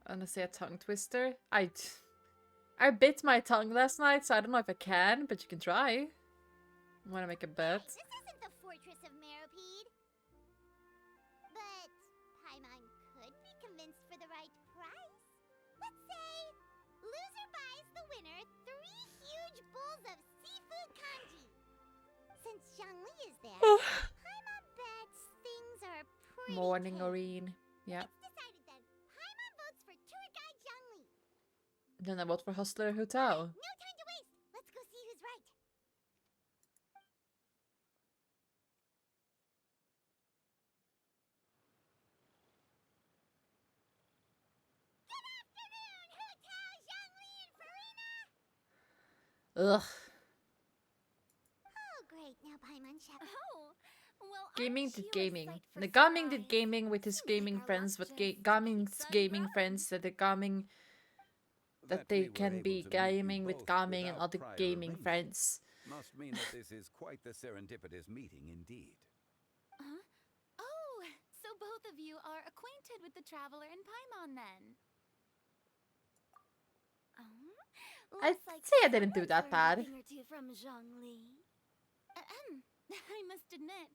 I'm gonna say a tongue twister. I bit my tongue last night, so I don't know if I can, but you can try. Wanna make a bet? This isn't the Fortress of Meropide. But Paimon could be convinced for the right price. Let's say loser buys the winner 3 huge bowls of seafood kanji. Since Zhongli is there, Paimon bets things are pretty Morning, tame. Irene. Yeah. It's decided then. Paimon votes for tour guide Zhongli. Then I vote for Hustler Hu Tao. No time to waste. Let's go see who's right. Good afternoon, Hu Tao, Zhongli, and Farina. Ugh. Oh, great. Now Paimon shall. Oh, well, Gaming aren't did you a gaming. sight for The Gaming did surprise? gaming with his Seems like gaming our friends, luck but just Gaming's keeps on gaming growing. friends said the Gaming that they we were can able be to meet you gaming with both Gaming and without other prior gaming arrangement friends. Must mean that this is quite the serendipitous meeting indeed. Huh? Oh, so both of you are acquainted with the traveler in Paimon then? I'd say I didn't do that bad. Thing or two from Zhongli. I must admit,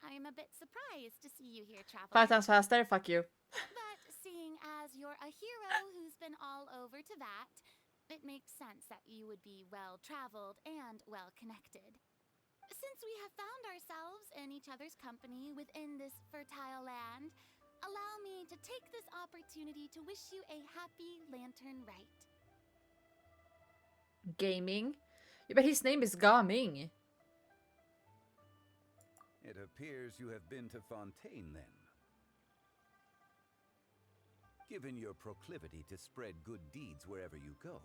I am a bit surprised to see you here, traveler. 5 times faster, fuck you. But seeing as you're a hero who's been all over to that, it makes sense that you would be well-traveled and well-connected. Since we have found ourselves in each other's company within this fertile land, allow me to take this opportunity to wish you a happy lantern rite. Gaming? Yeah, but his name is Gaming. It appears you have been to Fontaine then. Given your proclivity to spread good deeds wherever you go,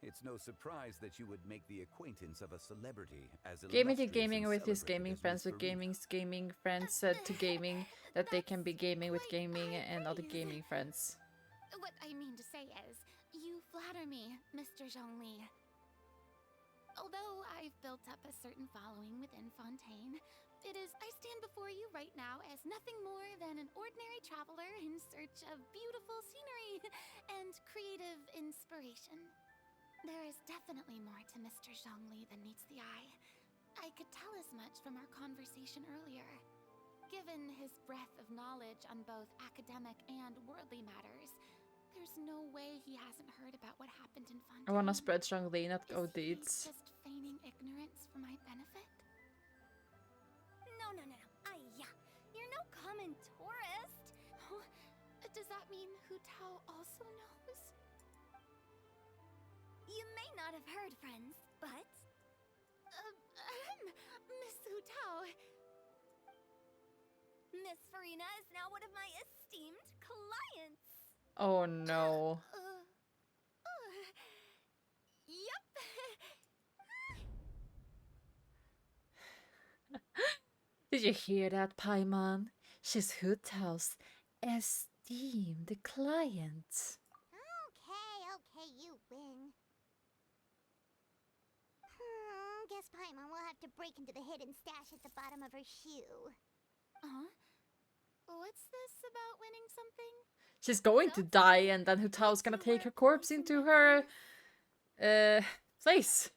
it's no surprise that you would make the acquaintance of a celebrity as Gaming did illustrious gaming and with his celebrated gaming as friends, Miss but Farina. Gaming's gaming friends said to Gaming that they can be gaming with Gaming and other gaming friends. What I mean to say is, you flatter me, Mr. Zhongli. Although I've built up a certain following within Fontaine, I stand before you right now as nothing more than an ordinary traveler in search of beautiful scenery and creative inspiration. There is definitely more to Mr. Zhongli than meets the eye. I could tell as much from our conversation earlier. Given his breadth of knowledge on both academic and worldly matters, there's no way he hasn't heard about what happened in Fontaine. I wanna spread strongly, not go Is he deeds. just feigning ignorance for my benefit? No. Yeah. You're no common tourist. Oh, does that mean Hu Tao also knows? You may not have heard, friends, but Miss Hu Tao. Miss Farina is now one of my esteemed clients. Oh no. Yup. Did you hear that, Paimon? She's Hu Tao's esteemed client. Okay, you win. Guess Paimon will have to break into the hidden stash at the bottom of her shoe. What's this about winning something? She's going to die, and then Hu Tao's gonna take her corpse into her place.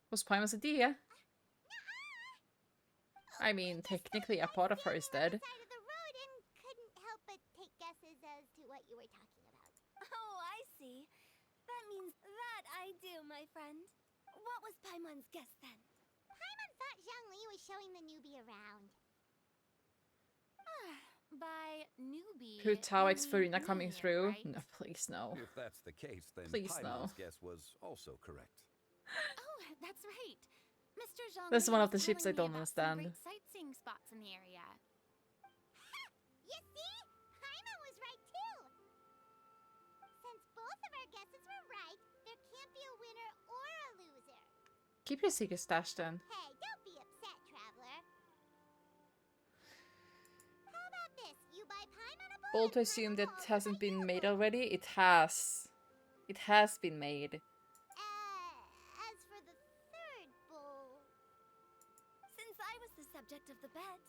Was Paimon's idea? I mean, technically a part of her is dead. Side of the road and couldn't help but take guesses as to what you were talking about. Oh, I see. That means that I do, my friend. What was Paimon's guess then? Paimon thought Zhangli was showing the newbie around. By newbie. Hu Tao you X mean Farina me, coming through. right? No, please no. If that's the case, then Please, no. Paimon's guess was also correct. Oh, that's right. Mr. Zhang That's one of the was ships I telling don't me about some understand. great sightseeing spots in the area. You see? Paimon was right too! Since both of our guesses were right, there can't be a winner or a loser. Keep your secret stash then. Hey, don't be upset, traveler. How about this? You buy Paimon a bowl Bold to assume that it hasn't been made already. It has. It has been made. As for the third bowl... Since I was the subject of the bet,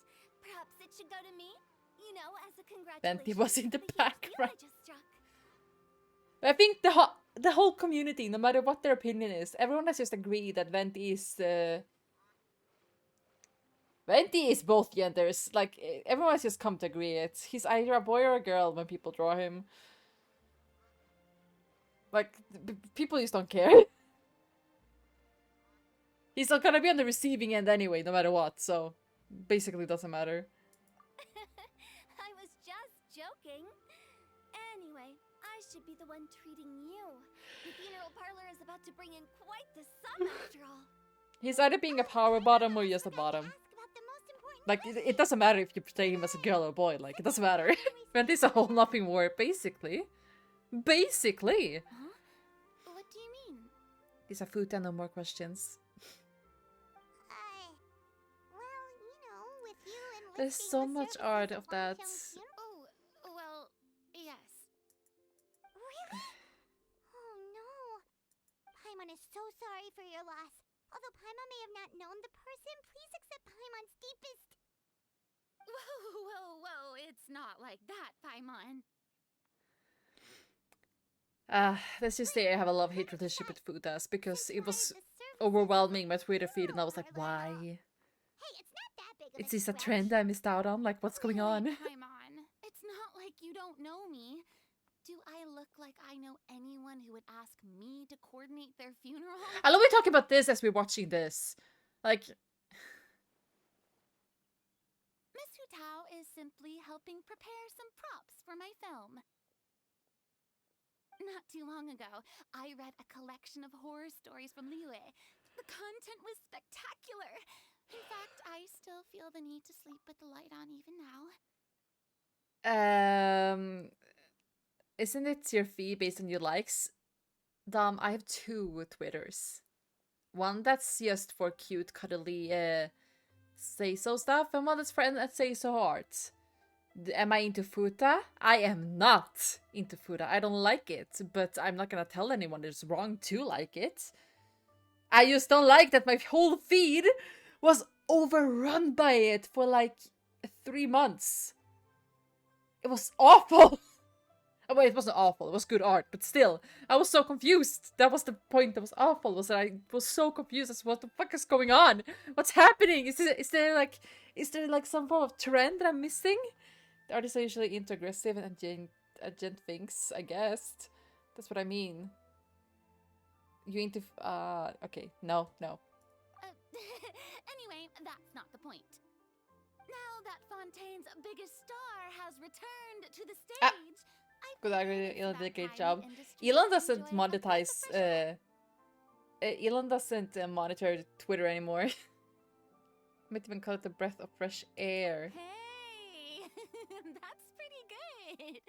perhaps it should go to me? You know, as a congratulations. Venti was in the for huge back, deal right? I just struck. I think the whole community, no matter what their opinion is, everyone has just agreed that Venti is both genders. Like, everyone has just come to agree he's either a boy or a girl when people draw him. Like, people just don't care. He's not gonna be on the receiving end anyway, no matter what, so basically doesn't matter. I was just joking. Anyway, I should be the one treating you. The funeral parlor is about to bring in quite the sum after all. He's either being a power bottom or just a bottom. Like, it doesn't matter if you portray him as a girl or a boy, like, it doesn't matter. Venti's a whole nothing war, basically. Basically! Huh? What do you mean? He's a food and no more questions. Well, you know, with you and There's so much art of that. Oh, well, yes. Really? Oh no. Paimon is so sorry for your loss. Although Paimon may have not known the person, please accept Paimon's deepest... Whoa, it's not like that, Paimon. Let's just say I have a love-hate relationship with Futas because it was overwhelming my Twitter feed and I was like, why? Hey, it's not that big of Is this a trend I missed out on? Like, what's going on? Paimon, it's not like you don't know me. Do I look like I know anyone who would ask me to coordinate their funeral? I love we talking about this as we're watching this. Like... Miss Hu Tao is simply helping prepare some props for my film. Not too long ago, I read a collection of horror stories from Liyue. The content was spectacular. In fact, I still feel the need to sleep with the light on even now. Isn't it your feed based on your likes? Dom, I have 2 Twitters. One that's just for cute, cuddly, say-so stuff, and one that's for say-so art. Am I into Futa? I am not into Futa. I don't like it, but I'm not gonna tell anyone it's wrong to like it. I just don't like that my whole feed was overrun by it for like 3 months. It was awful. Oh, wait, it wasn't awful. It was good art, but still, I was so confused. That was the point that was awful, was that I was so confused as to what the fuck is going on? What's happening? Is there like some form of trend that I'm missing? The artists are usually into aggressive and gent things, I guess. That's what I mean. You into okay, no. Anyway, that's not the point. Now that Fontaine's biggest star has returned to the stage, Good, Elon did a great job. Elon doesn't monetize. Elon doesn't monitor Twitter anymore. Might even call it a breath of fresh air. Hey, that's pretty good.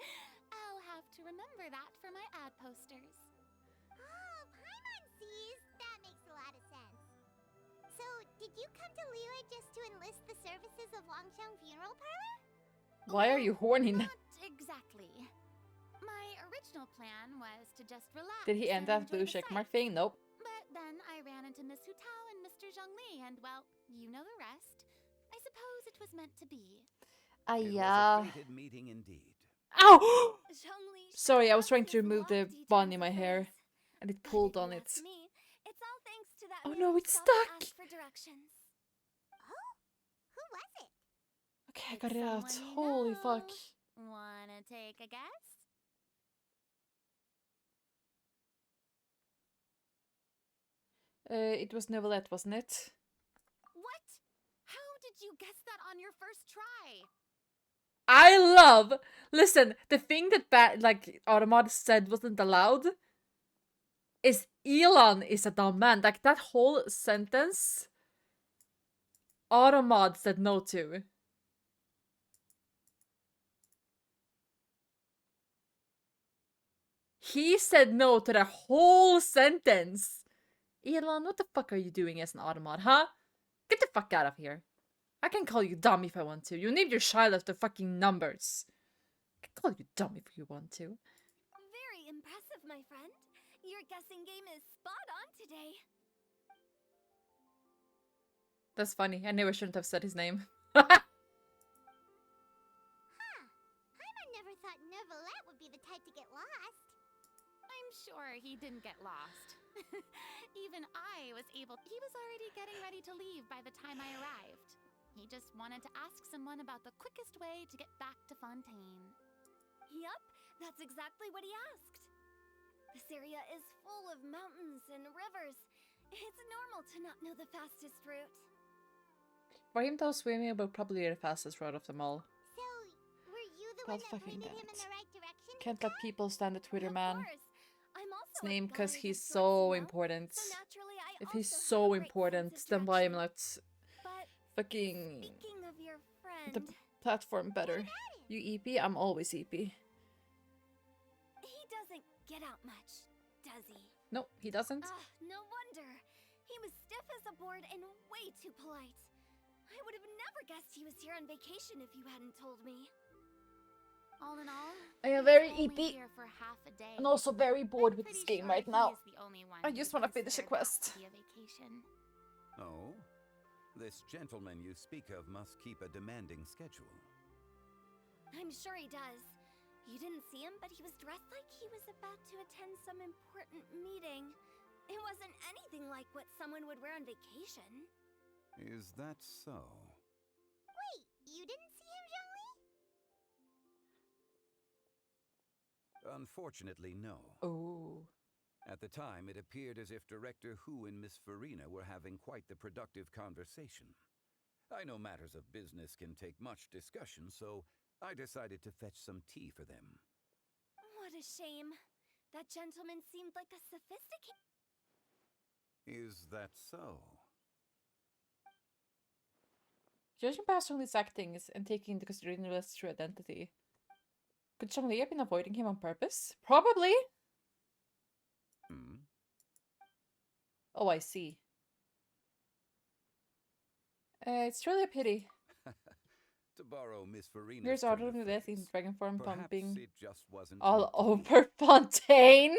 I'll have to remember that for my ad posters. Oh, Paimon sees. That makes a lot of sense. So, did you come to Liyue just to enlist the services of Longsheng Funeral Parlor? Why are you horny now? Not exactly. My original plan was to just relax. Did he end and that blue enjoy the checkmark sights. thing? Nope. But then I ran into Miss Hu Tao and Mr. Zhongli, and well, you know the rest. I suppose it was meant to be. It was Yeah. a fated meeting indeed. Ow! Zhongli Sorry, I was showed trying us to his remove the lofty bun terms in of my hair, praise. and it But pulled if on you it. ask me, it's all thanks to that Oh man no, it's himself who stuck! asked for directions. Oh, who was it? Okay, I It's got it out. someone you Holy know. fuck. Wanna take a guess? It was Novelette, wasn't it? What? How did you guess that on your first try? I love. Listen, the thing that Automod said wasn't allowed is Elon is a dumb man. Like that whole sentence, Automod said no to. He said no to the whole sentence. Elon, what the fuck are you doing as an Automod, huh? Get the fuck out of here. I can call you dumb if I want to. You named your child after fucking numbers. I can call you dumb if you want to. Very impressive, my friend. Your guessing game is spot on today. That's funny. I never shouldn't have said his name. Huh. Paimon never thought Neuvillette would be the type to get lost. I'm sure he didn't get lost. Even I was able. He was already getting ready to leave by the time I arrived. He just wanted to ask someone about the quickest way to get back to Fontaine. Yup, that's exactly what he asked. This area is full of mountains and rivers. It's normal to not know the fastest route. For him though, swimming will probably be the fastest route of them all. So, were you the God one that fucking pointed damn him in it. the right direction? Can't let people stand the Twitter Of man. course. I'm also His name a because guide he's of sorts, so you know? important. So naturally, I If also he's have a so great important, sense of then why am direction. not But fucking speaking of your the friend, platform better? You EP? I'm always EP. he doesn't get out much, does he? No, he doesn't. No wonder. He was stiff as a board and way too polite. I would have never guessed he was here on vacation if you hadn't told me. All in all, I am he was very only EP here for half a day. and also very bored I'm with this pretty game sure right he now. is the only one I who just would want to finish a consider that quest. to be a vacation. Oh? This gentleman you speak of must keep a demanding schedule. I'm sure he does. You didn't see him, but he was dressed like he was about to attend some important meeting. It wasn't anything like what someone would wear on vacation. Is that so? Wait, you didn't see him, Zhongli? Unfortunately, no. Oh. At the time, it appeared as if Director Hu and Miss Farina were having quite the productive conversation. I know matters of business can take much discussion, so I decided to fetch some tea for them. What a shame. That gentleman seemed like a sophisticated... Is that so? Judging by Zhongli's acting and taking into consideration his true identity, could Zhongli have been avoiding him on purpose? Probably! Hmm? Oh, I see. It's really a pity. To borrow Miss Farina's Here's turn Auto of Death in phrase, dragon form perhaps pumping it just wasn't all meant to be. over Fontaine?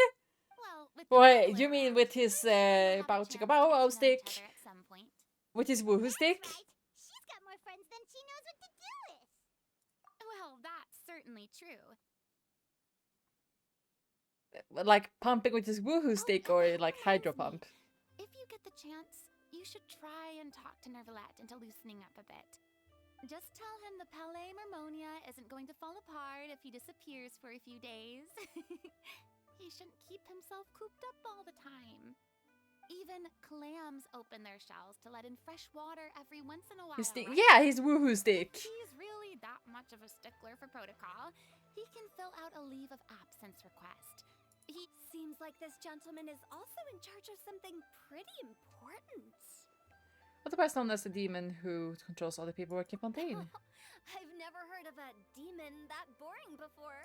Well, with the Wait, people you mean around, with his I'm sure you'll have a bow chance chicka to bow get to wow know each stick? other at some point. With his woohoo stick? Right. She's got more friends than she knows what to do with. Well, that's certainly true. Like pumping with his woohoo stick or like hydro Reminds me, pump? If you get the chance, you should try and talk to Neuvillette into loosening up a bit. Just tell him the Palais Mermonia isn't going to fall apart if he disappears for a few days. He shouldn't keep himself cooped up all the time. Even clams open their shells to let in fresh water every once in a while. His stick? right? Yeah, his woohoo stick. If he's really that much of a stickler for protocol, he can fill out a leave of absence request. He seems like this gentleman is also in charge of something pretty important. otherwise known as the demon who controls all the paperwork in Fontaine. I've never heard of a demon that boring before.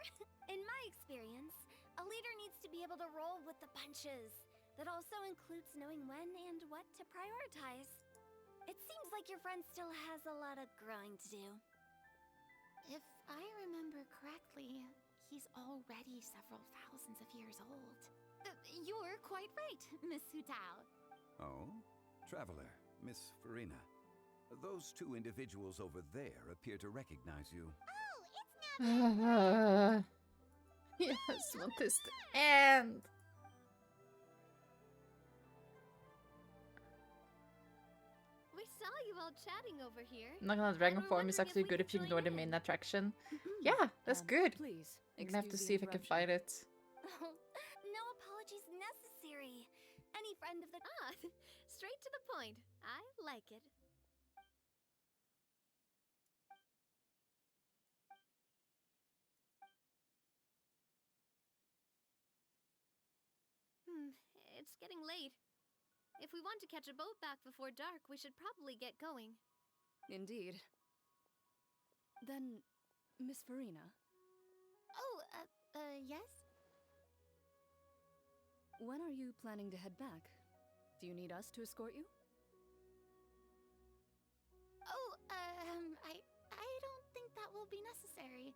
In my experience, a leader needs to be able to roll with the punches. That also includes knowing when and what to prioritize. It seems like your friend still has a lot of growing to do. If I remember correctly, he's already several thousands of years old. You're quite right, Miss Hutao. Oh? Traveler, Miss Farina. Those two individuals over there appear to recognize you. Oh, Yes, want this to end. We saw you all chatting over here. Not gonna dragon and we're form is wondering actually if we good could if you join ignore the in. main attraction. Yeah, that's good. Please, I'm gonna have to excuse see the if I can interruption. find it. No apologies necessary. Any friend of the straight to the point. I like it. It's getting late. If we want to catch a boat back before dark, we should probably get going. Indeed. Then, Miss Farina, Oh, yes? when are you planning to head back? Do you need us to escort you? Oh, I don't think that will be necessary.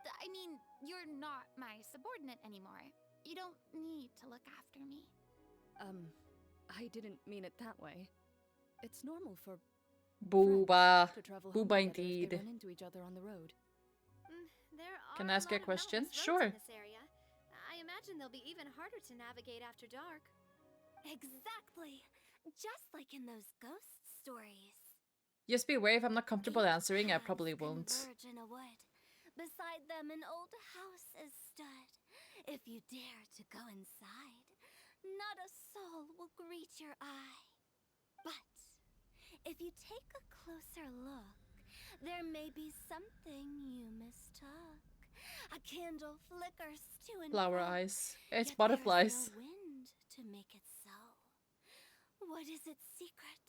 I mean, you're not my subordinate anymore. You don't need to look after me. I didn't mean it that way. It's normal for Booba. friends to travel Booba home together if indeed. they run into each other on the road. There are Can I ask you a lot of question? mountainous roads Sure. in this area. I imagine they'll be even harder to navigate after dark. exactly. Just like in those ghost stories. Just be aware if I'm not comfortable answering, I probably Paths won't. converge in a wood. Beside them an old house is stood. If you dare to go inside, not a soul will greet your eye. But if you take a closer look, there may be something you mistook. A candle flickers to and Flower fro, eyes. It's yet butterflies. there's no wind to make it so. What is its secret?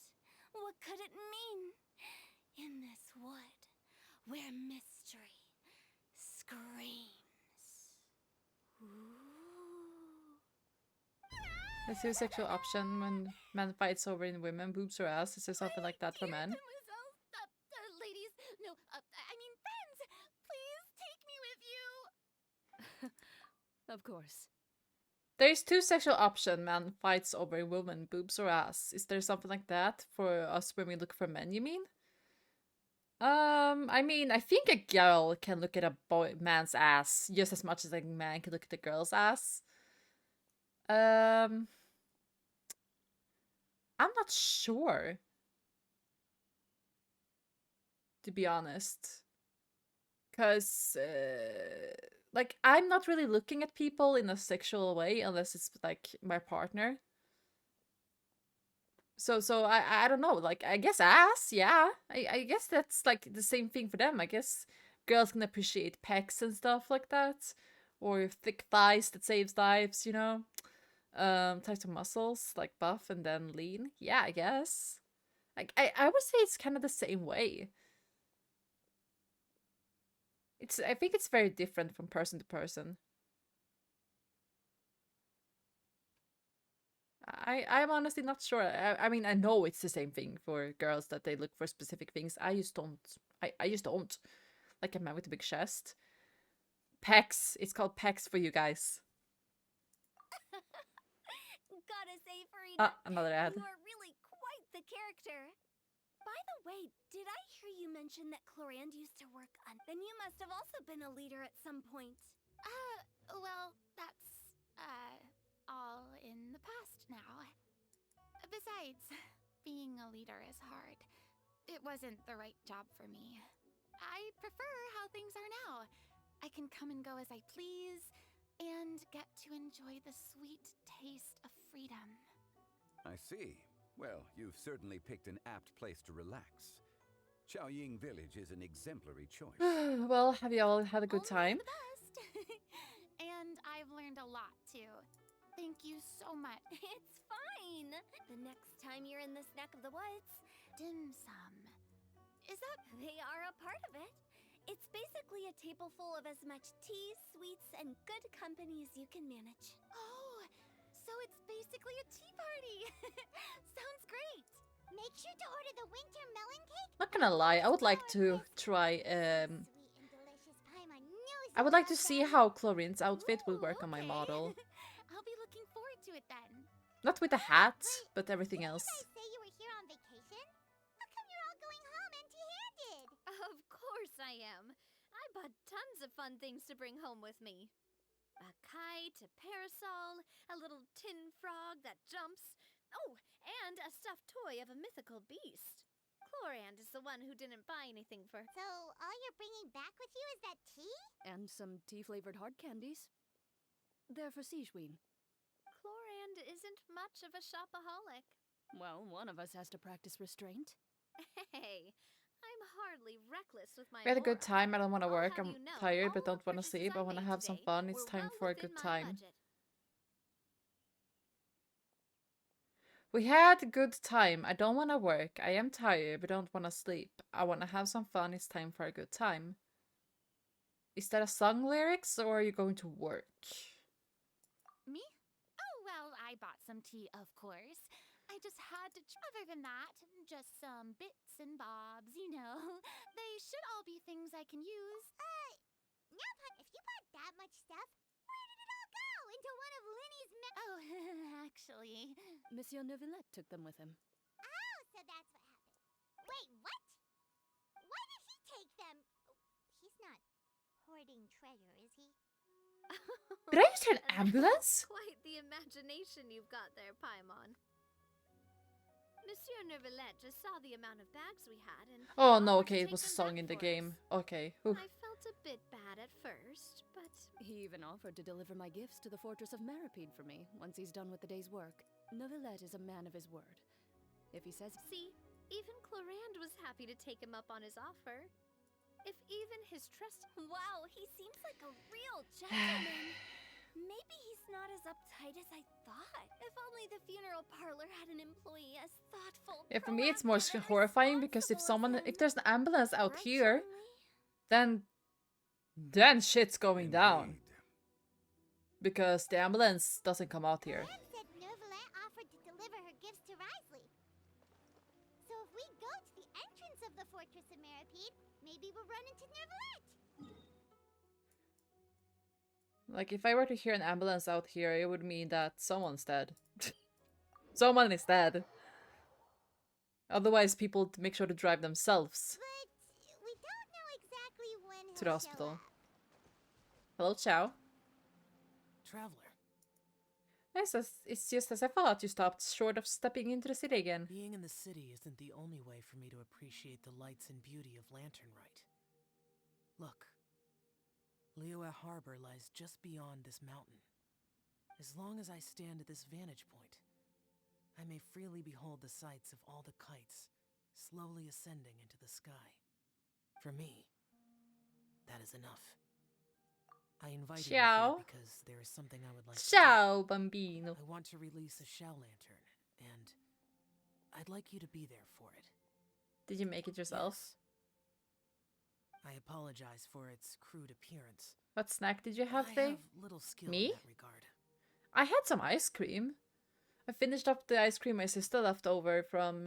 What could it mean? In this wood, where mystery screams. Ooh. Is there a sexual option when man fights over in women, boobs or ass? Is there something like that for men? Ladies, no, I mean friends, please take me with you. Of course. There is two sexual options: man fights over in women, boobs or ass. Is there something like that for us when we look for men, you mean? I mean, I think a girl can look at a man's ass just as much as a man can look at a girl's ass. I'm not sure, to be honest. Because, like, I'm not really looking at people in a sexual way unless it's, like, my partner. So I don't know, like, I guess ass, yeah. I guess that's, like, the same thing for them. I guess girls can appreciate pecs and stuff like that. Or thick thighs that saves lives, you know? Types of muscles, like buff and then lean. Yeah, I guess. Like, I would say it's kind of the same way. I think it's very different from person to person. I'm honestly not sure. I mean, I know it's the same thing for girls that they look for specific things. I just don't. I just don't. Like a man with a big chest. Pecs. It's called pecs for you guys. Gotta say, Farina, Another ad. you are really quite the character. By the way, did I hear you mention that Clorand used to work on... Then you must have also been a leader at some point. Well, that's, all in the past now. Besides, being a leader is hard. It wasn't the right job for me. I prefer how things are now. I can come and go as I please, and get to enjoy the sweet taste of freedom. I see. Well, you've certainly picked an apt place to relax. Chaoying Village is an exemplary choice. Well, have you all had a good time? The best. And I've learned a lot, too. Thank you so much. It's fine. The next time you're in this neck of the woods, Dim sum. Is that... they are a part of it. It's basically a table full of as much tea, sweets, and good company as you can manage. Oh, so it's basically a tea party. Sounds great. Make sure to order the winter melon cake. Not gonna lie, I would like to try. I would like to see how Chlorine's outfit will work on my model. I'll be looking forward to it then. Not with the hat, but everything else. Did you guys say you were here on vacation? How come you're all going home empty-handed? Of course I am. I bought tons of fun things to bring home with me. A kite, a parasol, a little tin frog that jumps. Oh, and a stuffed toy of a mythical beast. Chlorand is the one who didn't buy anything for... So, all you're bringing back with you is that tea? And some tea-flavored hard candies. They're for Sijuin. Chlorand isn't much of a shopaholic. Well, one of us has to practice restraint. Hey, I'm hardly reckless with my We had a good aura. time. I don't want to I'll work. have I'm you know, tired, but all don't want to purchases sleep. I I want to made have some today fun. It's were time well for a within good my time. budget. We had a good time. I don't want to work. I am tired, but don't want to sleep. I want to have some fun. It's time for a good time. Is that a song lyrics or are you going to work? Me? Oh, well, I bought some tea, of course. I just had to... Other than that, just some bits and bobs, you know. They should all be things I can use. Now, if you bought that much stuff, where did it all go? Into one of Linny's Oh, actually... Monsieur Neuvillette took them with him. Oh, so that's what happened. Wait, what? Why did he take them? He's not hoarding treasure, is he? Did I just hear an ambulance? Quite the imagination you've got there, Paimon. Monsieur Neuvillette just saw the amount of bags we had and... Oh no, offered to okay, it take was a them song back in the for game. us. Okay. Whew. I felt a bit bad at first, but... He even offered to deliver my gifts to the fortress of Maripede for me, once he's done with the day's work. Neuvillette is a man of his word. If he says... See, even Chlorand was happy to take him up on his offer. If even his trust... Wow, he seems like a real gentleman. Maybe he's not as uptight as I thought. If only the funeral parlor had an employee as thoughtful... Yeah, for me it's more horrifying because if there's an ambulance out Right, here, Charlie? then shit's going down. Because the ambulance doesn't come out here. Anne said Neuvillette offered to deliver her gifts to Risley. So if we go to the entrance of the Fortress of Maripede, maybe we'll run into Neuvillette. Like, if I were to hear an ambulance out here, it would mean that someone's dead. Someone is dead. Otherwise, people make sure to drive themselves But we don't know exactly when to the hospital. Hello, Chow. Traveler, It's just as I thought. You stopped short of stepping into the city again. being in the city isn't the only way for me to appreciate the lights and beauty of Lanternrite. Look, Liyue Harbor lies just beyond this mountain. As long as I stand at this vantage point, I may freely behold the sights of all the kites slowly ascending into the sky. For me, that is enough. I invited you Ciao. here because there is something I would like to Ciao, do. bambino. I want to release a shell lantern, and I'd like you to be there for it. Did you make it yourself? Yes. I apologize for its crude appearance. What snack did you have I today? have little skill Me? in that regard. I had some ice cream. I finished up the ice cream my sister left over from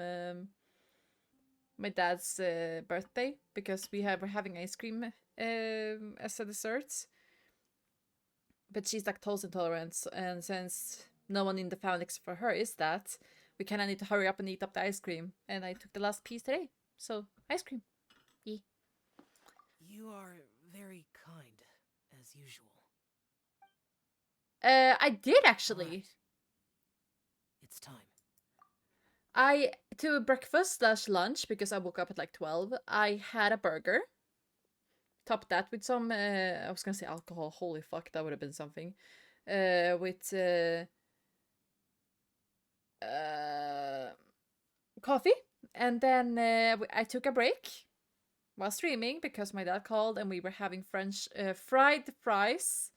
my dad's birthday because we're having ice cream as a dessert. But she's lactose intolerant, and since no one in the family except for her is that, we kind of need to hurry up and eat up the ice cream. And I took the last piece today, so ice cream. Yeah. You are very kind, as usual. I did actually. Alright. It's time. I to breakfast / lunch because I woke up at like 12. I had a burger. Topped that with some I was gonna say alcohol. Holy fuck, that would have been something. With coffee, and then I took a break while streaming because my dad called and we were having French fried fries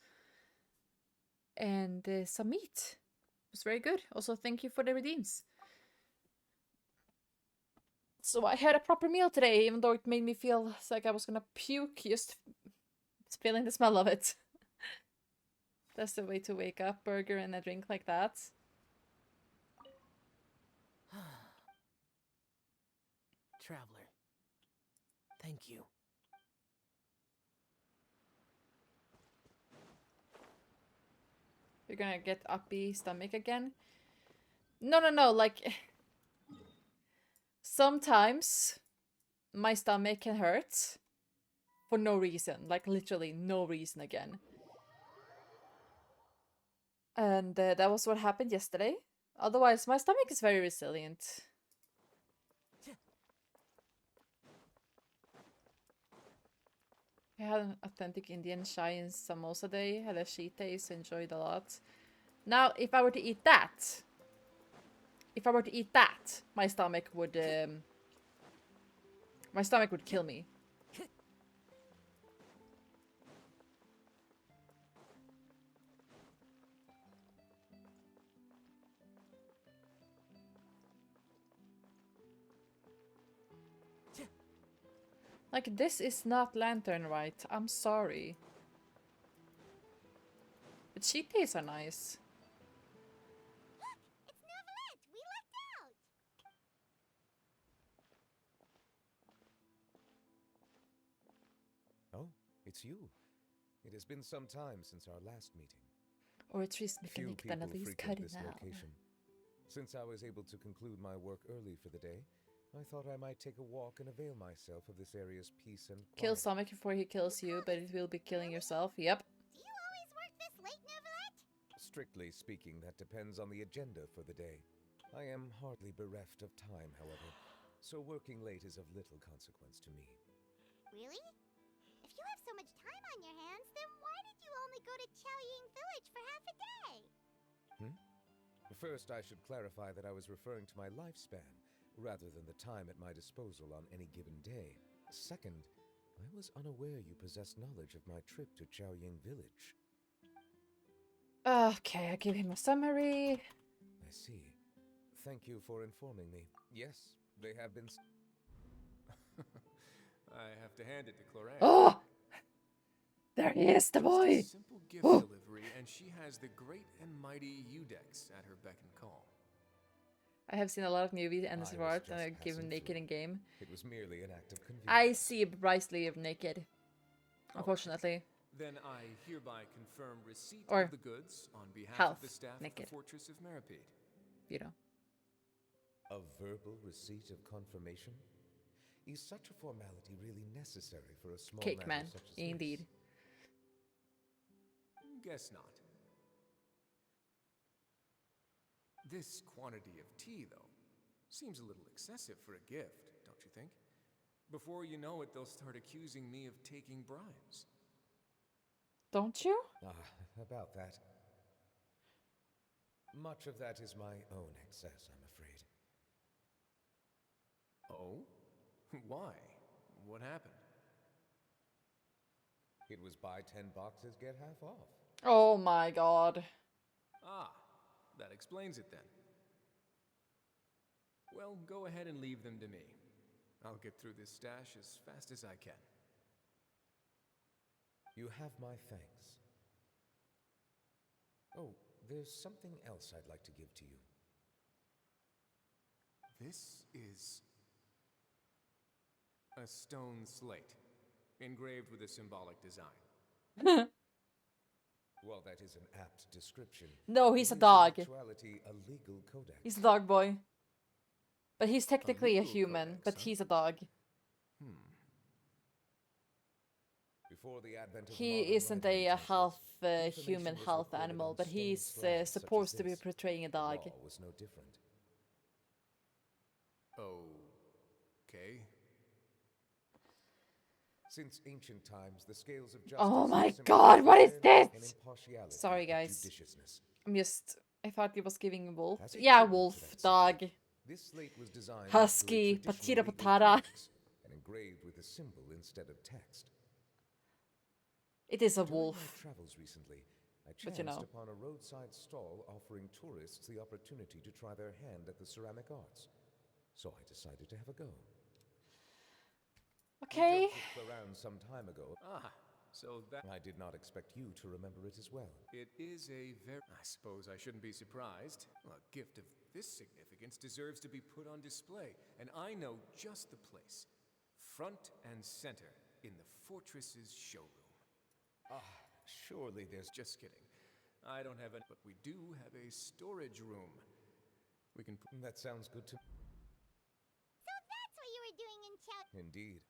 and some meat. was very good. Also, thank you for the redeems. So I had a proper meal today, even though it made me feel like I was gonna puke just feeling the smell of it. That's the way to wake up, burger and a drink like that. Traveler, thank you. You're gonna get uppy stomach again? No, like... Sometimes my stomach can hurt for no reason, like literally no reason again. And that was what happened yesterday. Otherwise, my stomach is very resilient. I had an authentic Indian chai and samosa day, had a sheet taste, enjoyed a lot. Now, if I were to eat that, my stomach would kill me. Like, this is not lantern right. I'm sorry. But sheet tastes are nice. Look! It's Novelette! We lucked out! Oh, it's you. It has been some time since our last meeting. Or at least we can Few make then people at least frequent cut it this now. location. Since I was able to conclude my work early for the day, I thought I might take a walk and avail myself of this area's peace and quiet. Kill stomach before he kills you, but it will be killing yourself. Yep. Do you always work this late, Novelette? Strictly speaking, that depends on the agenda for the day. I am hardly bereft of time, however, so working late is of little consequence to me. Really? If you have so much time on your hands, then why did you only go to Chaoying Village for half a day? First, I should clarify that I was referring to my lifespan, rather than the time at my disposal on any given day. Second, I was unaware you possessed knowledge of my trip to Chaoying Village. Okay, I give him a summary. I see. Thank you for informing me. Yes, they have been... I have to hand it to Clorane. Oh! There he is, the boy! Just a simple gift delivery, and she has the great and mighty Udex at her beck and call. I have seen a lot of movies and this I was art just and I give him passing naked through. in game. It was merely an act of convenience. I see Bryce Lee of naked. Unfortunately. Then I hereby confirm receipt Or of the goods on behalf health, of the staff naked. of the Fortress of Meripede. You know. A verbal receipt of confirmation? Is such a formality really necessary for a small Cake matter man, such as indeed. this? Guess not. This quantity of tea, though, seems a little excessive for a gift, don't you think? Before you know it, they'll start accusing me of taking bribes. Don't you? About that. Much of that is my own excess, I'm afraid. Oh? Why? What happened? It was buy 10 boxes, get half off. Oh my god. Ah, that explains it then. Well, go ahead and leave them to me. I'll get through this stash as fast as I can. You have my thanks. Oh, there's something else I'd like to give to you. This is a stone slate, engraved with a symbolic design. Well, that is an apt description. No, he's It a is in dog. actuality a legal codex. He's a dog boy. But he's technically a legal human, codex, but huh? he's a dog. Before the advent of He modern isn't writing a utensils, half information human, was half recorded animal, on but stone he's slabs such as supposed to be this. portraying a The dog. law was no different. Okay. Since ancient times, the scales of justice Oh my have god, what is symbolized fairness this? and impartiality Sorry, and guys. judiciousness. I thought he was giving wolf. As a Yeah, tribute to wolf, that dog. sentiment, this slate was designed Husky, after a patira traditional legal patara. codex and engraved with a symbol instead of text. It is a During wolf. my travels recently, I But chanced you know. upon a roadside stall offering tourists the opportunity to try their hand at the ceramic arts. So I decided to have a go. Okay. We joked with Claran some time ago. So that... I did not expect you to remember it as well. It is a very... I suppose I shouldn't be surprised. Well, a gift of this significance deserves to be put on display, and I know just the place. Front and center in the fortress's showroom. Surely there's... Just kidding. I don't have any, but we do have a storage room. We can... That sounds good to... So that's what you were doing in Chow... Indeed.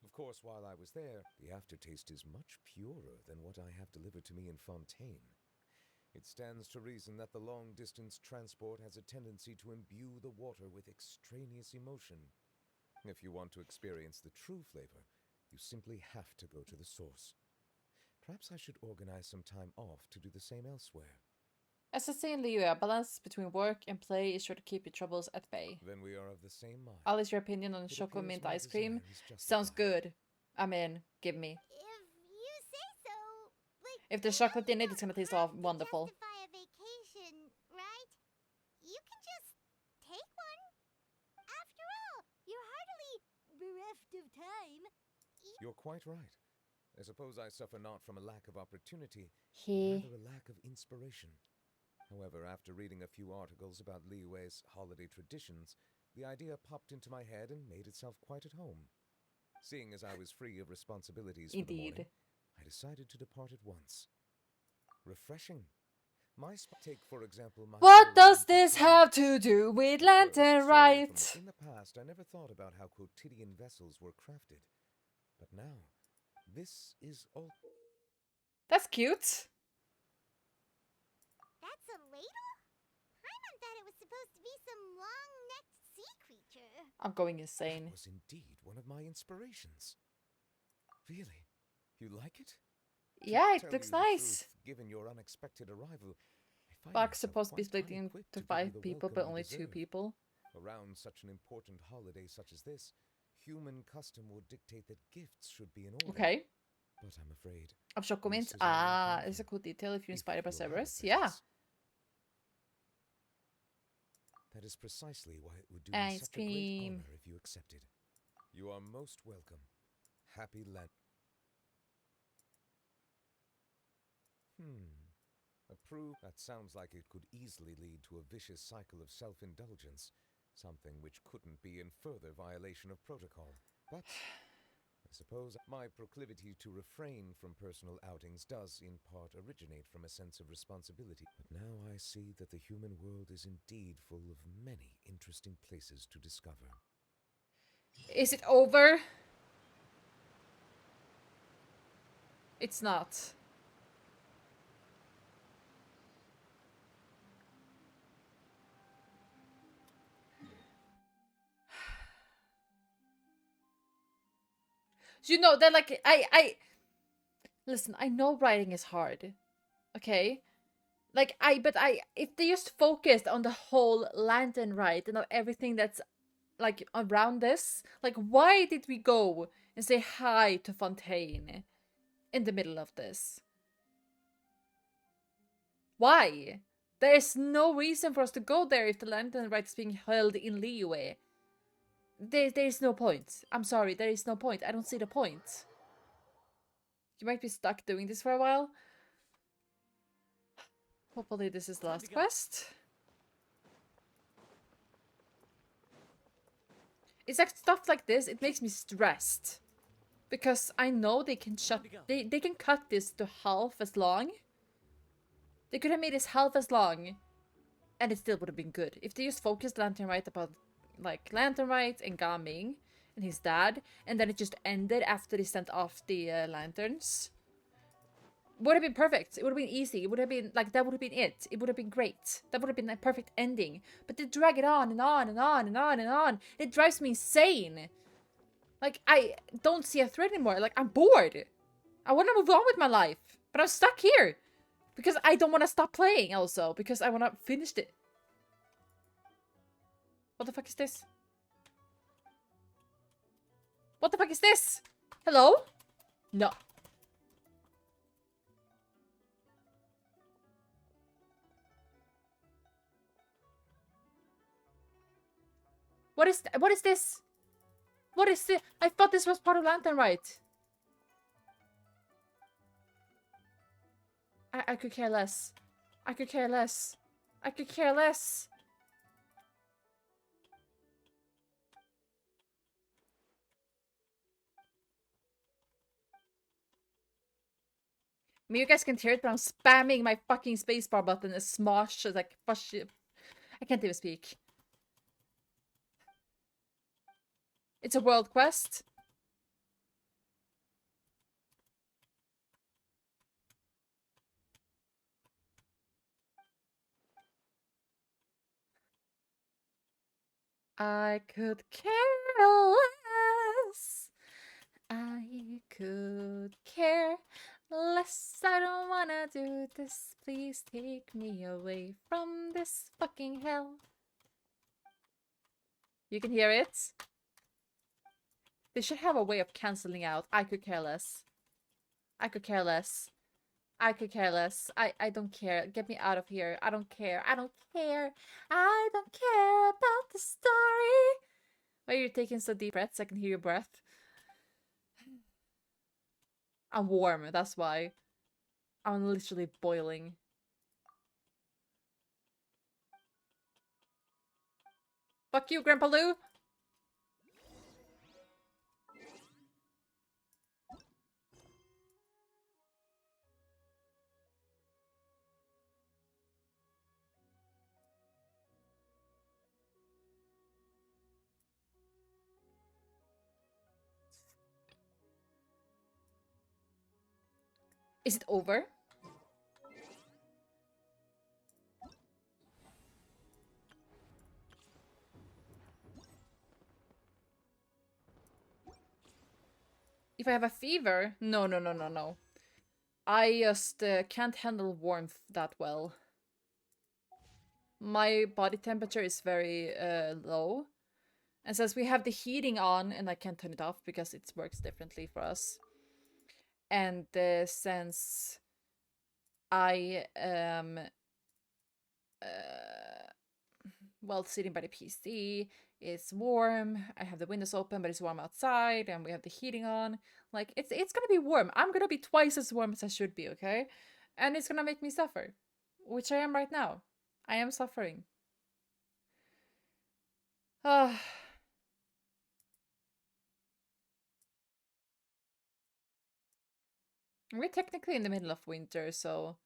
Of course, while I was there, the aftertaste is much purer than what I have delivered to me in Fontaine. It stands to reason that the long-distance transport has a tendency to imbue the water with extraneous emotion. If you want to experience the true flavor, you simply have to go to the source. Perhaps I should organize some time off to do the same elsewhere. As I say in Liyue, a balance between work and play is sure to keep your troubles at bay. Then we are of the same mind. Alice, your opinion on Choco Mint ice cream? Sounds good. I'm in. Give me. If you say so, like... If there's chocolate in it, it's gonna taste all wonderful. Justify a vacation, right? You can just take one. After all, you're heartily bereft of time. You're quite right. I suppose I suffer not from a lack of opportunity, He... rather a lack of inspiration. However, after reading a few articles about Liyue's holiday traditions, the idea popped into my head and made itself quite at home. Seeing as I was free of responsibilities for the morning, I decided to depart at once. Refreshing. Take, for example, my... What does this have to do with Lantern Rite? In the past, I never thought about how quotidian vessels were crafted. But now, this is all... That's cute. That's a ladle? Paimon thought it was supposed to be some long-necked sea creature. I'm going insane. That was indeed one of my inspirations. Really? You like it? Yeah, it looks nice. Given your unexpected arrival, Buck's supposed to be split into 5 people, but only 2 people. Around such an important holiday such as this, human custom would dictate that gifts should be in order. Okay. But I'm afraid... Of Choco Mint? Ah, it's a cool detail if you're inspired by Severus. Yeah. That is precisely why it would do me such a great honor if you accepted. You are most welcome. Happy Lent. Approve? That sounds like it could easily lead to a vicious cycle of self-indulgence, something which couldn't be in further violation of protocol. But I suppose my proclivity to refrain from personal outings does in part originate from a sense of responsibility. But now I see that the human world is indeed full of many interesting places to discover. Is it over? It's not. You know that, like, listen, I know writing is hard, okay? Like, if they just focused on the whole Lantern Rite and everything that's, like, around this, like, why did we go and say hi to Fontaine in the middle of this? Why? There is no reason for us to go there if the Lantern Rite is being held in Liyue. There is no point. I'm sorry, there is no point. I don't see the point. You might be stuck doing this for a while. Hopefully this is the last quest. It's like stuff like this, it makes me stressed. Because I know they can they can cut this to half as long. They could have made this half as long and it still would have been good. If they just focused Lantern Rite about like Lantern Rite and Gaming and his dad, and then it just ended after they sent off the lanterns. Would have been perfect. It would have been easy. It would have been like, that would have been it. It would have been great. That would have been a perfect ending. But they drag it on and on and on and on and on. It drives me insane. Like, I don't see a thread anymore. Like, I'm bored. I want to move on with my life, but I'm stuck here because I don't want to stop playing. Also, because I want to finish it. What the fuck is this? What the fuck is this? Hello? No. What is this? What is this? I thought this was part of Lantern Rite. I could care less. I could care less. I could care less. I mean, you guys can hear it, but I'm spamming my fucking spacebar button as smosh as like fush. I can't even speak. It's a world quest. I could care less. I could care less. I don't wanna do this. Please take me away from this fucking hell. You can hear it? They should have a way of cancelling out. I could care less. I could care less. I could care less. I don't care. Get me out of here. I don't care. I don't care. I don't care about the story. Why are you taking so deep breaths? I can hear your breath. I'm warm, that's why. I'm literally boiling. Fuck you, Grandpa Lou! Is it over? If I have a fever? No, no, no, no, no. I just can't handle warmth that well. My body temperature is very low. And since we have the heating on and I can't turn it off because it works differently for us. And since I am well, sitting by the PC, it's warm. I have the windows open, but it's warm outside, and we have the heating on. Like, it's gonna be warm. I'm gonna be twice as warm as I should be, okay? And it's gonna make me suffer, which I am right now. I am suffering. Ah. We're technically in the middle of winter, so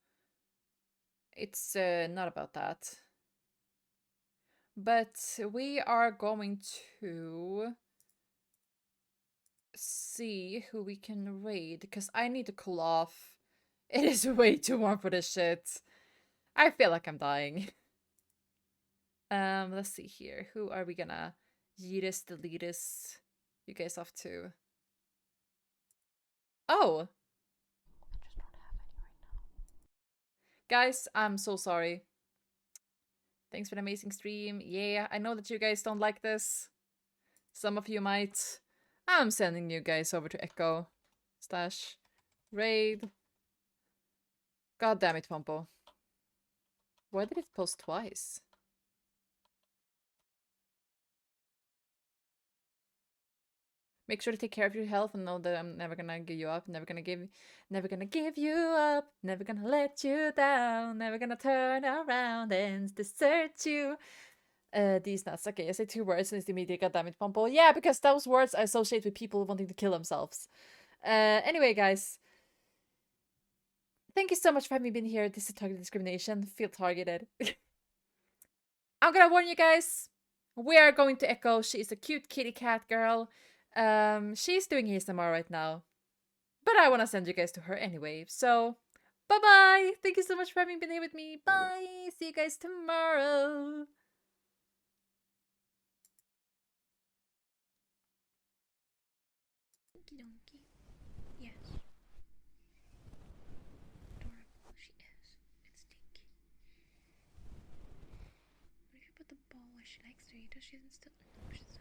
it's not about that. But we are going to see who we can raid, because I need to cool off. It is way too warm for this shit. I feel like I'm dying. Let's see here. Who are we gonna yeetus deletus you guys off to? Oh! Guys, I'm so sorry. Thanks for the amazing stream. Yeah, I know that you guys don't like this. Some of you might. I'm sending you guys over to Echo. Stash. Raid. God damn it, Pompo. Why did it post twice? Make sure to take care of your health and know that I'm never gonna give you up, never gonna give you up, never gonna let you down, never gonna turn around and desert you. These nuts. Okay, I say 2 words and it's immediate. Goddammit, Pompo. Yeah, because those words I associate with people wanting to kill themselves. Anyway, guys. Thank you so much for having been here. This is targeted discrimination. Feel targeted. I'm gonna warn you guys. We are going to Echo. She is a cute kitty cat girl. She's doing ASMR right now. But I want to send you guys to her anyway. So, bye-bye! Thank you so much for having been here with me. Bye! See you guys tomorrow! Donkey donkey. Yes. Adorable she is. It's stinky. What if you put the ball where she likes to eat? Does she still... No, she's